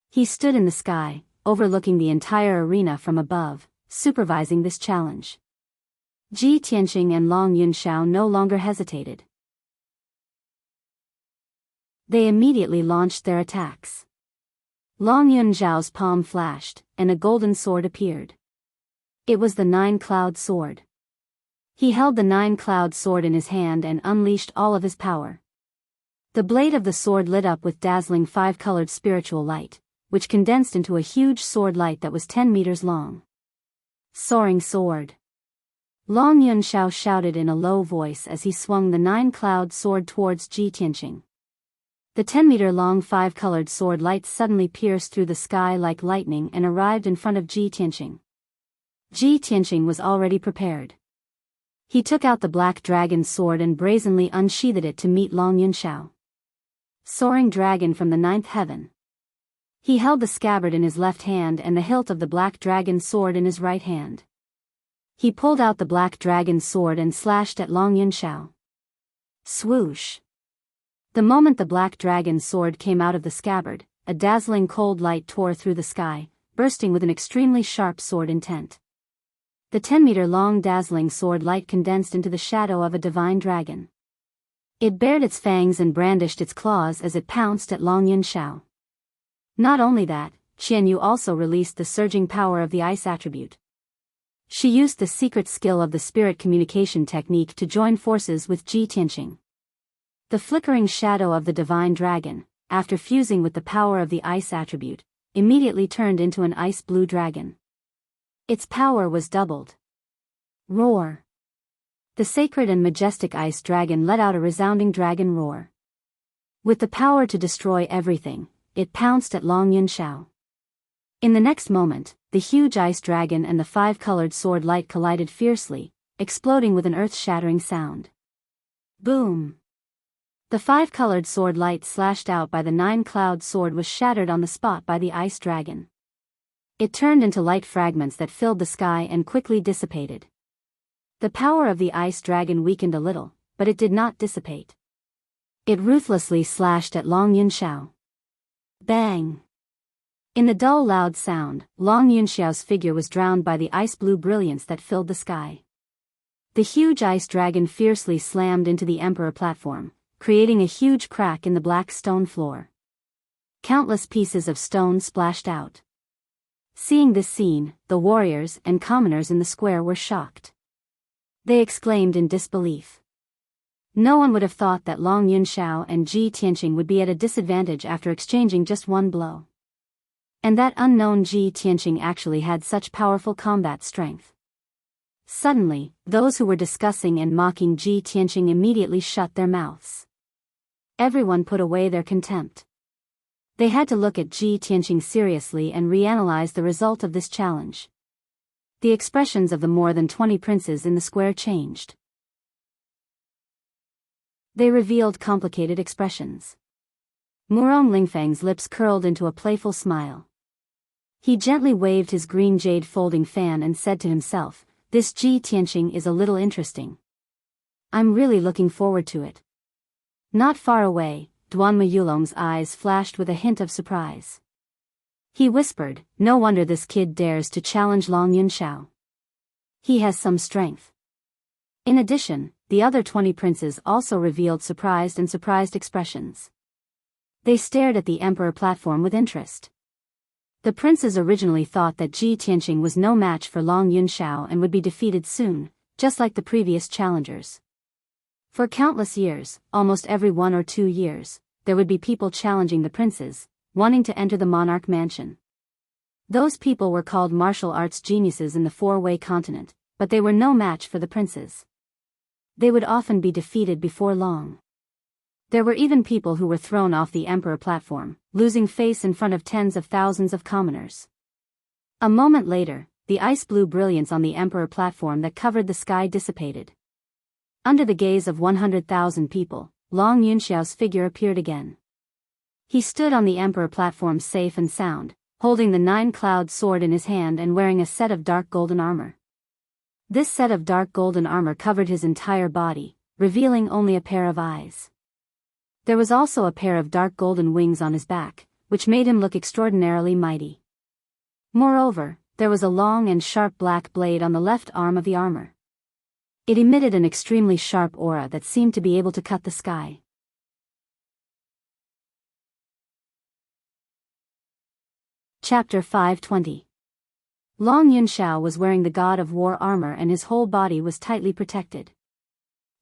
He stood in the sky, overlooking the entire arena from above, supervising this challenge. Ji Tianqing and Long Yunxiao no longer hesitated. They immediately launched their attacks. Long Yunxiao's palm flashed, and a golden sword appeared. It was the Nine-Cloud Sword. He held the Nine-Cloud Sword in his hand and unleashed all of his power. The blade of the sword lit up with dazzling five-colored spiritual light, which condensed into a huge sword light that was 10 meters long. Soaring sword. Long Yunxiao shouted in a low voice as he swung the Nine-Cloud Sword towards Ji Tianqing. The 10-meter-long five-colored sword light suddenly pierced through the sky like lightning and arrived in front of Ji Tianqing. Ji Tianqing was already prepared. He took out the black dragon sword and brazenly unsheathed it to meet Long Yunxiao. Soaring dragon from the ninth heaven. He held the scabbard in his left hand and the hilt of the black dragon sword in his right hand. He pulled out the black dragon sword and slashed at Long Yunxiao. Swoosh! The moment the black dragon sword came out of the scabbard, a dazzling cold light tore through the sky, bursting with an extremely sharp sword intent. The 10-meter-long dazzling sword light condensed into the shadow of a divine dragon. It bared its fangs and brandished its claws as it pounced at Long Yunxiao. Not only that, Qian Yu also released the surging power of the ice attribute. She used the secret skill of the spirit communication technique to join forces with Ji Tianqing. The flickering shadow of the divine dragon, after fusing with the power of the ice attribute, immediately turned into an ice-blue dragon. Its power was doubled. Roar! The sacred and majestic ice dragon let out a resounding dragon roar. With the power to destroy everything, it pounced at Long Yunxiao. In the next moment, the huge ice dragon and the five-colored sword light collided fiercely, exploding with an earth-shattering sound. Boom! The five-colored sword light slashed out by the Nine-Cloud Sword was shattered on the spot by the ice dragon. It turned into light fragments that filled the sky and quickly dissipated. The power of the ice dragon weakened a little, but it did not dissipate. It ruthlessly slashed at Long Yunxiao. Bang! In the dull loud sound, Long Yunxiao's figure was drowned by the ice-blue brilliance that filled the sky. The huge ice dragon fiercely slammed into the Emperor platform, creating a huge crack in the black stone floor. Countless pieces of stone splashed out. Seeing this scene, the warriors and commoners in the square were shocked. They exclaimed in disbelief. No one would have thought that Long Yunxiao and Ji Tianqing would be at a disadvantage after exchanging just one blow. And that unknown Ji Tianqing actually had such powerful combat strength. Suddenly, those who were discussing and mocking Ji Tianqing immediately shut their mouths. Everyone put away their contempt. They had to look at Ji Tianqing seriously and reanalyze the result of this challenge. The expressions of the more than 20 princes in the square changed. They revealed complicated expressions. Murong Lingfang's lips curled into a playful smile. He gently waved his green jade folding fan and said to himself, "This Ji Tianqing is a little interesting. I'm really looking forward to it." Not far away, Duanma Yulong's eyes flashed with a hint of surprise. He whispered, "No wonder this kid dares to challenge Long Yunxiao. He has some strength." In addition, the other 20 princes also revealed surprised expressions. They stared at the emperor platform with interest. The princes originally thought that Ji Tianqing was no match for Long Yunxiao and would be defeated soon, just like the previous challengers. For countless years, almost every 1 or 2 years, there would be people challenging the princes, wanting to enter the monarch mansion. Those people were called martial arts geniuses in the four-way continent, but they were no match for the princes. They would often be defeated before long. There were even people who were thrown off the emperor platform, losing face in front of tens of thousands of commoners. A moment later, the ice-blue brilliance on the emperor platform that covered the sky dissipated. Under the gaze of 100,000 people, Long Yunxiao's figure appeared again. He stood on the emperor platform safe and sound, holding the 9-cloud sword in his hand and wearing a set of dark golden armor. This set of dark golden armor covered his entire body, revealing only a pair of eyes. There was also a pair of dark golden wings on his back, which made him look extraordinarily mighty. Moreover, there was a long and sharp black blade on the left arm of the armor. It emitted an extremely sharp aura that seemed to be able to cut the sky. Chapter 520. Long Yunxiao was wearing the God of War armor and his whole body was tightly protected.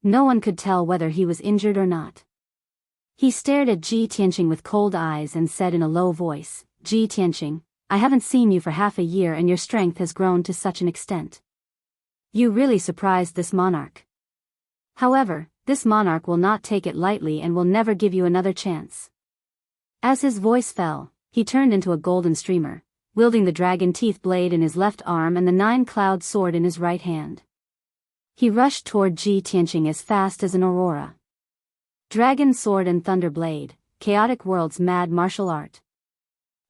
No one could tell whether he was injured or not. He stared at Ji Tianqing with cold eyes and said in a low voice, "Ji Tianqing, I haven't seen you for half a year and your strength has grown to such an extent. You really surprised this monarch. However, this monarch will not take it lightly and will never give you another chance." As his voice fell, he turned into a golden streamer, wielding the dragon teeth blade in his left arm and the 9-cloud sword in his right hand. He rushed toward Ji Tianqing as fast as an aurora. Dragon sword and thunder blade, chaotic world's mad martial art.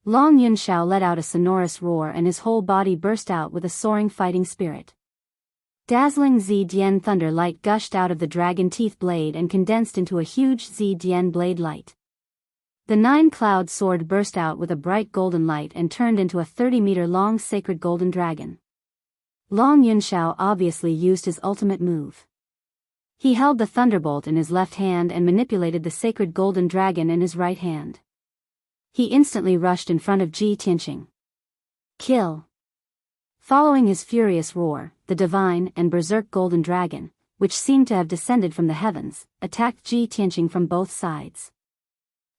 Long Yunxiao let out a sonorous roar and his whole body burst out with a soaring fighting spirit. Dazzling Zi-Dian thunder light gushed out of the dragon teeth blade and condensed into a huge Zi-Dian blade light. The 9-cloud sword burst out with a bright golden light and turned into a 30-meter-long sacred golden dragon. Long Yunxiao obviously used his ultimate move. He held the thunderbolt in his left hand and manipulated the sacred golden dragon in his right hand. He instantly rushed in front of Ji Tianqing. Kill! Following his furious roar, the divine and berserk golden dragon, which seemed to have descended from the heavens, attacked Ji Tianqing from both sides.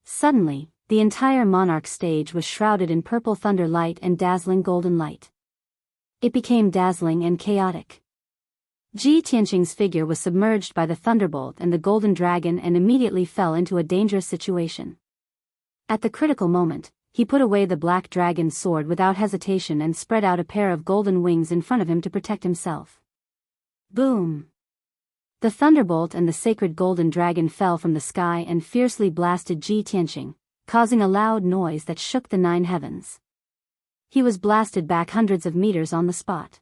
Suddenly, the entire monarch stage was shrouded in purple thunder light and dazzling golden light. It became dazzling and chaotic. Ji Tianqing's figure was submerged by the thunderbolt and the golden dragon and immediately fell into a dangerous situation. At the critical moment, he put away the black dragon's sword without hesitation and spread out a pair of golden wings in front of him to protect himself. Boom! The thunderbolt and the sacred golden dragon fell from the sky and fiercely blasted Ji Tianqing, causing a loud noise that shook the 9 heavens. He was blasted back hundreds of meters on the spot.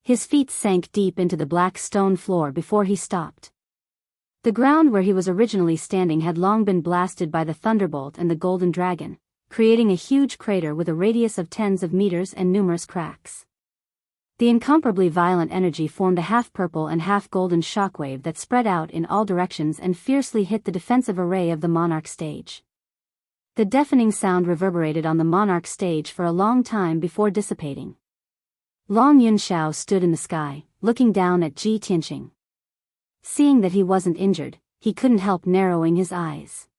His feet sank deep into the black stone floor before he stopped. The ground where he was originally standing had long been blasted by the thunderbolt and the golden dragon, creating a huge crater with a radius of tens of meters and numerous cracks. The incomparably violent energy formed a half-purple and half-golden shockwave that spread out in all directions and fiercely hit the defensive array of the monarch stage. The deafening sound reverberated on the monarch stage for a long time before dissipating. Long Yunxiao stood in the sky, looking down at Ji Tianqing. Seeing that he wasn't injured, he couldn't help narrowing his eyes.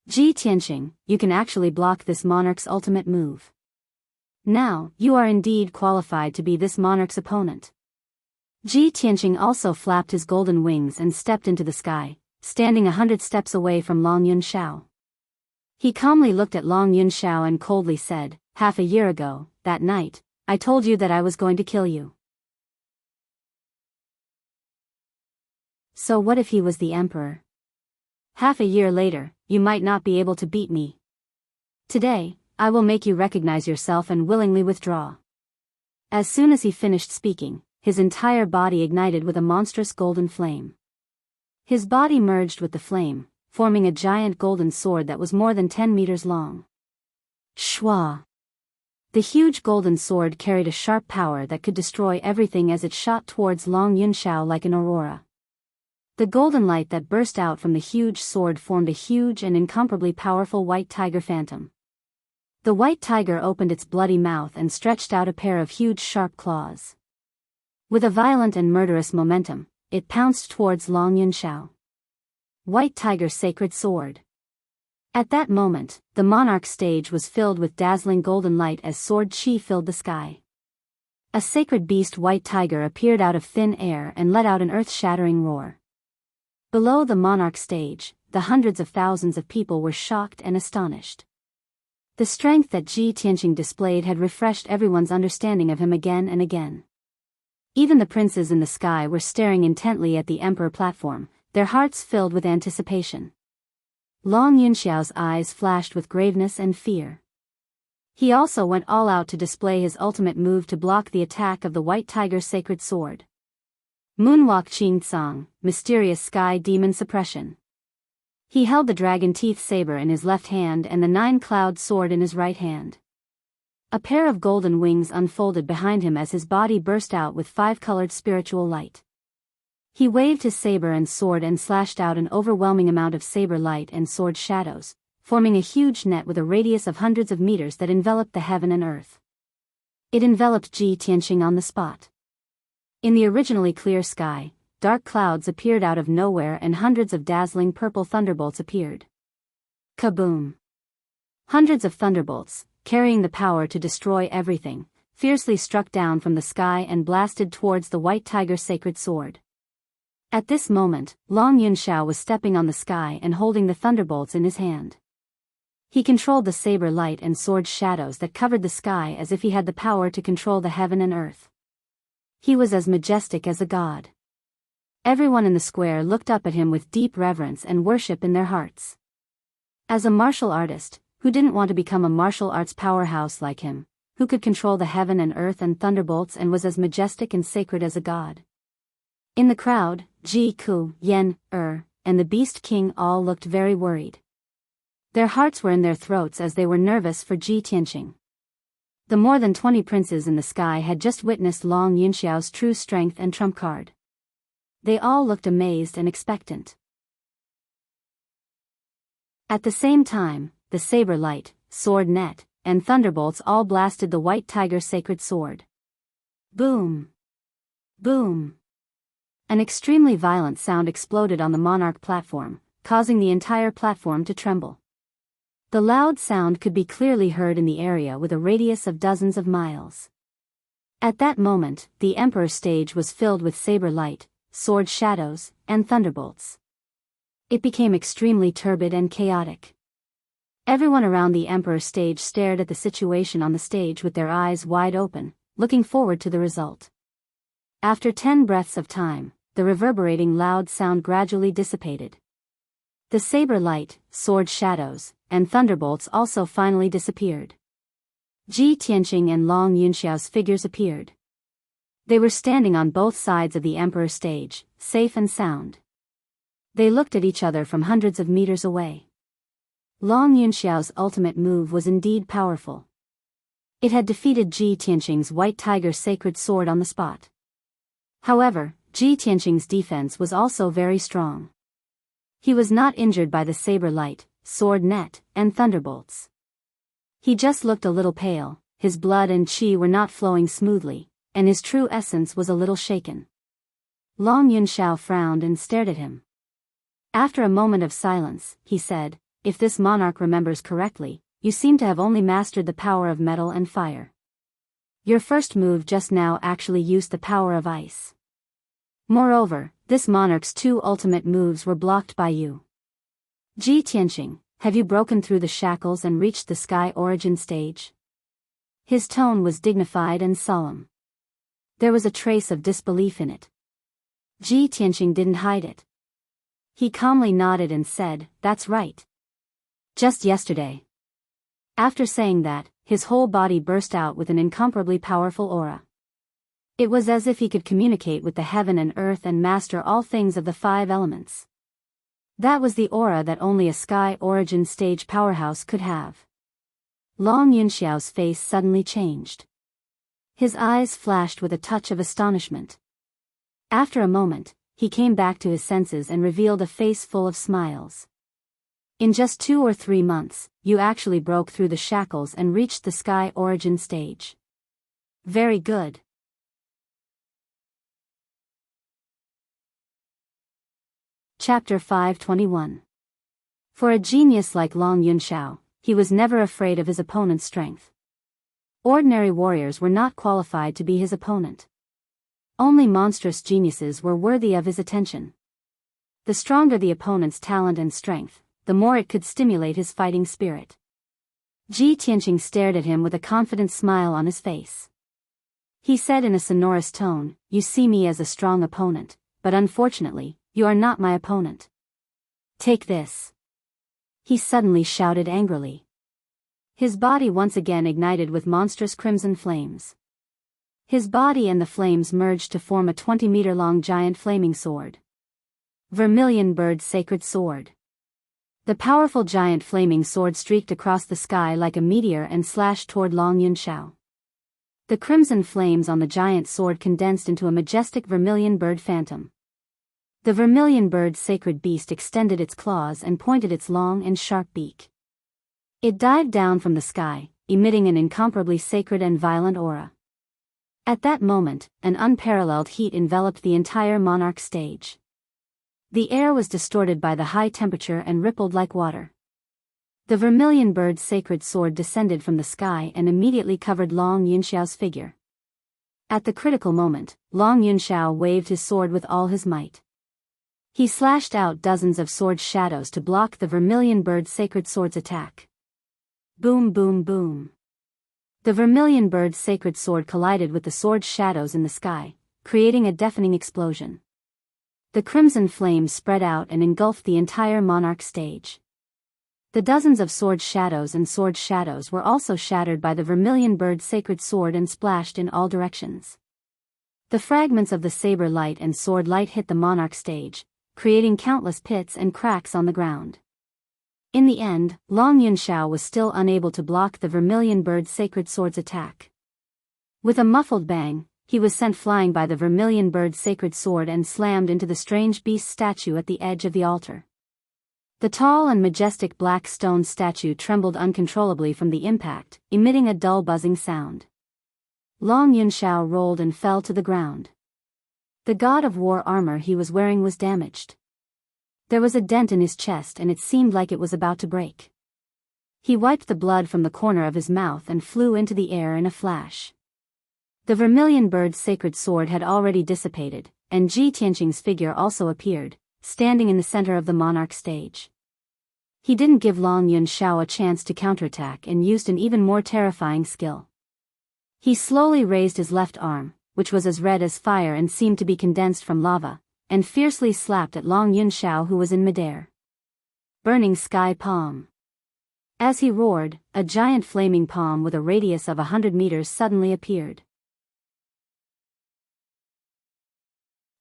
Ji Tianqing, you can actually block this monarch's ultimate move. Now, you are indeed qualified to be this monarch's opponent. Ji Tianqing also flapped his golden wings and stepped into the sky, standing 100 steps away from Long Yunxiao. He calmly looked at Long Yunxiao and coldly said, "Half a year ago, that night, I told you that I was going to kill you. So what if he was the emperor? Half a year later, you might not be able to beat me. Today, I will make you recognize yourself and willingly withdraw." As soon as he finished speaking, his entire body ignited with a monstrous golden flame. His body merged with the flame, forming a giant golden sword that was more than 10 meters long. Shwa! The huge golden sword carried a sharp power that could destroy everything as it shot towards Long Yunxiao like an aurora. The golden light that burst out from the huge sword formed a huge and incomparably powerful white tiger phantom. The white tiger opened its bloody mouth and stretched out a pair of huge sharp claws. With a violent and murderous momentum, it pounced towards Long Yunxiao. White Tiger's sacred sword. At that moment, the monarch stage was filled with dazzling golden light as sword chi filled the sky. A sacred beast White Tiger appeared out of thin air and let out an earth-shattering roar. Below the monarch stage, the hundreds of thousands of people were shocked and astonished. The strength that Ji Tianqing displayed had refreshed everyone's understanding of him again and again. Even the princes in the sky were staring intently at the emperor platform, their hearts filled with anticipation. Long Yunxiao's eyes flashed with graveness and fear. He also went all out to display his ultimate move to block the attack of the White Tiger's sacred sword. Moonwalk Qing Tsang, Mysterious Sky Demon Suppression. He held the dragon teeth saber in his left hand and the nine-cloud sword in his right hand. A pair of golden wings unfolded behind him as his body burst out with five-colored spiritual light. He waved his saber and sword and slashed out an overwhelming amount of saber light and sword shadows, forming a huge net with a radius of hundreds of meters that enveloped the heaven and earth. It enveloped Ji Tianqing on the spot. In the originally clear sky, dark clouds appeared out of nowhere and hundreds of dazzling purple thunderbolts appeared. Kaboom! Hundreds of thunderbolts, carrying the power to destroy everything, fiercely struck down from the sky and blasted towards the White Tiger's sacred sword. At this moment, Long Yunxiao was stepping on the sky and holding the thunderbolts in his hand. He controlled the saber light and sword shadows that covered the sky as if he had the power to control the heaven and earth. He was as majestic as a god. Everyone in the square looked up at him with deep reverence and worship in their hearts. As a martial artist, who didn't want to become a martial arts powerhouse like him, who could control the heaven and earth and thunderbolts and was as majestic and sacred as a god? In the crowd, Ji Ku, Yan, and the Beast King all looked very worried. Their hearts were in their throats as they were nervous for Ji Tianqing. The more than 20 princes in the sky had just witnessed Long Yunxiao's true strength and trump card. They all looked amazed and expectant. At the same time, the saber light, sword net, and thunderbolts all blasted the White Tiger's sacred sword. Boom! Boom! An extremely violent sound exploded on the monarch platform, causing the entire platform to tremble. The loud sound could be clearly heard in the area with a radius of dozens of miles. At that moment, the emperor stage was filled with saber light, sword shadows, and thunderbolts. It became extremely turbid and chaotic. Everyone around the emperor stage stared at the situation on the stage with their eyes wide open, looking forward to the result. After 10 breaths of time, the reverberating loud sound gradually dissipated. The saber light, sword shadows, and thunderbolts also finally disappeared. Ji Tianqing and Long Yunxiao's figures appeared. They were standing on both sides of the emperor stage, safe and sound. They looked at each other from hundreds of meters away. Long Yunxiao's ultimate move was indeed powerful. It had defeated Ji Tianqing's White Tiger's sacred sword on the spot. However, Ji Tianqing's defense was also very strong. He was not injured by the saber light, sword net, and thunderbolts. He just looked a little pale, his blood and qi were not flowing smoothly, and his true essence was a little shaken. Long Yunxiao frowned and stared at him. After a moment of silence, he said, "If this monarch remembers correctly, you seem to have only mastered the power of metal and fire. Your first move just now actually used the power of ice. Moreover, this monarch's 2 ultimate moves were blocked by you. Ji Tianqing, have you broken through the shackles and reached the sky origin stage?" His tone was dignified and solemn. There was a trace of disbelief in it. Ji Tianqing didn't hide it. He calmly nodded and said, "That's right. Just yesterday. After saying that, his whole body burst out with an incomparably powerful aura. It was as if he could communicate with the heaven and earth and master all things of the 5 elements. That was the aura that only a sky origin stage powerhouse could have. Long Yunxiao's face suddenly changed. His eyes flashed with a touch of astonishment. After a moment, he came back to his senses and revealed a face full of smiles. In just 2 or 3 months, you actually broke through the shackles and reached the sky origin stage. Very good. Chapter 521. For a genius like Long Yunxiao, he was never afraid of his opponent's strength. Ordinary warriors were not qualified to be his opponent. Only monstrous geniuses were worthy of his attention. The stronger the opponent's talent and strength, the more it could stimulate his fighting spirit. Ji Tianqing stared at him with a confident smile on his face. He said in a sonorous tone, "You see me as a strong opponent, but unfortunately, you are not my opponent. Take this." He suddenly shouted angrily. His body once again ignited with monstrous crimson flames. His body and the flames merged to form a 20-meter-long giant flaming sword. Vermilion Bird Sacred Sword. The powerful giant flaming sword streaked across the sky like a meteor and slashed toward Long Yunxiao. The crimson flames on the giant sword condensed into a majestic vermilion bird phantom. The vermilion bird sacred beast extended its claws and pointed its long and sharp beak. It dived down from the sky, emitting an incomparably sacred and violent aura. At that moment, an unparalleled heat enveloped the entire monarch stage. The air was distorted by the high temperature and rippled like water. The vermilion bird sacred sword descended from the sky and immediately covered Long Yunxiao's figure. At the critical moment, Long Yunxiao waved his sword with all his might. He slashed out dozens of sword shadows to block the vermilion bird sacred sword's attack. Boom boom boom. The vermilion bird sacred sword collided with the sword shadows in the sky, creating a deafening explosion. The crimson flames spread out and engulfed the entire monarch stage. The dozens of sword shadows were also shattered by the vermilion bird sacred sword and splashed in all directions. The fragments of the saber light and sword light hit the monarch stage, creating countless pits and cracks on the ground. In the end, Long Yunxiao was still unable to block the vermilion bird sacred sword's attack. With a muffled bang, he was sent flying by the vermilion bird sacred sword and slammed into the strange beast statue at the edge of the altar. The tall and majestic black stone statue trembled uncontrollably from the impact, emitting a dull buzzing sound. Long Yunxiao rolled and fell to the ground. The god of war armor he was wearing was damaged. There was a dent in his chest and it seemed like it was about to break. He wiped the blood from the corner of his mouth and flew into the air in a flash. The vermilion bird's sacred sword had already dissipated, and Ji Tianqing's figure also appeared, standing in the center of the monarch stage. He didn't give Long Yunxiao a chance to counterattack and used an even more terrifying skill. He slowly raised his left arm, which was as red as fire and seemed to be condensed from lava, and fiercely slapped at Long Yunxiao who was in midair. Burning Sky Palm. As he roared, a giant flaming palm with a radius of 100 meters suddenly appeared.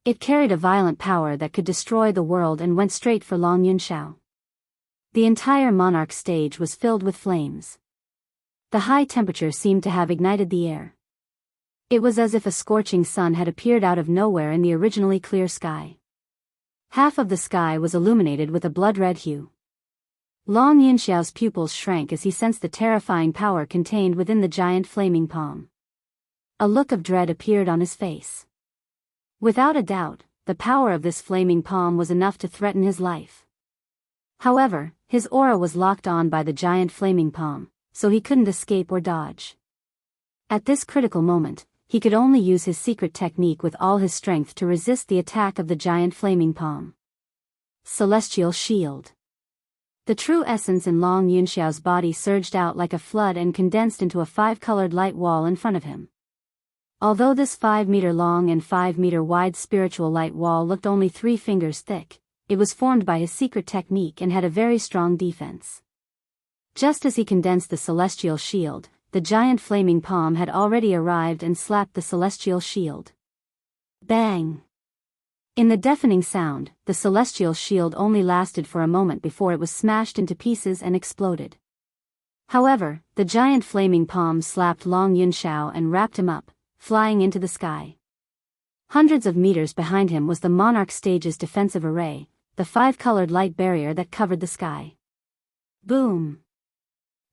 It carried a violent power that could destroy the world and went straight for Long Yunxiao. The entire monarch stage was filled with flames. The high temperature seemed to have ignited the air. It was as if a scorching sun had appeared out of nowhere in the originally clear sky. Half of the sky was illuminated with a blood-red hue. Long Yunxiao's pupils shrank as he sensed the terrifying power contained within the giant flaming palm. A look of dread appeared on his face. Without a doubt, the power of this flaming palm was enough to threaten his life. However, his aura was locked on by the giant flaming palm, so he couldn't escape or dodge. At this critical moment, he could only use his secret technique with all his strength to resist the attack of the giant flaming palm. Celestial Shield. The true essence in Long Yunxiao's body surged out like a flood and condensed into a 5-colored light wall in front of him. Although this 5-meter-long and 5-meter-wide spiritual light wall looked only 3 fingers thick, it was formed by his secret technique and had a very strong defense. Just as he condensed the celestial shield, the giant flaming palm had already arrived and slapped the celestial shield. Bang! In the deafening sound, the celestial shield only lasted for a moment before it was smashed into pieces and exploded. However, the giant flaming palm slapped Long Yunxiao and wrapped him up, flying into the sky. Hundreds of meters behind him was the monarch stage's defensive array, the five-colored light barrier that covered the sky. Boom!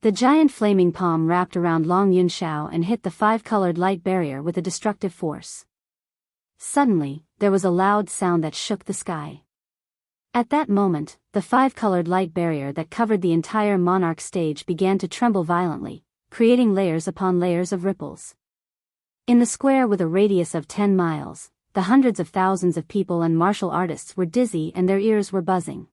The giant flaming palm wrapped around Long Yunxiao and hit the five-colored light barrier with a destructive force. Suddenly, there was a loud sound that shook the sky. At that moment, the five-colored light barrier that covered the entire monarch stage began to tremble violently, creating layers upon layers of ripples. In the square with a radius of 10 miles, the hundreds of thousands of people and martial artists were dizzy and their ears were buzzing.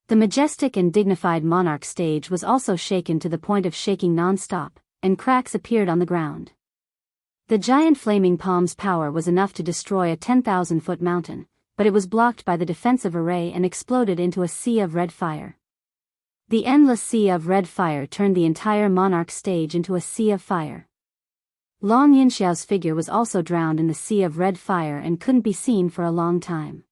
The majestic and dignified monarch stage was also shaken to the point of shaking non-stop, and cracks appeared on the ground. The giant flaming palm's power was enough to destroy a 10,000-foot mountain, but it was blocked by the defensive array and exploded into a sea of red fire. The endless sea of red fire turned the entire monarch stage into a sea of fire. Long Yunxiao's figure was also drowned in the sea of red fire and couldn't be seen for a long time.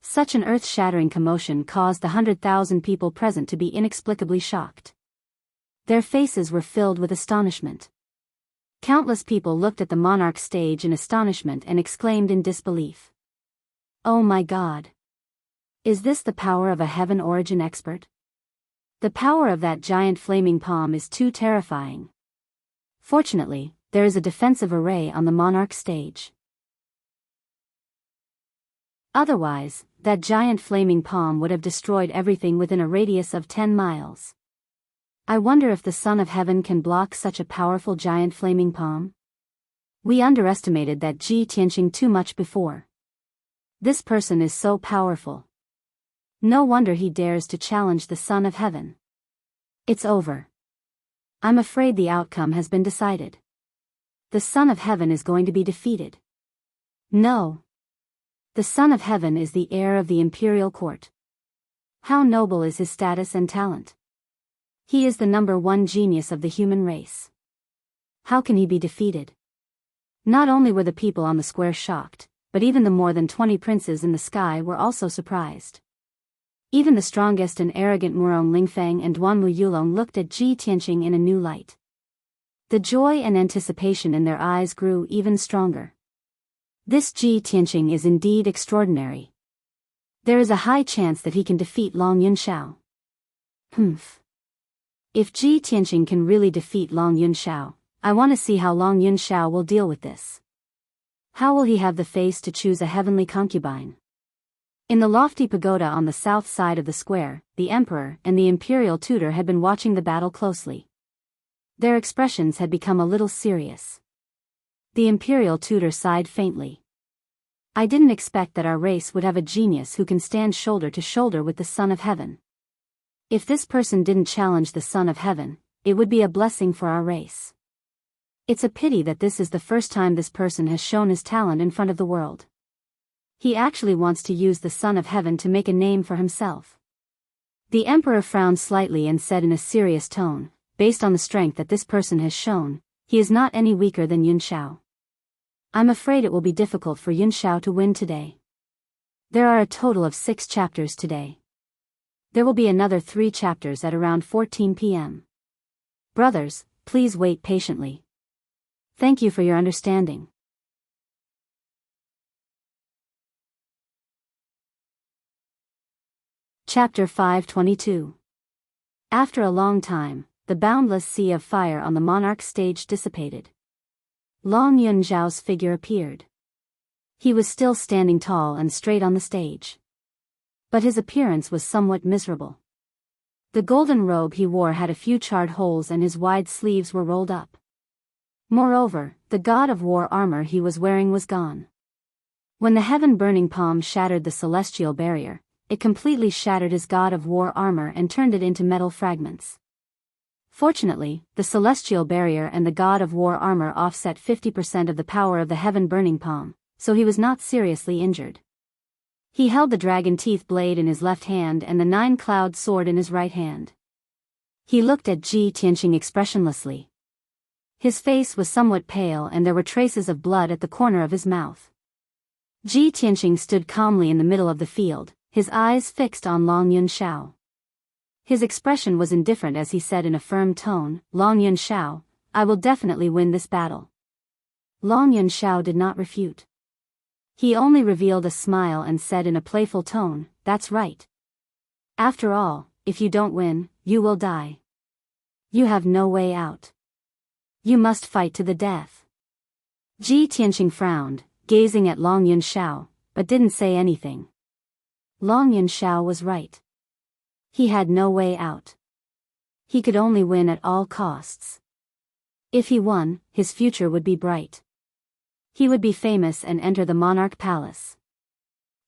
Such an earth-shattering commotion caused the 100,000 people present to be inexplicably shocked. Their faces were filled with astonishment. Countless people looked at the monarch stage in astonishment and exclaimed in disbelief. "Oh my God! Is this the power of a heaven origin expert? The power of that giant flaming palm is too terrifying." Fortunately, there is a defensive array on the monarch stage. Otherwise, that giant flaming palm would have destroyed everything within a radius of 10 miles. I wonder if the Son of Heaven can block such a powerful giant flaming palm? We underestimated that Ji Tianqing too much before. This person is so powerful. No wonder he dares to challenge the Son of Heaven. It's over. I'm afraid the outcome has been decided. The Son of Heaven is going to be defeated. No. The Son of Heaven is the heir of the imperial court. How noble is his status and talent. He is the #1 genius of the human race. How can he be defeated? Not only were the people on the square shocked, but even the more than 20 princes in the sky were also surprised. Even the strongest and arrogant Murong Lingfeng and Duanmu Yulong looked at Ji Tianqing in a new light. The joy and anticipation in their eyes grew even stronger. This Ji Tianqing is indeed extraordinary. There is a high chance that he can defeat Long Yunxiao. Humph. If Ji Tianqing can really defeat Long Yunxiao, I want to see how Long Yunxiao will deal with this. How will he have the face to choose a heavenly concubine? In the lofty pagoda on the south side of the square, the emperor and the imperial tutor had been watching the battle closely. Their expressions had become a little serious. The imperial tutor sighed faintly. I didn't expect that our race would have a genius who can stand shoulder to shoulder with the Son of Heaven. If this person didn't challenge the Son of Heaven, it would be a blessing for our race. It's a pity that this is the first time this person has shown his talent in front of the world. He actually wants to use the Son of Heaven to make a name for himself. The emperor frowned slightly and said in a serious tone, based on the strength that this person has shown, he is not any weaker than Yunxiao. I'm afraid it will be difficult for Yunxiao to win today. There are a total of 6 chapters today. There will be another 3 chapters at around 14 p.m. Brothers, please wait patiently. Thank you for your understanding. Chapter 522. After a long time, the boundless sea of fire on the monarch stage dissipated. Long Yunxiao's figure appeared. He was still standing tall and straight on the stage. But his appearance was somewhat miserable. The golden robe he wore had a few charred holes and his wide sleeves were rolled up. Moreover, the god of war armor he was wearing was gone. When the heaven-burning palm shattered the celestial barrier, it completely shattered his god of war armor and turned it into metal fragments. Fortunately, the celestial barrier and the god of war armor offset 50% of the power of the heaven-burning palm, so he was not seriously injured. He held the dragon teeth blade in his left hand and the 9-cloud sword in his right hand. He looked at Ji Tianqing expressionlessly. His face was somewhat pale and there were traces of blood at the corner of his mouth. Ji Tianqing stood calmly in the middle of the field, his eyes fixed on Long Yunxiao. His expression was indifferent as he said in a firm tone, "Long Yunxiao, I will definitely win this battle." Long Yunxiao did not refute. He only revealed a smile and said in a playful tone, "That's right. After all, if you don't win, you will die. You have no way out. You must fight to the death." Ji Tianqing frowned, gazing at Long Yunxiao, but didn't say anything. Long Yunxiao was right. He had no way out. He could only win at all costs. If he won, his future would be bright. He would be famous and enter the monarch palace.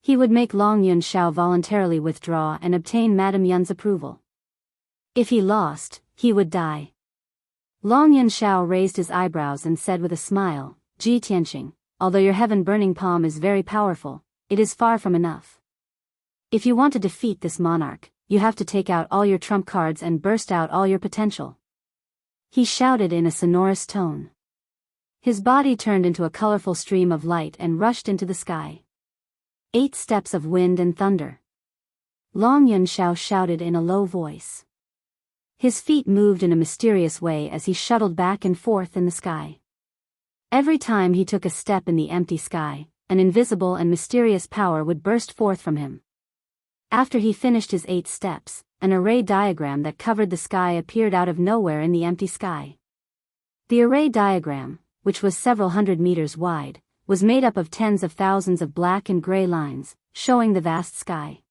He would make Long Yunxiao voluntarily withdraw and obtain Madame Yun's approval. If he lost, he would die. Long Yunxiao raised his eyebrows and said with a smile, "Ji Tianqing, although your heaven-burning palm is very powerful, it is far from enough. If you want to defeat this monarch, you have to take out all your trump cards and burst out all your potential." He shouted in a sonorous tone. His body turned into a colorful stream of light and rushed into the sky. 8 steps of wind and thunder. Long Yunxiao shouted in a low voice. His feet moved in a mysterious way as he shuttled back and forth in the sky. Every time he took a step in the empty sky, an invisible and mysterious power would burst forth from him. After he finished his 8 steps, an array diagram that covered the sky appeared out of nowhere in the empty sky. The array diagram, which was several hundred meters wide, was made up of tens of thousands of black and gray lines, showing the vast sky.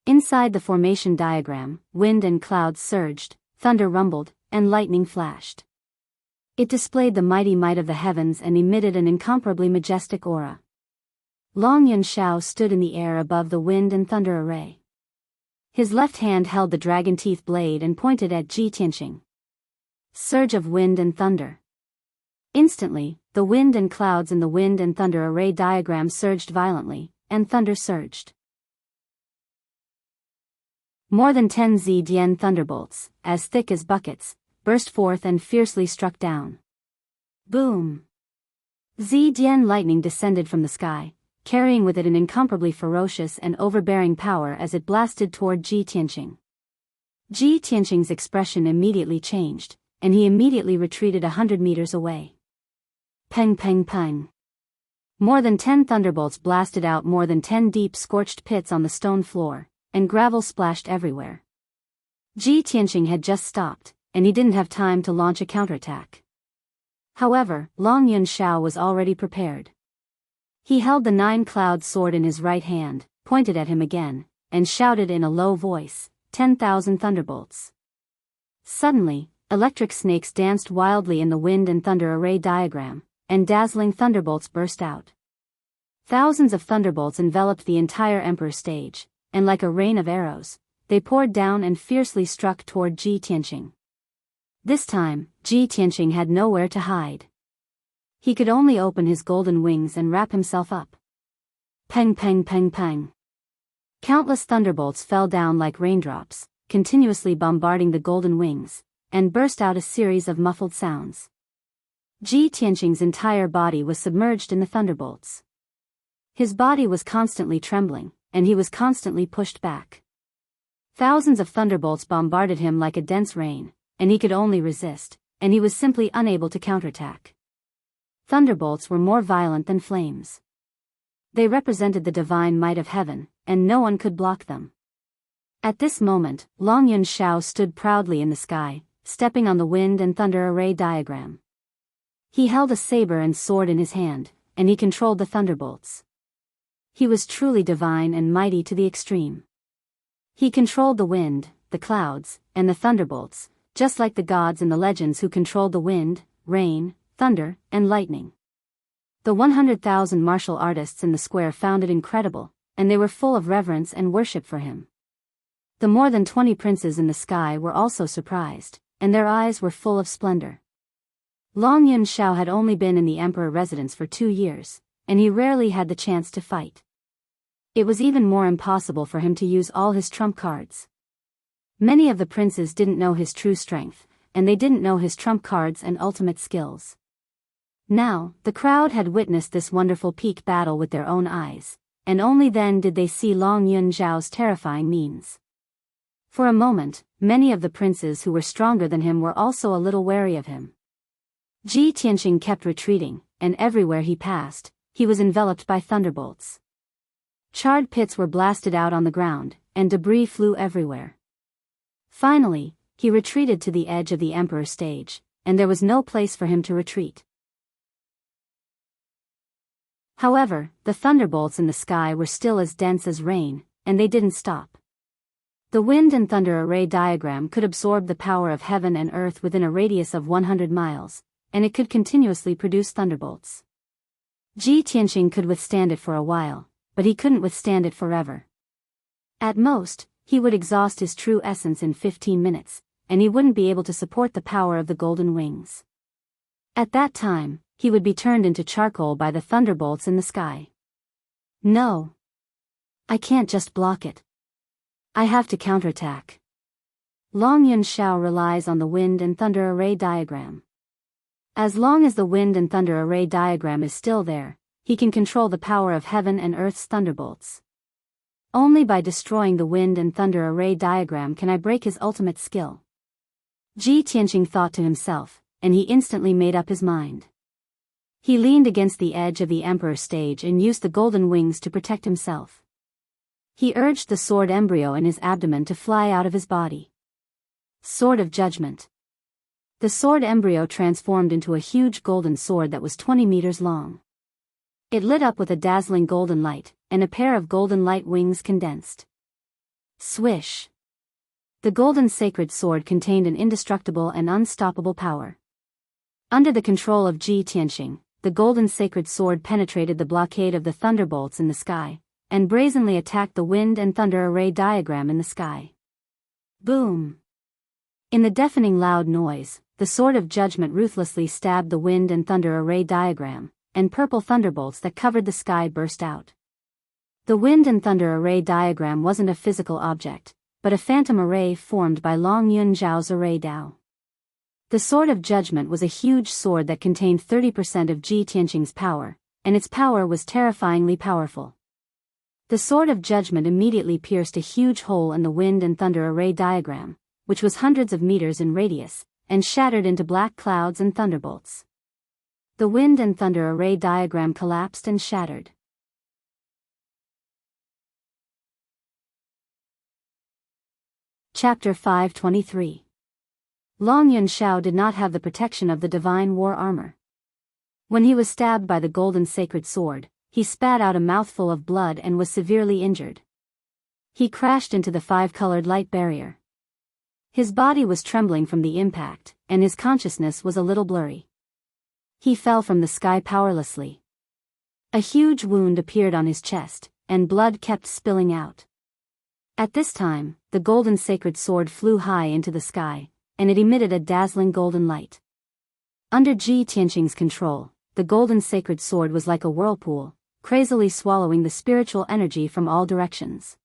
Inside the formation diagram, wind and clouds surged, thunder rumbled, and lightning flashed. It displayed the mighty might of the heavens and emitted an incomparably majestic aura. Long Yunxiao stood in the air above the wind and thunder array. His left hand held the dragon teeth blade and pointed at Ji Tianqing. Surge of wind and thunder. Instantly, the wind and clouds in the wind and thunder array diagram surged violently, and thunder surged. More than 10 Zedian thunderbolts, as thick as buckets, burst forth and fiercely struck down. Boom! Zedian lightning descended from the sky, carrying with it an incomparably ferocious and overbearing power as it blasted toward Ji Tianqing. Ji Tianqing's expression immediately changed, and he immediately retreated 100 meters away. Peng peng peng. More than 10 thunderbolts blasted out more than 10 deep scorched pits on the stone floor, and gravel splashed everywhere. Ji Tianqing had just stopped, and he didn't have time to launch a counterattack. However, Long Yunxiao was already prepared. He held the 9-cloud sword in his right hand, pointed at him again, and shouted in a low voice, 10,000 thunderbolts. Suddenly, electric snakes danced wildly in the wind and thunder array diagram, and dazzling thunderbolts burst out. Thousands of thunderbolts enveloped the entire emperor stage, and like a rain of arrows, they poured down and fiercely struck toward Ji Tianqing. This time, Ji Tianqing had nowhere to hide. He could only open his golden wings and wrap himself up. Peng peng peng peng. Countless thunderbolts fell down like raindrops, continuously bombarding the golden wings, and burst out a series of muffled sounds. Ji Tianqing's entire body was submerged in the thunderbolts. His body was constantly trembling, and he was constantly pushed back. Thousands of thunderbolts bombarded him like a dense rain, and he could only resist, and he was simply unable to counterattack. Thunderbolts were more violent than flames. They represented the divine might of heaven, and no one could block them. At this moment, Long Yunxiao stood proudly in the sky, stepping on the wind and thunder array diagram. He held a saber and sword in his hand, and he controlled the thunderbolts. He was truly divine and mighty to the extreme. He controlled the wind, the clouds, and the thunderbolts, just like the gods in the legends who controlled the wind, rain, thunder, and lightning. The 100,000 martial artists in the square found it incredible, and they were full of reverence and worship for him. The more than 20 princes in the sky were also surprised, and their eyes were full of splendor. Long Yunxiao had only been in the emperor residence for 2 years, and he rarely had the chance to fight. It was even more impossible for him to use all his trump cards. Many of the princes didn't know his true strength, and they didn't know his trump cards and ultimate skills. Now, the crowd had witnessed this wonderful peak battle with their own eyes, and only then did they see Long Yunzhao's terrifying means. For a moment, many of the princes who were stronger than him were also a little wary of him. Ji Tianqing kept retreating, and everywhere he passed, he was enveloped by thunderbolts. Charred pits were blasted out on the ground, and debris flew everywhere. Finally, he retreated to the edge of the emperor's stage, and there was no place for him to retreat. However, the thunderbolts in the sky were still as dense as rain, and they didn't stop. The wind and thunder array diagram could absorb the power of heaven and earth within a radius of 100 miles, and it could continuously produce thunderbolts. Ji Tianqing could withstand it for a while, but he couldn't withstand it forever. At most, he would exhaust his true essence in 15 minutes, and he wouldn't be able to support the power of the golden wings. At that time, he would be turned into charcoal by the thunderbolts in the sky. No. I can't just block it. I have to counterattack. Long Yunzhao relies on the wind and thunder array diagram. As long as the wind and thunder array diagram is still there, he can control the power of heaven and earth's thunderbolts. Only by destroying the wind and thunder array diagram can I break his ultimate skill. Ji Tianqing thought to himself, and he instantly made up his mind. He leaned against the edge of the emperor's stage and used the golden wings to protect himself. He urged the sword embryo in his abdomen to fly out of his body. Sword of Judgment. The sword embryo transformed into a huge golden sword that was 20 meters long. It lit up with a dazzling golden light, and a pair of golden light wings condensed. Swish! The golden sacred sword contained an indestructible and unstoppable power. Under the control of Ji Tianqing, the golden sacred sword penetrated the blockade of the thunderbolts in the sky, and brazenly attacked the wind and thunder array diagram in the sky. Boom! In the deafening loud noise, the sword of judgment ruthlessly stabbed the wind and thunder array diagram, and purple thunderbolts that covered the sky burst out. The wind and thunder array diagram wasn't a physical object, but a phantom array formed by Long Yunzhao's array Dao. The sword of judgment was a huge sword that contained 30% of Ji Tianqing's power, and its power was terrifyingly powerful. The sword of judgment immediately pierced a huge hole in the wind and thunder array diagram, which was hundreds of meters in radius, and shattered into black clouds and thunderbolts. The wind and thunder array diagram collapsed and shattered. Chapter 523. Long Yunzhao did not have the protection of the divine war armor. When he was stabbed by the golden sacred sword, he spat out a mouthful of blood and was severely injured. He crashed into the five-colored light barrier. His body was trembling from the impact, and his consciousness was a little blurry. He fell from the sky powerlessly. A huge wound appeared on his chest, and blood kept spilling out. At this time, the golden sacred sword flew high into the sky, and it emitted a dazzling golden light. Under Ji Tianqing's control, the golden sacred sword was like a whirlpool, crazily swallowing the spiritual energy from all directions.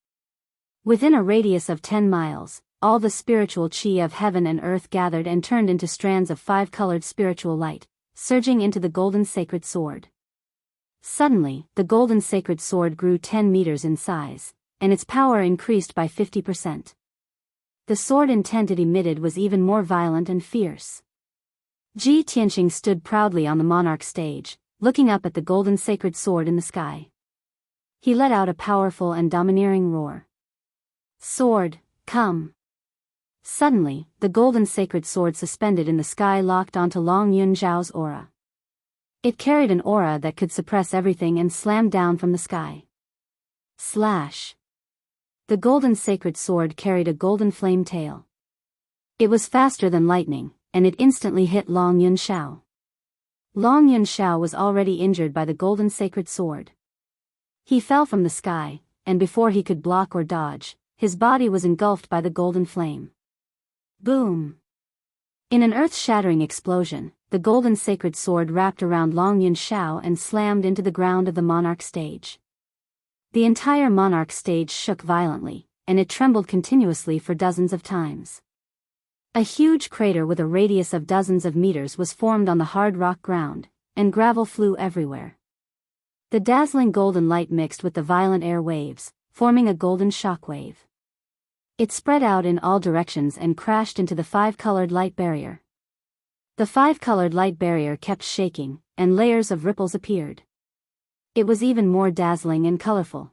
Within a radius of 10 miles, all the spiritual qi of heaven and earth gathered and turned into strands of five-colored spiritual light, surging into the golden sacred sword. Suddenly, the golden sacred sword grew 10 meters in size, and its power increased by 50%. The sword intent it emitted was even more violent and fierce. Ji Tianqing stood proudly on the monarch stage, looking up at the golden sacred sword in the sky. He let out a powerful and domineering roar. Sword, come! Suddenly, the golden sacred sword suspended in the sky locked onto Long Yunzhao's aura. It carried an aura that could suppress everything and slammed down from the sky. Slash! The golden sacred sword carried a golden flame tail. It was faster than lightning, and it instantly hit Long Yunzhao. Long Yunzhao was already injured by the golden sacred sword. He fell from the sky, and before he could block or dodge, his body was engulfed by the golden flame. Boom! In an earth-shattering explosion, the golden sacred sword wrapped around Long Yunzhao and slammed into the ground of the monarch stage. The entire monarch stage shook violently, and it trembled continuously for dozens of times. A huge crater with a radius of dozens of meters was formed on the hard rock ground, and gravel flew everywhere. The dazzling golden light mixed with the violent air waves, forming a golden shock wave. It spread out in all directions and crashed into the five-colored light barrier. The five-colored light barrier kept shaking, and layers of ripples appeared. It was even more dazzling and colorful.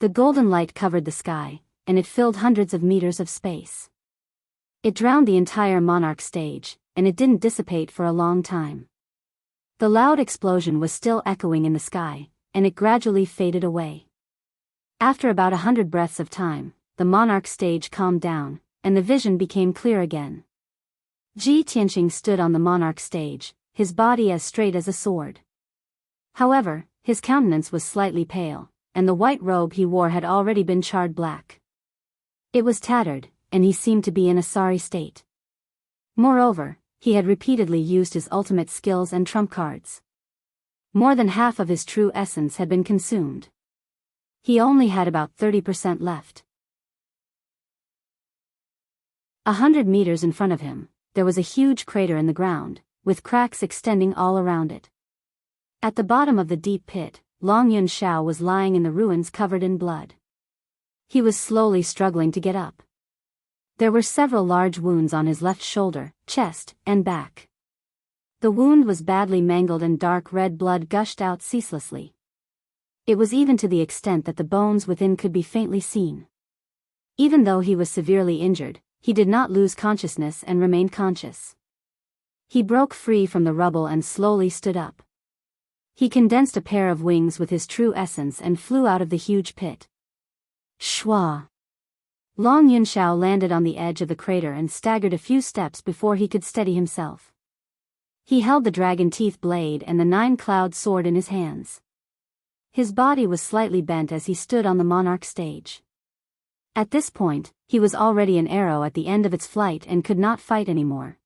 The golden light covered the sky, and it filled hundreds of meters of space. It drowned the entire monarch stage, and it didn't dissipate for a long time. The loud explosion was still echoing in the sky, and it gradually faded away. After about 100 breaths of time, the monarch stage calmed down, and the vision became clear again. Ji Tianqing stood on the monarch stage, his body as straight as a sword. However, his countenance was slightly pale, and the white robe he wore had already been charred black. It was tattered, and he seemed to be in a sorry state. Moreover, he had repeatedly used his ultimate skills and trump cards. More than half of his true essence had been consumed. He only had about 30% left. 100 meters in front of him, there was a huge crater in the ground, with cracks extending all around it. At the bottom of the deep pit, Long Yunxiao was lying in the ruins covered in blood. He was slowly struggling to get up. There were several large wounds on his left shoulder, chest, and back. The wound was badly mangled and dark red blood gushed out ceaselessly. It was even to the extent that the bones within could be faintly seen. Even though he was severely injured, he did not lose consciousness and remained conscious. He broke free from the rubble and slowly stood up. He condensed a pair of wings with his true essence and flew out of the huge pit. Shwa! Long Yunxiao landed on the edge of the crater and staggered a few steps before he could steady himself. He held the dragon teeth blade and the nine-cloud sword in his hands. His body was slightly bent as he stood on the monarch stage. At this point, he was already an arrow at the end of its flight and could not fight anymore.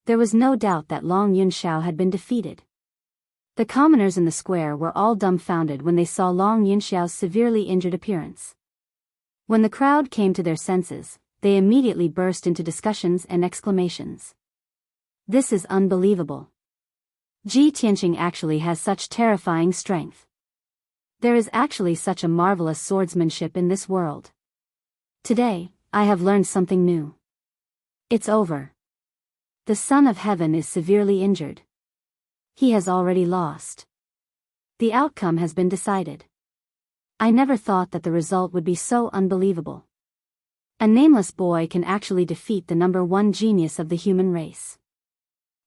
There was no doubt that Long Yunxiao had been defeated. The commoners in the square were all dumbfounded when they saw Long Yunxiao's severely injured appearance. When the crowd came to their senses, they immediately burst into discussions and exclamations. This is unbelievable. Ji Tianqing actually has such terrifying strength. There is actually such a marvelous swordsmanship in this world. Today, I have learned something new. It's over. The Son of Heaven is severely injured. He has already lost. The outcome has been decided. I never thought that the result would be so unbelievable. A nameless boy can actually defeat the number one genius of the human race.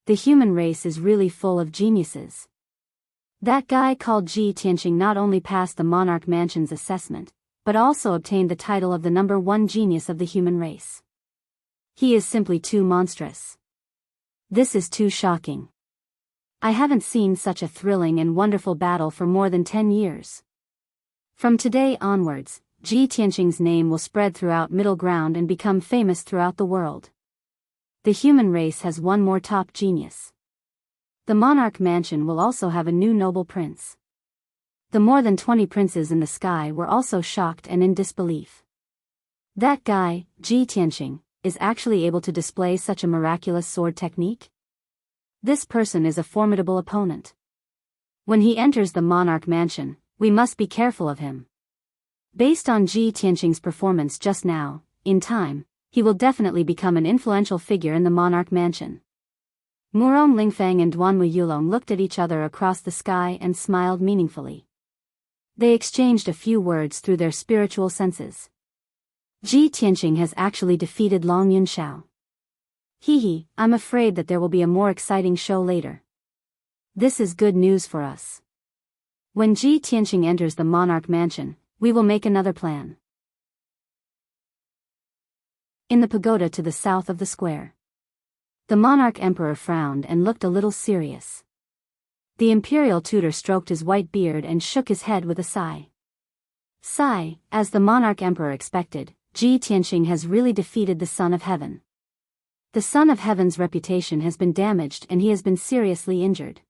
The human race is really full of geniuses. That guy called Ji Tianqing not only passed the Monarch Mansion's assessment, but also obtained the title of the number one genius of the human race. He is simply too monstrous. This is too shocking. I haven't seen such a thrilling and wonderful battle for more than 10 years. From today onwards, Ji Tianqing's name will spread throughout Middle Ground and become famous throughout the world. The human race has one more top genius. The Monarch Mansion will also have a new noble prince. The more than 20 princes in the sky were also shocked and in disbelief. That guy, Ji Tianqing, is actually able to display such a miraculous sword technique? This person is a formidable opponent. When he enters the Monarch Mansion, we must be careful of him. Based on Ji Tianqing's performance just now, in time, he will definitely become an influential figure in the Monarch Mansion. Murong Lingfang and Duanwu Yulong looked at each other across the sky and smiled meaningfully. They exchanged a few words through their spiritual senses. Ji Tianqing has actually defeated Long Yunxiao. Hee, I'm afraid that there will be a more exciting show later. This is good news for us. When Ji Tianqing enters the Monarch Mansion, we will make another plan. In the pagoda to the south of the square, the monarch emperor frowned and looked a little serious. The imperial tutor stroked his white beard and shook his head with a sigh. Sigh, as the monarch emperor expected, Ji Tianqing has really defeated the Son of Heaven. The Son of Heaven's reputation has been damaged and he has been seriously injured.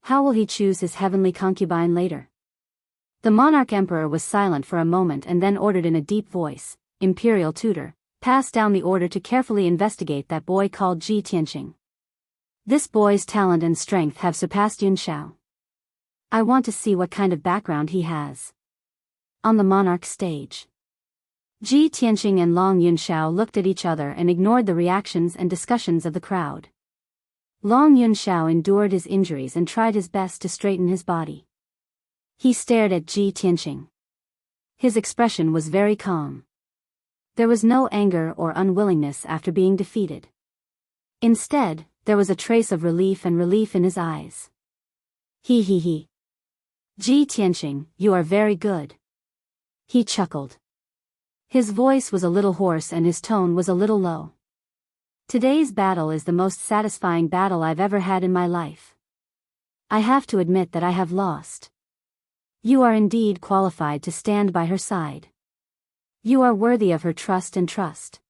How will he choose his heavenly concubine later? The monarch emperor was silent for a moment and then ordered in a deep voice, "Imperial tutor, pass down the order to carefully investigate that boy called Ji Tianqing. This boy's talent and strength have surpassed Yun Xiao. I want to see what kind of background he has." On the monarch stage, Ji Tianqing and Long Yunxiao looked at each other and ignored the reactions and discussions of the crowd. Long Yunxiao endured his injuries and tried his best to straighten his body. He stared at Ji Tianqing. His expression was very calm. There was no anger or unwillingness after being defeated. Instead, there was a trace of relief in his eyes. He. Ji Tianqing, you are very good. He chuckled. His voice was a little hoarse and his tone was a little low. Today's battle is the most satisfying battle I've ever had in my life. I have to admit that I have lost. You are indeed qualified to stand by her side. You are worthy of her trust and trust.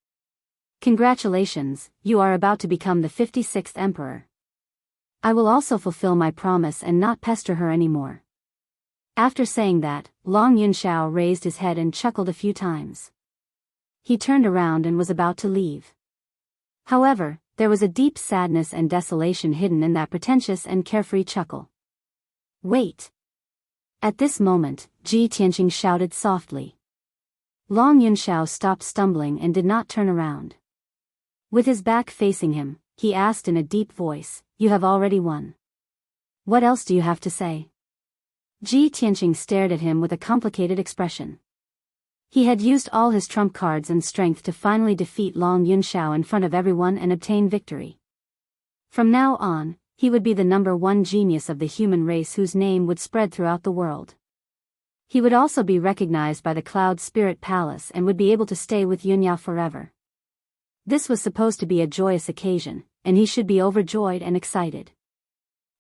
Congratulations, you are about to become the 56th emperor. I will also fulfill my promise and not pester her anymore. After saying that, Long Yunxiao raised his head and chuckled a few times. He turned around and was about to leave. However, there was a deep sadness and desolation hidden in that pretentious and carefree chuckle. Wait! At this moment, Ji Tianqing shouted softly. Long Yunxiao stopped stumbling and did not turn around. With his back facing him, he asked in a deep voice, "You have already won. What else do you have to say?" Ji Tianqing stared at him with a complicated expression. He had used all his trump cards and strength to finally defeat Long Yunxiao in front of everyone and obtain victory. From now on, he would be the #1 genius of the human race whose name would spread throughout the world. He would also be recognized by the Cloud Spirit Palace and would be able to stay with Yunyao forever. This was supposed to be a joyous occasion, and he should be overjoyed and excited.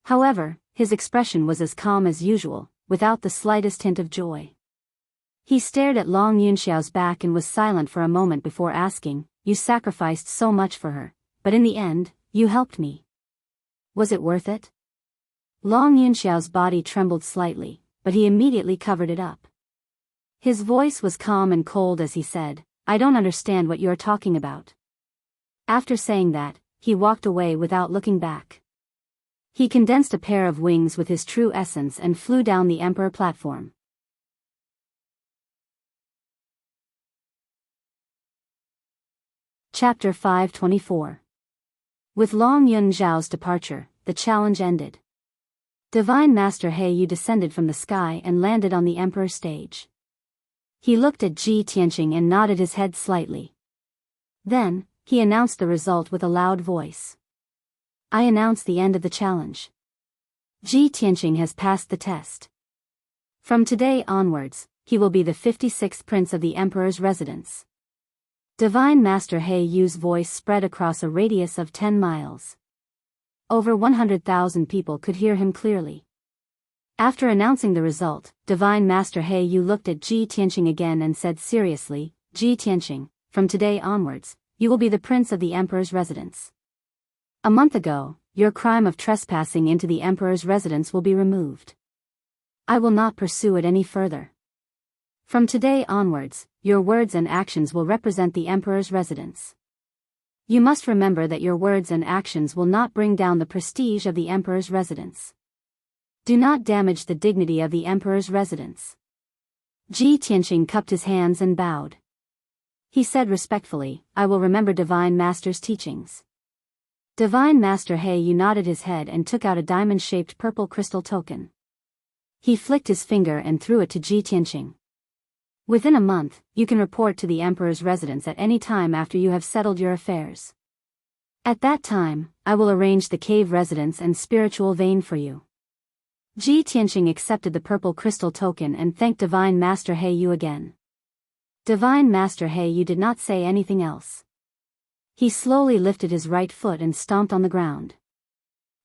However, his expression was as calm as usual, without the slightest hint of joy. He stared at Long Yunxiao's back and was silent for a moment before asking, "You sacrificed so much for her, but in the end, you helped me. Was it worth it?" Long Yunxiao's body trembled slightly, but he immediately covered it up. His voice was calm and cold as he said, "I don't understand what you are talking about." After saying that, he walked away without looking back. He condensed a pair of wings with his true essence and flew down the emperor platform. Chapter 524. With Long Yunxiao's departure, the challenge ended. Divine Master He Yu descended from the sky and landed on the emperor's stage. He looked at Ji Tianqing and nodded his head slightly. Then, he announced the result with a loud voice. "I announce the end of the challenge. Ji Tianqing has passed the test. From today onwards, he will be the 56th prince of the emperor's residence." Divine Master He Yu's voice spread across a radius of 10 miles. Over 100,000 people could hear him clearly. After announcing the result, Divine Master He Yu looked at Ji Tianqing again and said seriously, "Ji Tianqing, from today onwards, you will be the prince of the emperor's residence. A month ago, your crime of trespassing into the emperor's residence will be removed. I will not pursue it any further. From today onwards, your words and actions will represent the emperor's residence. You must remember that your words and actions will not bring down the prestige of the emperor's residence. Do not damage the dignity of the emperor's residence." Ji Tianqing cupped his hands and bowed. He said respectfully, "I will remember Divine Master's teachings." Divine Master He Yu nodded his head and took out a diamond-shaped purple crystal token. He flicked his finger and threw it to Ji Tianqing. "Within a month, you can report to the emperor's residence at any time after you have settled your affairs. At that time, I will arrange the cave residence and spiritual vein for you." Ji Tianqing accepted the purple crystal token and thanked Divine Master He Yu again. Divine Master He Yu did not say anything else. He slowly lifted his right foot and stomped on the ground.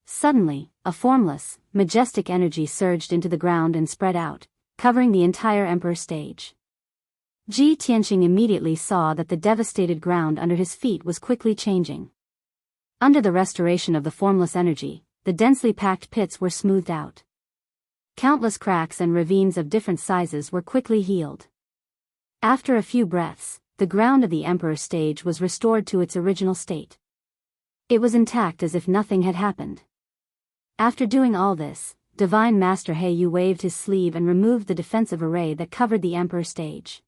Suddenly, a formless, majestic energy surged into the ground and spread out, covering the entire emperor stage. Ji Tianqing immediately saw that the devastated ground under his feet was quickly changing. Under the restoration of the formless energy, the densely packed pits were smoothed out. Countless cracks and ravines of different sizes were quickly healed. After a few breaths, the ground of the Emperor's stage was restored to its original state. It was intact as if nothing had happened. After doing all this, Divine Master Heiyu waved his sleeve and removed the defensive array that covered the Emperor's stage.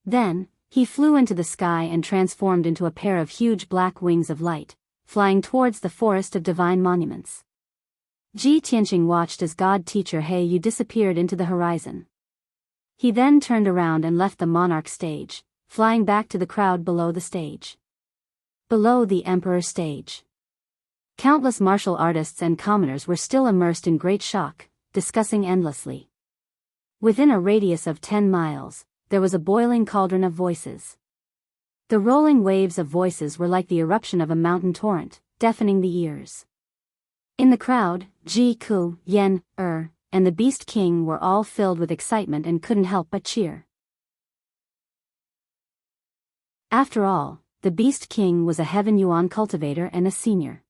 Then, he flew into the sky and transformed into a pair of huge black wings of light, flying towards the forest of divine monuments. Ji Tianqing watched as God Teacher Heiyu disappeared into the horizon. He then turned around and left the monarch stage, flying back to the crowd below the stage. Below the Emperor's stage, countless martial artists and commoners were still immersed in great shock, discussing endlessly. Within a radius of 10 miles, there was a boiling cauldron of voices. The rolling waves of voices were like the eruption of a mountain torrent, deafening the ears. In the crowd, Ji Ku, Yan, and the Beast King were all filled with excitement and couldn't help but cheer. After all, the Beast King was a Heaven Yuan cultivator and a senior.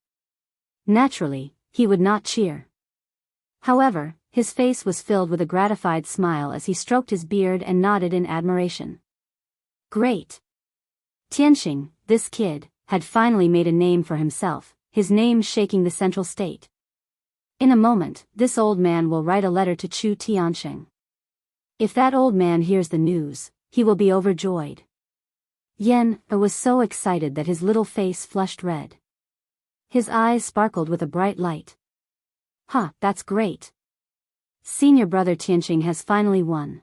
Naturally, he would not cheer. However, his face was filled with a gratified smile as he stroked his beard and nodded in admiration. Great! Tianqing, this kid, had finally made a name for himself, his name shaking the central state. In a moment, this old man will write a letter to Chu Tianqing. If that old man hears the news, he will be overjoyed. Yan was so excited that his little face flushed red. His eyes sparkled with a bright light. That's great. Senior brother Tianqing has finally won.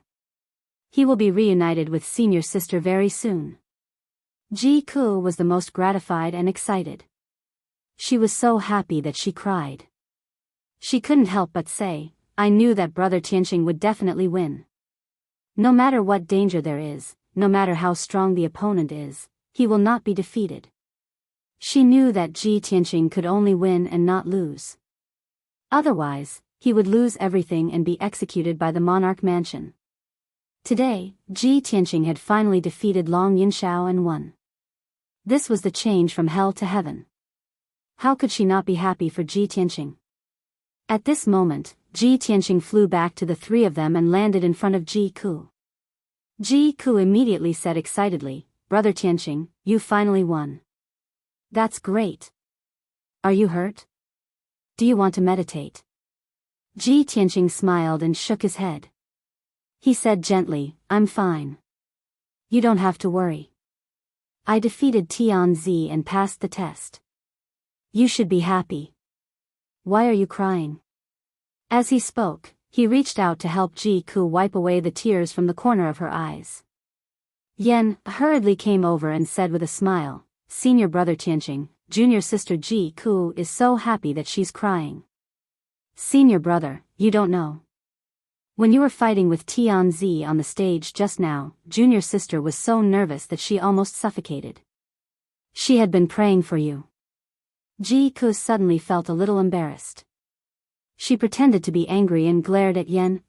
He will be reunited with senior sister very soon. Ji Ku was the most gratified and excited. She was so happy that she cried. She couldn't help but say, I knew that brother Tianqing would definitely win. No matter what danger there is, no matter how strong the opponent is, he will not be defeated. She knew that Ji Tianqing could only win and not lose. Otherwise, he would lose everything and be executed by the monarch mansion. Today, Ji Tianqing had finally defeated Long Yinshao and won. This was the change from hell to heaven. How could she not be happy for Ji Tianqing? At this moment, Ji Tianqing flew back to the three of them and landed in front of Ji Ku. Ji Ku immediately said excitedly, Brother Tianqing, you finally won. That's great. Are you hurt? Do you want to meditate? Ji Tianqing smiled and shook his head. He said gently, I'm fine. You don't have to worry. I defeated Tianzi and passed the test. You should be happy. Why are you crying? As he spoke, he reached out to help Ji Ku wipe away the tears from the corner of her eyes. Yan hurriedly came over and said with a smile, Senior brother Tianqing, junior sister Ji Ku is so happy that she's crying. Senior brother, you don't know. When you were fighting with Tianzi on the stage just now, junior sister was so nervous that she almost suffocated. She had been praying for you. Ji Ku suddenly felt a little embarrassed. She pretended to be angry and glared at Yan.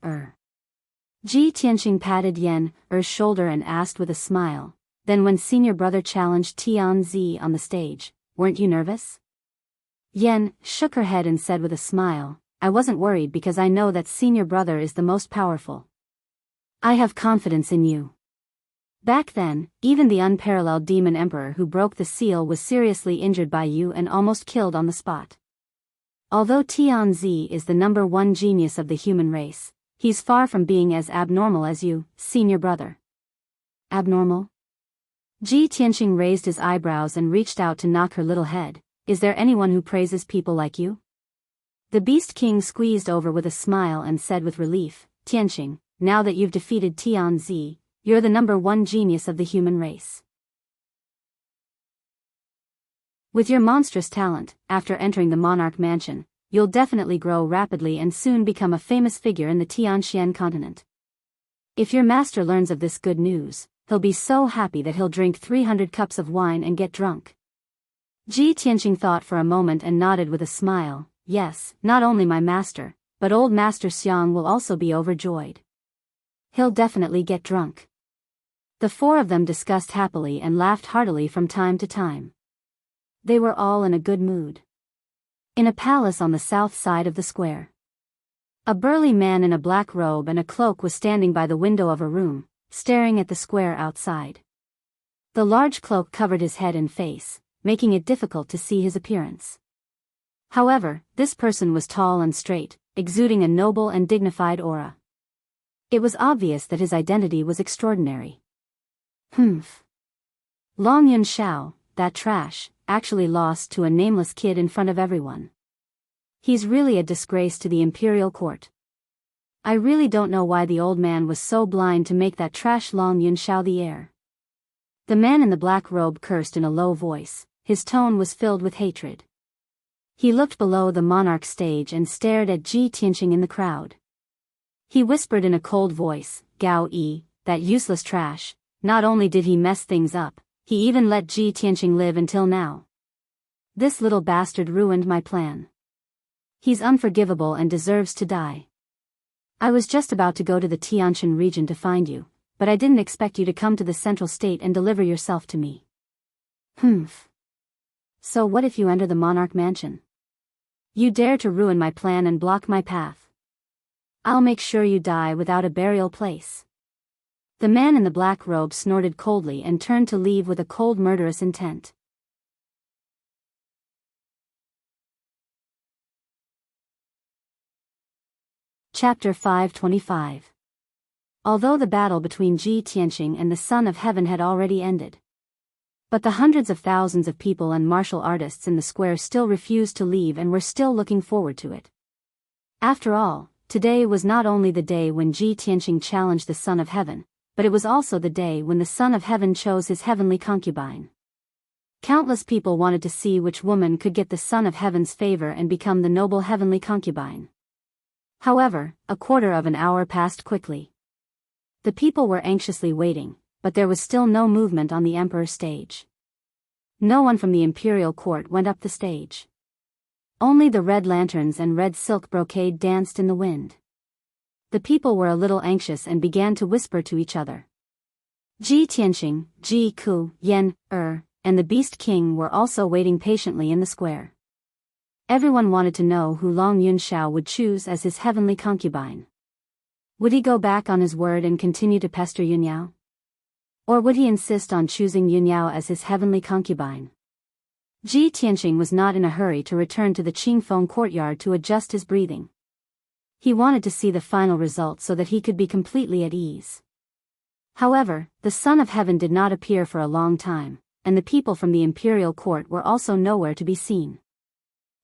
Ji Tianqing patted Yan's shoulder and asked with a smile, then when senior brother challenged Tianzi on the stage, weren't you nervous? Yan shook her head and said with a smile, I wasn't worried because I know that senior brother is the most powerful. I have confidence in you. Back then, even the unparalleled demon emperor who broke the seal was seriously injured by you and almost killed on the spot. Although Tianzi is the #1 genius of the human race, he's far from being as abnormal as you, senior brother. Abnormal? Ji Tianqing raised his eyebrows and reached out to knock her little head. Is there anyone who praises people like you? The Beast King squeezed over with a smile and said with relief, Tianqing, now that you've defeated Tianzi, you're the #1 genius of the human race. With your monstrous talent, after entering the monarch mansion, you'll definitely grow rapidly and soon become a famous figure in the Tianxian continent. If your master learns of this good news, he'll be so happy that he'll drink 300 cups of wine and get drunk. Ji Tianqing thought for a moment and nodded with a smile, yes, not only my master, but old Master Xiang will also be overjoyed. He'll definitely get drunk. The four of them discussed happily and laughed heartily from time to time. They were all in a good mood. In a palace on the south side of the square, A burly man in a black robe and a cloak was standing by the window of a room, staring at the square outside. The large cloak covered his head and face, making it difficult to see his appearance. However, this person was tall and straight, exuding a noble and dignified aura. It was obvious that his identity was extraordinary. Long Yun Xiao, that trash, actually lost to a nameless kid in front of everyone. He's really a disgrace to the imperial court. I really don't know why the old man was so blind to make that trash Long Yun Xiao the heir. The man in the black robe cursed in a low voice, his tone was filled with hatred. He looked below the monarch stage and stared at Ji Tianqing in the crowd. He whispered in a cold voice, "Gao Yi, that useless trash, not only did he mess things up, he even let Ji Tianqing live until now. This little bastard ruined my plan. He's unforgivable and deserves to die. I was just about to go to the Tianshan region to find you, but I didn't expect you to come to the central state and deliver yourself to me." So what if you enter the monarch mansion? You dare to ruin my plan and block my path. I'll make sure you die without a burial place. The man in the black robe snorted coldly and turned to leave with a cold murderous intent. Chapter 525. Although the battle between Ji Tianqing and the Son of Heaven had already ended, but the hundreds of thousands of people and martial artists in the square still refused to leave and were still looking forward to it. After all, today was not only the day when Ji Tianqing challenged the Son of Heaven, but it was also the day when the Son of Heaven chose his heavenly concubine. Countless people wanted to see which woman could get the Son of Heaven's favor and become the noble heavenly concubine. However, a quarter of an hour passed quickly. The people were anxiously waiting, but there was still no movement on the emperor's stage. No one from the imperial court went up the stage. Only the red lanterns and red silk brocade danced in the wind. The people were a little anxious and began to whisper to each other. Ji Tianqing, Ji Ku, Yan, and the Beast King were also waiting patiently in the square. Everyone wanted to know who Long Yun Xiao would choose as his heavenly concubine. Would he go back on his word and continue to pester Yunyao? Or would he insist on choosing Yunyao as his heavenly concubine? Ji Tianqing was not in a hurry to return to the Qingfeng courtyard to adjust his breathing. He wanted to see the final result so that he could be completely at ease. However, the Son of Heaven did not appear for a long time, and the people from the imperial court were also nowhere to be seen.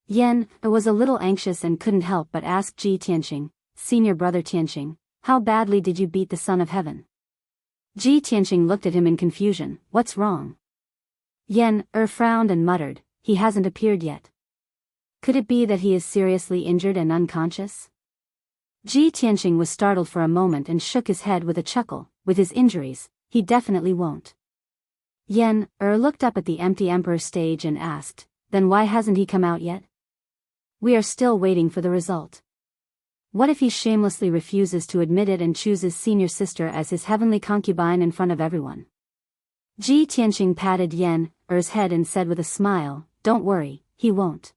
Yan was a little anxious and couldn't help but ask Ji Tianqing, "Senior brother Tianqing, how badly did you beat the Son of Heaven?" Ji Tianqing looked at him in confusion. "What's wrong?" Yan frowned and muttered, "He hasn't appeared yet. Could it be that he is seriously injured and unconscious?" Ji Tianqing was startled for a moment and shook his head with a chuckle. "With his injuries, he definitely won't." Yan looked up at the empty emperor's stage and asked, "Then why hasn't he come out yet?" "We are still waiting for the result. What if he shamelessly refuses to admit it and chooses senior sister as his heavenly concubine in front of everyone?" Ji Tianqing patted Yan's head and said with a smile, "Don't worry, he won't.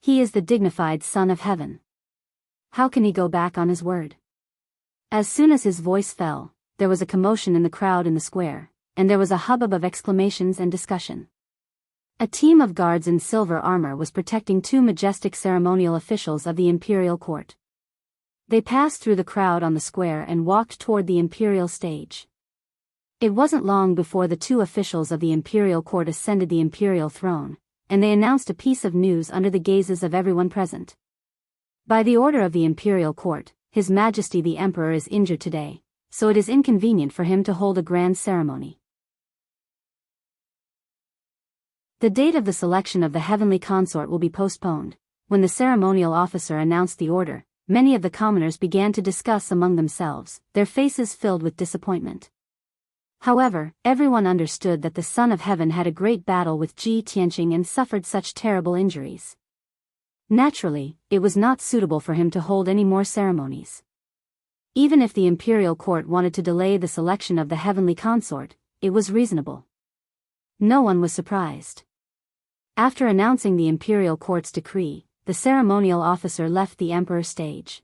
He is the dignified Son of Heaven. How can he go back on his word?" As soon as his voice fell, there was a commotion in the crowd in the square, and there was a hubbub of exclamations and discussion. A team of guards in silver armor was protecting two majestic ceremonial officials of the imperial court. They passed through the crowd on the square and walked toward the imperial stage. It wasn't long before the two officials of the imperial court ascended the imperial throne, and they announced a piece of news under the gazes of everyone present. By the order of the imperial court, His Majesty the Emperor is injured today, so it is inconvenient for him to hold a grand ceremony. The date of the selection of the heavenly consort will be postponed. When the ceremonial officer announced the order, many of the commoners began to discuss among themselves, their faces filled with disappointment. However, everyone understood that the Son of Heaven had a great battle with Ji Tianqing and suffered such terrible injuries. Naturally, it was not suitable for him to hold any more ceremonies. Even if the imperial court wanted to delay the selection of the heavenly consort, it was reasonable. No one was surprised. After announcing the imperial court's decree, the ceremonial officer left the emperor's stage.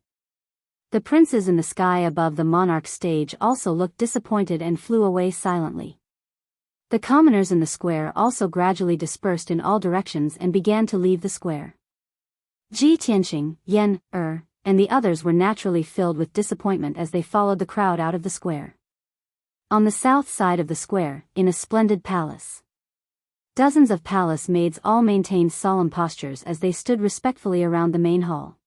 The princes in the sky above the monarch's stage also looked disappointed and flew away silently. The commoners in the square also gradually dispersed in all directions and began to leave the square. Ji Tianqing, Yan, and the others were naturally filled with disappointment as they followed the crowd out of the square. On the south side of the square, in a splendid palace, dozens of palace maids all maintained solemn postures as they stood respectfully around the main hall.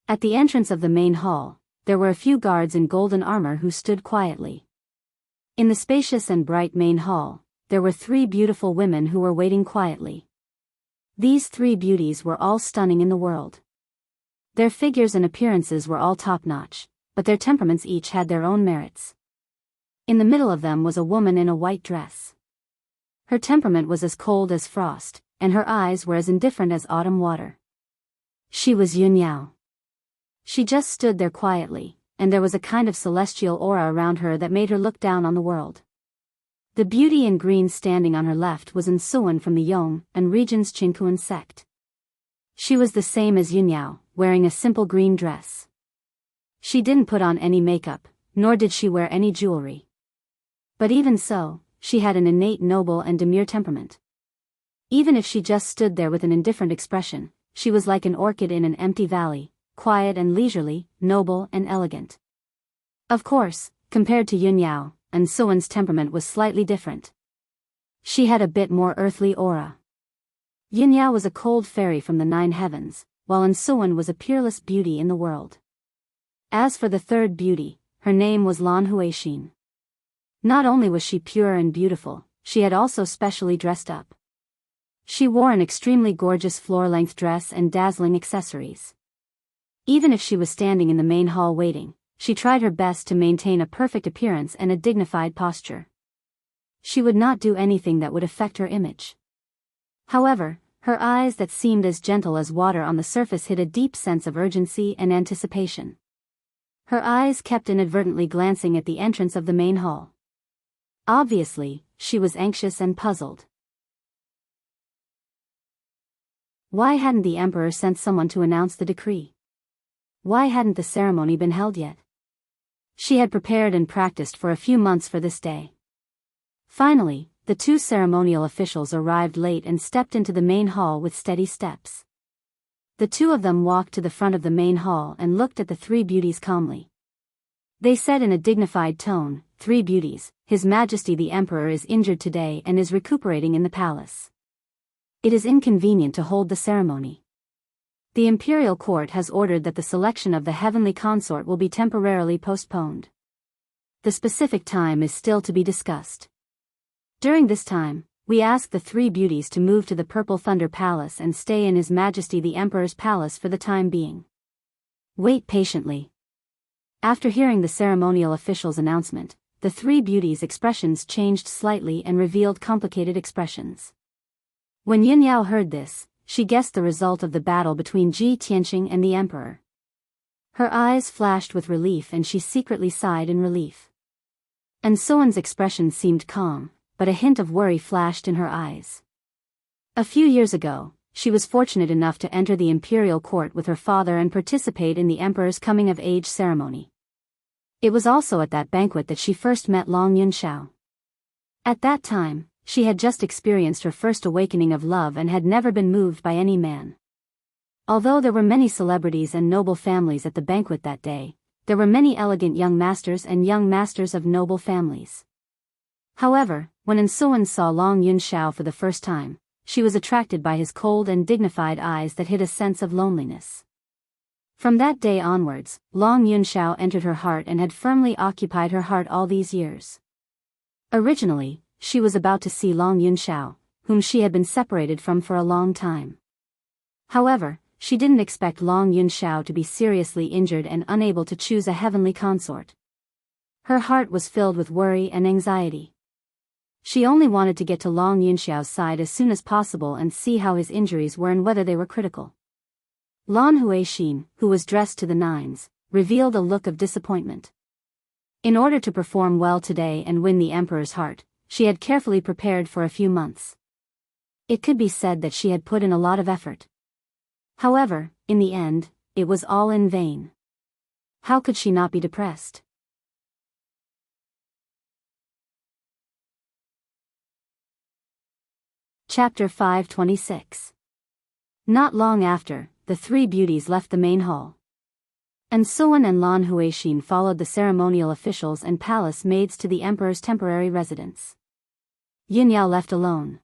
At the entrance of the main hall, there were a few guards in golden armor who stood quietly. In the spacious and bright main hall, there were 3 beautiful women who were waiting quietly. These 3 beauties were all stunning in the world. Their figures and appearances were all top-notch, but their temperaments each had their own merits. In the middle of them was a woman in a white dress. Her temperament was as cold as frost, and her eyes were as indifferent as autumn water. She was Yunyao. She just stood there quietly, and there was a kind of celestial aura around her that made her look down on the world. The beauty in green standing on her left was Suan from the Yong and region's Qingkuan sect. She was the same as Yunyao, wearing a simple green dress. She didn't put on any makeup, nor did she wear any jewelry. But even so, she had an innate noble and demure temperament. Even if she just stood there with an indifferent expression, she was like an orchid in an empty valley, quiet and leisurely, noble and elegant. Of course, compared to Yunyao, Suan's temperament was slightly different. She had a bit more earthly aura. Yunyao was a cold fairy from the 9 heavens, while Suan was a peerless beauty in the world. As for the third beauty, her name was Lan Huixin. Not only was she pure and beautiful, she had also specially dressed up. She wore an extremely gorgeous floor-length dress and dazzling accessories. Even if she was standing in the main hall waiting, she tried her best to maintain a perfect appearance and a dignified posture. She would not do anything that would affect her image. However, her eyes that seemed as gentle as water on the surface hid a deep sense of urgency and anticipation. Her eyes kept inadvertently glancing at the entrance of the main hall. Obviously, she was anxious and puzzled. Why hadn't the emperor sent someone to announce the decree? Why hadn't the ceremony been held yet? She had prepared and practiced for a few months for this day. Finally, the 2 ceremonial officials arrived late and stepped into the main hall with steady steps. The 2 of them walked to the front of the main hall and looked at the 3 beauties calmly. They said in a dignified tone, "3 beauties, His Majesty the Emperor is injured today and is recuperating in the palace. It is inconvenient to hold the ceremony. The imperial court has ordered that the selection of the heavenly consort will be temporarily postponed. The specific time is still to be discussed. During this time, we ask the 3 beauties to move to the Purple Thunder Palace and stay in His Majesty the Emperor's palace for the time being. Wait patiently." After hearing the ceremonial official's announcement, the 3 beauties' expressions changed slightly and revealed complicated expressions. When Yunyao heard this, she guessed the result of the battle between Ji Tianqing and the emperor. Her eyes flashed with relief and she secretly sighed in relief. Suan's expression seemed calm, but a hint of worry flashed in her eyes. A few years ago, she was fortunate enough to enter the imperial court with her father and participate in the emperor's coming-of-age ceremony. It was also at that banquet that she first met Long Yunxiao. At that time, she had just experienced her first awakening of love and had never been moved by any man. Although there were many celebrities and noble families at the banquet that day, there were many elegant young masters and young masters of noble families. However, when Suan saw Long Yunxiao for the first time, she was attracted by his cold and dignified eyes that hid a sense of loneliness. From that day onwards, Long Yunxiao entered her heart and had firmly occupied her heart all these years. Originally, she was about to see Long Yunxiao, whom she had been separated from for a long time. However, she didn't expect Long Yunxiao to be seriously injured and unable to choose a heavenly consort. Her heart was filled with worry and anxiety. She only wanted to get to Long Yunxiao's side as soon as possible and see how his injuries were and whether they were critical. Lan Huixin, who was dressed to the nines, revealed a look of disappointment. In order to perform well today and win the emperor's heart, she had carefully prepared for a few months. It could be said that she had put in a lot of effort. However, in the end, it was all in vain. How could she not be depressed? Chapter 526. Not long after, the three beauties left the main hall. And Suan and Lan Huixin followed the ceremonial officials and palace maids to the emperor's temporary residence. Yunyao left alone.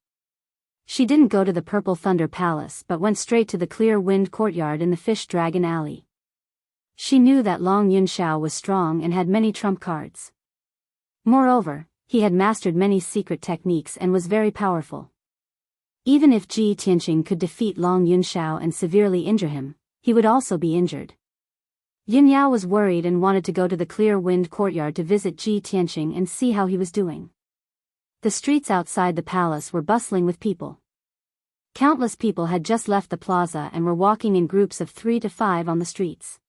She didn't go to the Purple Thunder Palace but went straight to the Clear Wind Courtyard in the Fish Dragon Alley. She knew that Long Yunxiao was strong and had many trump cards. Moreover, he had mastered many secret techniques and was very powerful. Even if Ji Tianqing could defeat Long Yunxiao and severely injure him, he would also be injured. Yunyao was worried and wanted to go to the Clear Wind Courtyard to visit Ji Tianqing and see how he was doing. The streets outside the palace were bustling with people. Countless people had just left the plaza and were walking in groups of 3 to 5 on the streets.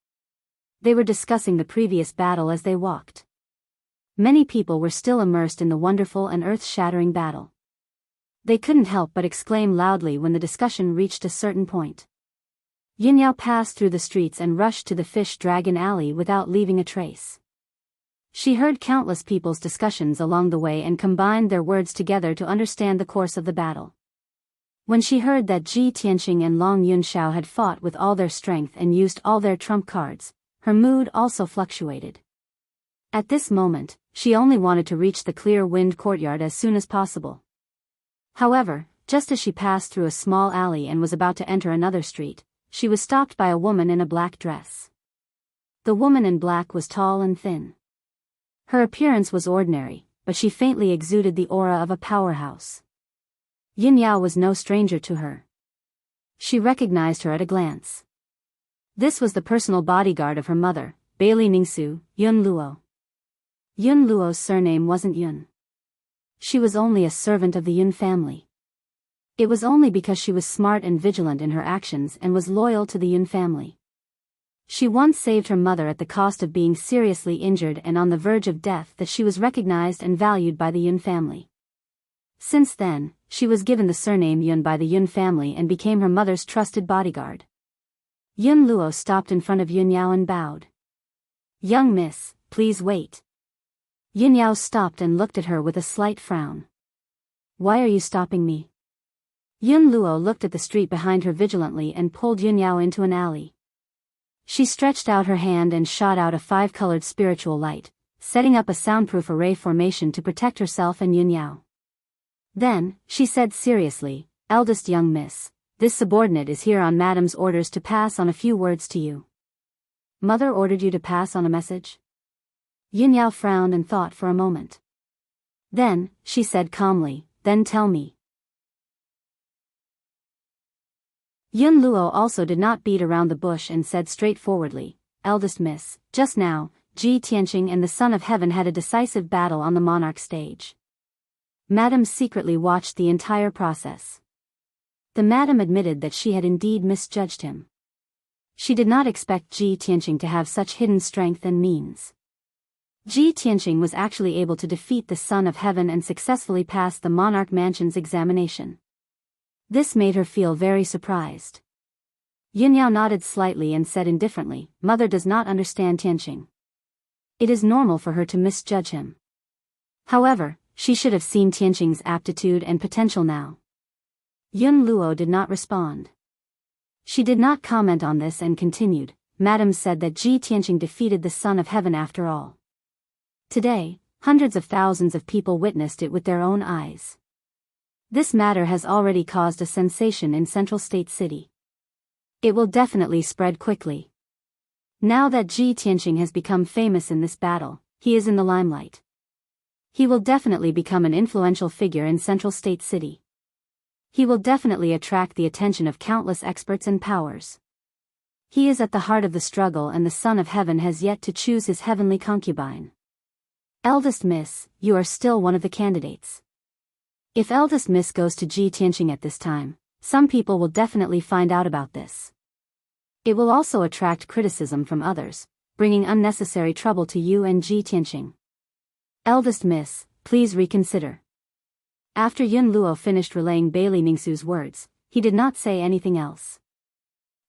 They were discussing the previous battle as they walked. Many people were still immersed in the wonderful and earth-shattering battle. They couldn't help but exclaim loudly when the discussion reached a certain point. Yunyao passed through the streets and rushed to the Fish Dragon Alley without leaving a trace. She heard countless people's discussions along the way and combined their words together to understand the course of the battle. When she heard that Ji Tianqing and Long Yunxiao had fought with all their strength and used all their trump cards, her mood also fluctuated. At this moment, she only wanted to reach the Clear Wind Courtyard as soon as possible. However, just as she passed through a small alley and was about to enter another street, she was stopped by a woman in a black dress. The woman in black was tall and thin. Her appearance was ordinary, but she faintly exuded the aura of a powerhouse. Yunyao was no stranger to her. She recognized her at a glance. This was the personal bodyguard of her mother, Bailey Ningsu, Yun Luo. Yun Luo's surname wasn't Yun. She was only a servant of the Yun family. It was only because she was smart and vigilant in her actions and was loyal to the Yun family. She once saved her mother at the cost of being seriously injured and on the verge of death that she was recognized and valued by the Yun family. Since then, she was given the surname Yun by the Yun family and became her mother's trusted bodyguard. Yun Luo stopped in front of Yunyao and bowed. "Young miss, please wait." Yunyao stopped and looked at her with a slight frown. "Why are you stopping me?" Yun Luo looked at the street behind her vigilantly and pulled Yunyao into an alley. She stretched out her hand and shot out a 5-colored spiritual light, setting up a soundproof array formation to protect herself and Yunyao. Then, she said seriously, "Eldest young miss, this subordinate is here on Madam's orders to pass on a few words to you." "Mother ordered you to pass on a message?" Yunyao frowned and thought for a moment. Then, she said calmly, "Then tell me." Yun Luo also did not beat around the bush and said straightforwardly, "Eldest miss, just now, Ji Tianqing and the Son of Heaven had a decisive battle on the monarch stage." Madam secretly watched the entire process. The madam admitted that she had indeed misjudged him. She did not expect Ji Tianqing to have such hidden strength and means. Ji Tianqing was actually able to defeat the Son of Heaven and successfully pass the monarch mansion's examination. This made her feel very surprised. Yunyao nodded slightly and said indifferently, "Mother does not understand Tianqing. It is normal for her to misjudge him. However, she should have seen Tianqing's aptitude and potential now." Yun Luo did not respond. She did not comment on this and continued, "Madam said that Ji Tianqing defeated the Son of Heaven after all. Today, hundreds of thousands of people witnessed it with their own eyes. This matter has already caused a sensation in Central State City. It will definitely spread quickly. Now that Ji Tianqing has become famous in this battle, he is in the limelight. He will definitely become an influential figure in Central State City. He will definitely attract the attention of countless experts and powers. He is at the heart of the struggle and the Son of Heaven has yet to choose his heavenly concubine. Eldest miss, you are still one of the candidates. If eldest miss goes to Ji Tianqing at this time, some people will definitely find out about this. It will also attract criticism from others, bringing unnecessary trouble to you and Ji Tianqing. Eldest miss, please reconsider." After Yun Luo finished relaying Bailey Ningsu's words, he did not say anything else.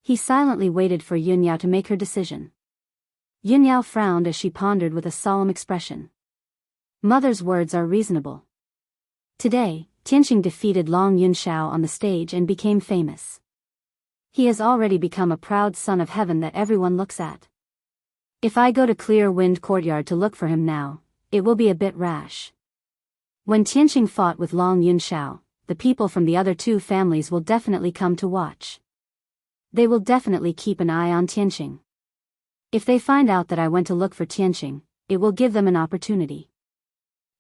He silently waited for Yunyao to make her decision. Yun Yao frowned as she pondered with a solemn expression. Mother's words are reasonable. Today, Tianqing defeated Long Yunshao on the stage and became famous. He has already become a proud son of heaven that everyone looks at. If I go to Clear Wind Courtyard to look for him now, it will be a bit rash. When Tianqing fought with Long Yunshao, the people from the other two families will definitely come to watch. They will definitely keep an eye on Tianqing. If they find out that I went to look for Tianqing, it will give them an opportunity.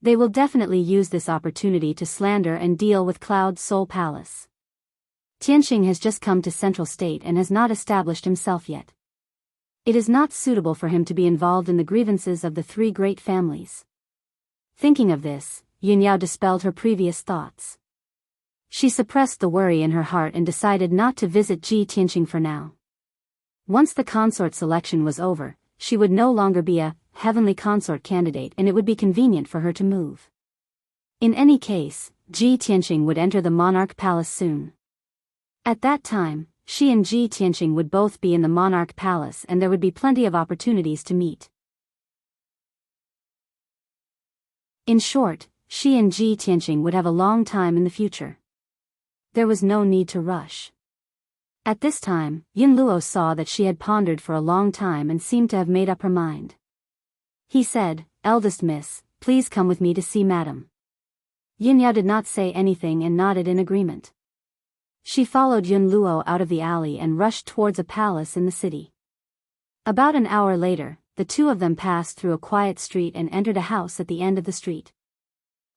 They will definitely use this opportunity to slander and deal with Cloud Soul Palace. Tianqing has just come to Central State and has not established himself yet. It is not suitable for him to be involved in the grievances of the three great families. Thinking of this, Yun Yao dispelled her previous thoughts. She suppressed the worry in her heart and decided not to visit Tianqing for now. Once the consort selection was over, she would no longer be a heavenly consort candidate and it would be convenient for her to move. In any case, Tianqing would enter the monarch palace soon. At that time, she and Tianqing would both be in the monarch palace and there would be plenty of opportunities to meet. In short, she and Tianqing would have a long time in the future. There was no need to rush. At this time, Yin Luo saw that she had pondered for a long time and seemed to have made up her mind. He said, "Eldest miss, please come with me to see madam." Yin Yao did not say anything and nodded in agreement. She followed Yun Luo out of the alley and rushed towards a palace in the city. About an hour later, the two of them passed through a quiet street and entered a house at the end of the street.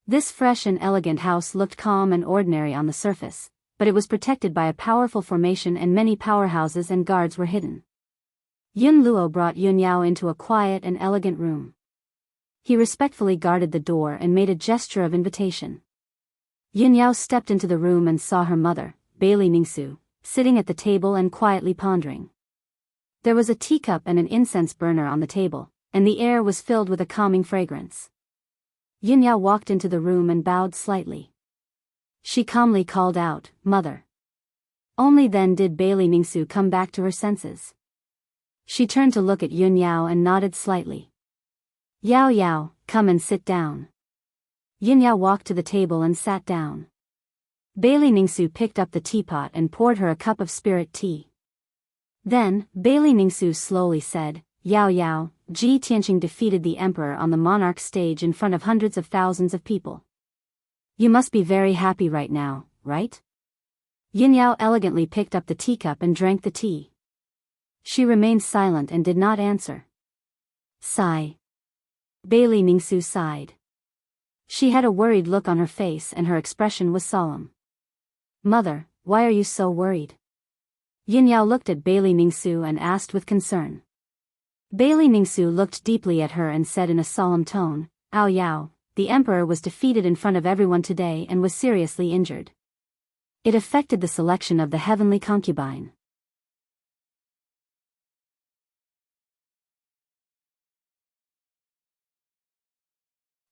This fresh and elegant house looked calm and ordinary on the surface, but it was protected by a powerful formation and many powerhouses and guards were hidden. Yun Luo brought Yun Yao into a quiet and elegant room. He respectfully guarded the door and made a gesture of invitation. Yun Yao stepped into the room and saw her mother, Bailey Ningsu, sitting at the table and quietly pondering. There was a teacup and an incense burner on the table, and the air was filled with a calming fragrance. Yun Yao walked into the room and bowed slightly. She calmly called out, "Mother." Only then did Bailey Ningsu come back to her senses. She turned to look at Yun Yao and nodded slightly. "Yao Yao, come and sit down." Yun Yao walked to the table and sat down. Bailey Ningsu picked up the teapot and poured her a cup of spirit tea. Then, Bailey Ningsu slowly said, "Yao Yao, Tianqing defeated the emperor on the monarch stage in front of hundreds of thousands of people. You must be very happy right now, right?" Yun Yao elegantly picked up the teacup and drank the tea. She remained silent and did not answer. Sigh. Bailey Ningsu sighed. She had a worried look on her face and her expression was solemn. "Mother, why are you so worried?" Yun Yao looked at Bailey Ningsu and asked with concern. Bailey Ningsu looked deeply at her and said in a solemn tone, "Ao Yao, the emperor was defeated in front of everyone today and was seriously injured. It affected the selection of the heavenly concubine."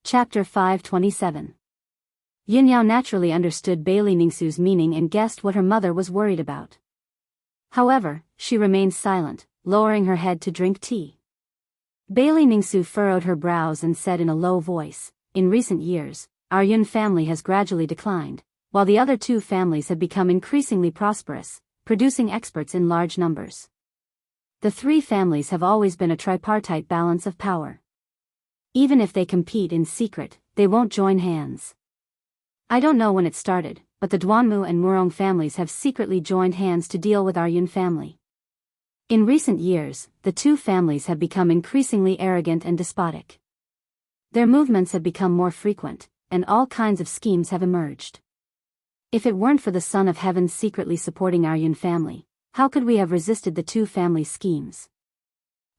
Chapter 527. Yun Yao naturally understood Bailey Ningsu's meaning and guessed what her mother was worried about. However, she remained silent, lowering her head to drink tea. Bailey Ningsu furrowed her brows and said in a low voice, "In recent years, our Yun family has gradually declined, while the other two families have become increasingly prosperous, producing experts in large numbers. The three families have always been a tripartite balance of power. Even if they compete in secret, they won't join hands. I don't know when it started, but the Duanmu and Murong families have secretly joined hands to deal with our Yun family. In recent years, the two families have become increasingly arrogant and despotic. Their movements have become more frequent, and all kinds of schemes have emerged. If it weren't for the Son of Heaven secretly supporting our Yun family, how could we have resisted the two families' schemes?"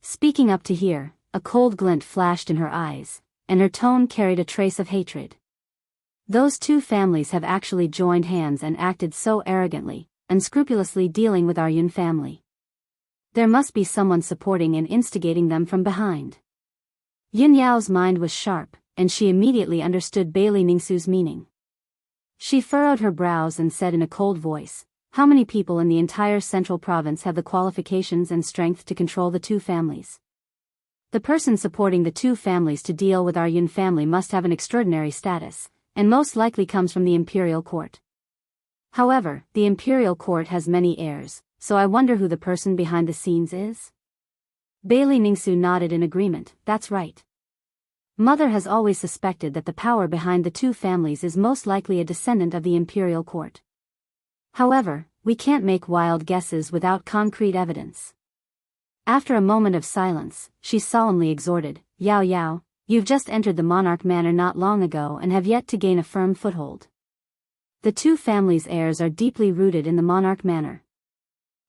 Speaking up to hear, a cold glint flashed in her eyes, and her tone carried a trace of hatred. Those two families have actually joined hands and acted so arrogantly, unscrupulously dealing with our Yun family. There must be someone supporting and instigating them from behind. Yun Yao's mind was sharp, and she immediately understood Bailey Ningsu's meaning. She furrowed her brows and said in a cold voice, "How many people in the entire central province have the qualifications and strength to control the two families?" The person supporting the two families to deal with our Yun family must have an extraordinary status, and most likely comes from the imperial court. However, the imperial court has many heirs, so I wonder who the person behind the scenes is? Bailey Ningsu nodded in agreement. That's right. Mother has always suspected that the power behind the two families is most likely a descendant of the imperial court. However, we can't make wild guesses without concrete evidence. After a moment of silence, she solemnly exhorted, Yao Yao, you've just entered the monarch manor not long ago and have yet to gain a firm foothold. The two families' heirs are deeply rooted in the monarch manor.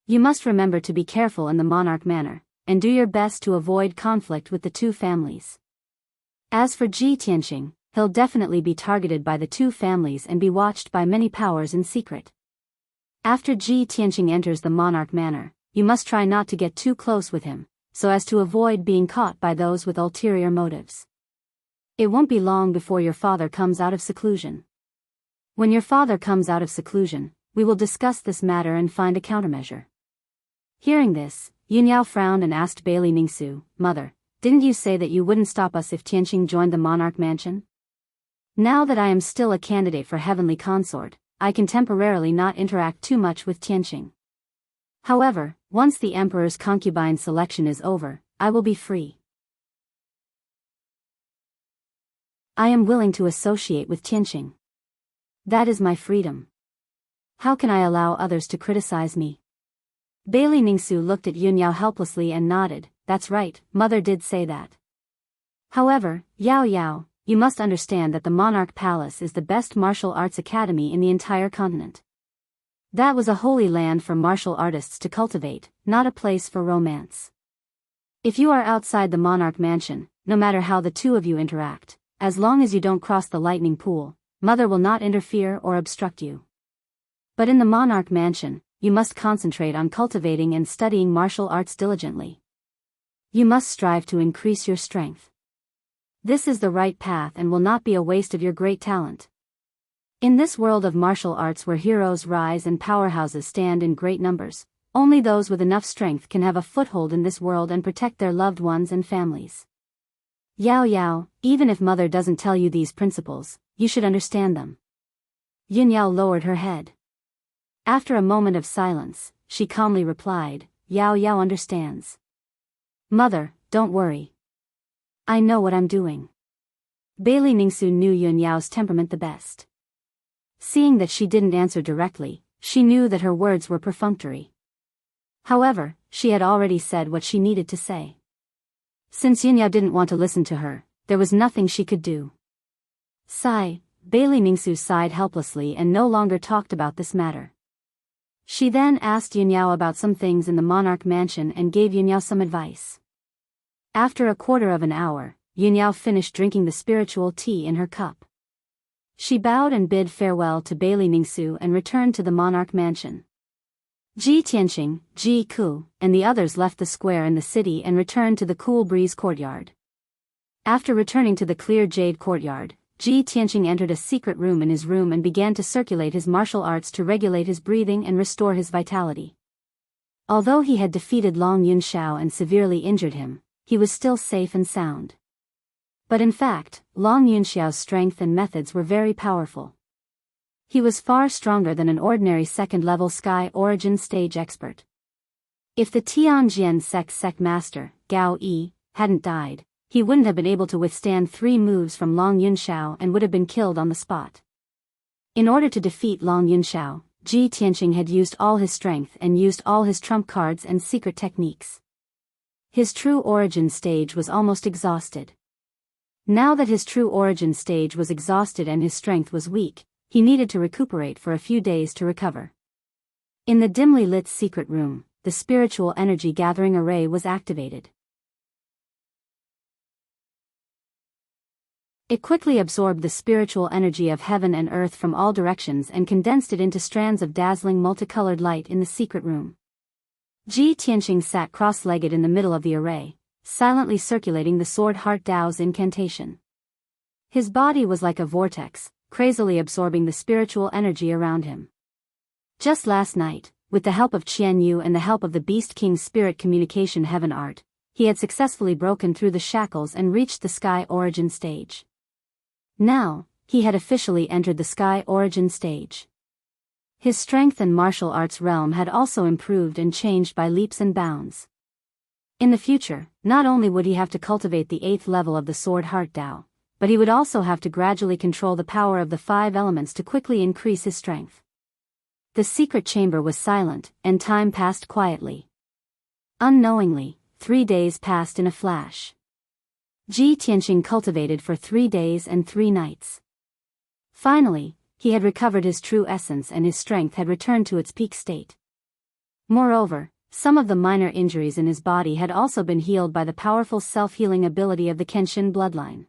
You must remember to be careful in the monarch manor, and do your best to avoid conflict with the two families. As for Ji Tianqing, he'll definitely be targeted by the two families and be watched by many powers in secret. After Ji Tianqing enters the monarch manor, you must try not to get too close with him, so as to avoid being caught by those with ulterior motives. It won't be long before your father comes out of seclusion. When your father comes out of seclusion, we will discuss this matter and find a countermeasure. Hearing this, Yunyao frowned and asked Bailey Ningsu, Mother, didn't you say that you wouldn't stop us if Tianqing joined the monarch mansion? Now that I am still a candidate for heavenly consort, I can temporarily not interact too much with Tianqing. However, once the emperor's concubine selection is over, I will be free. I am willing to associate with Tianqing. That is my freedom. How can I allow others to criticize me? Bailey Ningsu looked at Yunyao helplessly and nodded. That's right, Mother did say that. However, Yao Yao, you must understand that the Monarch Palace is the best martial arts academy in the entire continent. That was a holy land for martial artists to cultivate, not a place for romance. If you are outside the Monarch Mansion, no matter how the two of you interact, as long as you don't cross the lightning pool, Mother will not interfere or obstruct you. But in the Monarch Mansion, you must concentrate on cultivating and studying martial arts diligently. You must strive to increase your strength. This is the right path and will not be a waste of your great talent. In this world of martial arts where heroes rise and powerhouses stand in great numbers, only those with enough strength can have a foothold in this world and protect their loved ones and families. Yao Yao, even if Mother doesn't tell you these principles, you should understand them. Yunyao lowered her head. After a moment of silence, she calmly replied, Yao Yao understands. Mother, don't worry. I know what I'm doing. Bailey Ningsu knew Yunyao's temperament the best. Seeing that she didn't answer directly, she knew that her words were perfunctory. However, she had already said what she needed to say. Since Yunyao didn't want to listen to her, there was nothing she could do. Sigh, Bailey Ningsu sighed helplessly and no longer talked about this matter. She then asked Yunyao about some things in the Monarch Mansion and gave Yunyao some advice. After a quarter of an hour, Yunyao finished drinking the spiritual tea in her cup. She bowed and bid farewell to Bailey Ningsu and returned to the Monarch Mansion. Ji Tianqing, Ji Ku, and the others left the square in the city and returned to the Cool Breeze courtyard. After returning to the Clear Jade courtyard, Ji Tianqing entered a secret room in his room and began to circulate his martial arts to regulate his breathing and restore his vitality. Although he had defeated Long Yunxiao and severely injured him, he was still safe and sound. But in fact, Long Yunxiao's strength and methods were very powerful. He was far stronger than an ordinary second-level Sky Origin stage expert. If the Tianjian sect master, Gao Yi, hadn't died, he wouldn't have been able to withstand 3 moves from Long Yunxiao and would have been killed on the spot. In order to defeat Long Yunxiao, Ji Tianqing had used all his strength and used all his trump cards and secret techniques. His true origin stage was almost exhausted. Now that his true origin stage was exhausted and his strength was weak, he needed to recuperate for a few days to recover. In the dimly lit secret room, the spiritual energy gathering array was activated. It quickly absorbed the spiritual energy of heaven and earth from all directions and condensed it into strands of dazzling multicolored light in the secret room. Ji Tianqing sat cross-legged in the middle of the array, silently circulating the Sword Heart Dao's incantation. His body was like a vortex, crazily absorbing the spiritual energy around him. Just last night, with the help of Qian Yu and the help of the Beast King's spirit communication heaven art, he had successfully broken through the shackles and reached the Sky Origin stage. Now, he had officially entered the Sky Origin stage. His strength and martial arts realm had also improved and changed by leaps and bounds. In the future, not only would he have to cultivate the 8th level of the Sword Heart Tao, but he would also have to gradually control the power of the 5 elements to quickly increase his strength. The secret chamber was silent, and time passed quietly. Unknowingly, 3 days passed in a flash. Ji Tianqing cultivated for 3 days and 3 nights. Finally, he had recovered his true essence and his strength had returned to its peak state. Moreover, some of the minor injuries in his body had also been healed by the powerful self-healing ability of the Kenshin bloodline.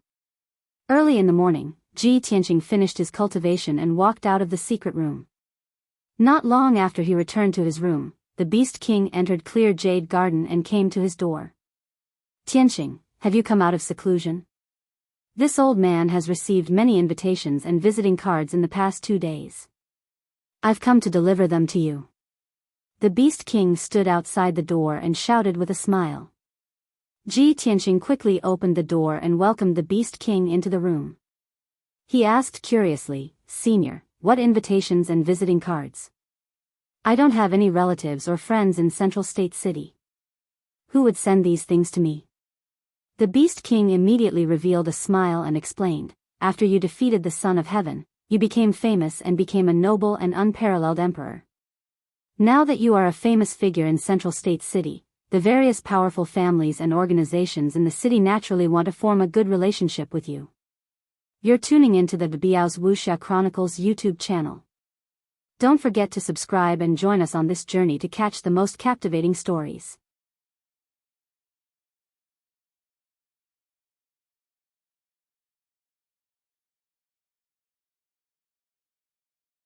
Early in the morning, Ji Tianqing finished his cultivation and walked out of the secret room. Not long after he returned to his room, the Beast King entered Clear Jade Garden and came to his door. "Tianqing, have you come out of seclusion? This old man has received many invitations and visiting cards in the past 2 days. I've come to deliver them to you." The Beast King stood outside the door and shouted with a smile. Ji Tianqing quickly opened the door and welcomed the Beast King into the room. He asked curiously, "Senior, what invitations and visiting cards?" "I don't have any relatives or friends in Central State City. Who would send these things to me?" The Beast King immediately revealed a smile and explained, "After you defeated the Son of Heaven, you became famous and became a noble and unparalleled emperor. Now that you are a famous figure in Central State City, the various powerful families and organizations in the city naturally want to form a good relationship with you. You're tuning into the Biyao's Wuxia Chronicles YouTube channel. Don't forget to subscribe and join us on this journey to catch the most captivating stories.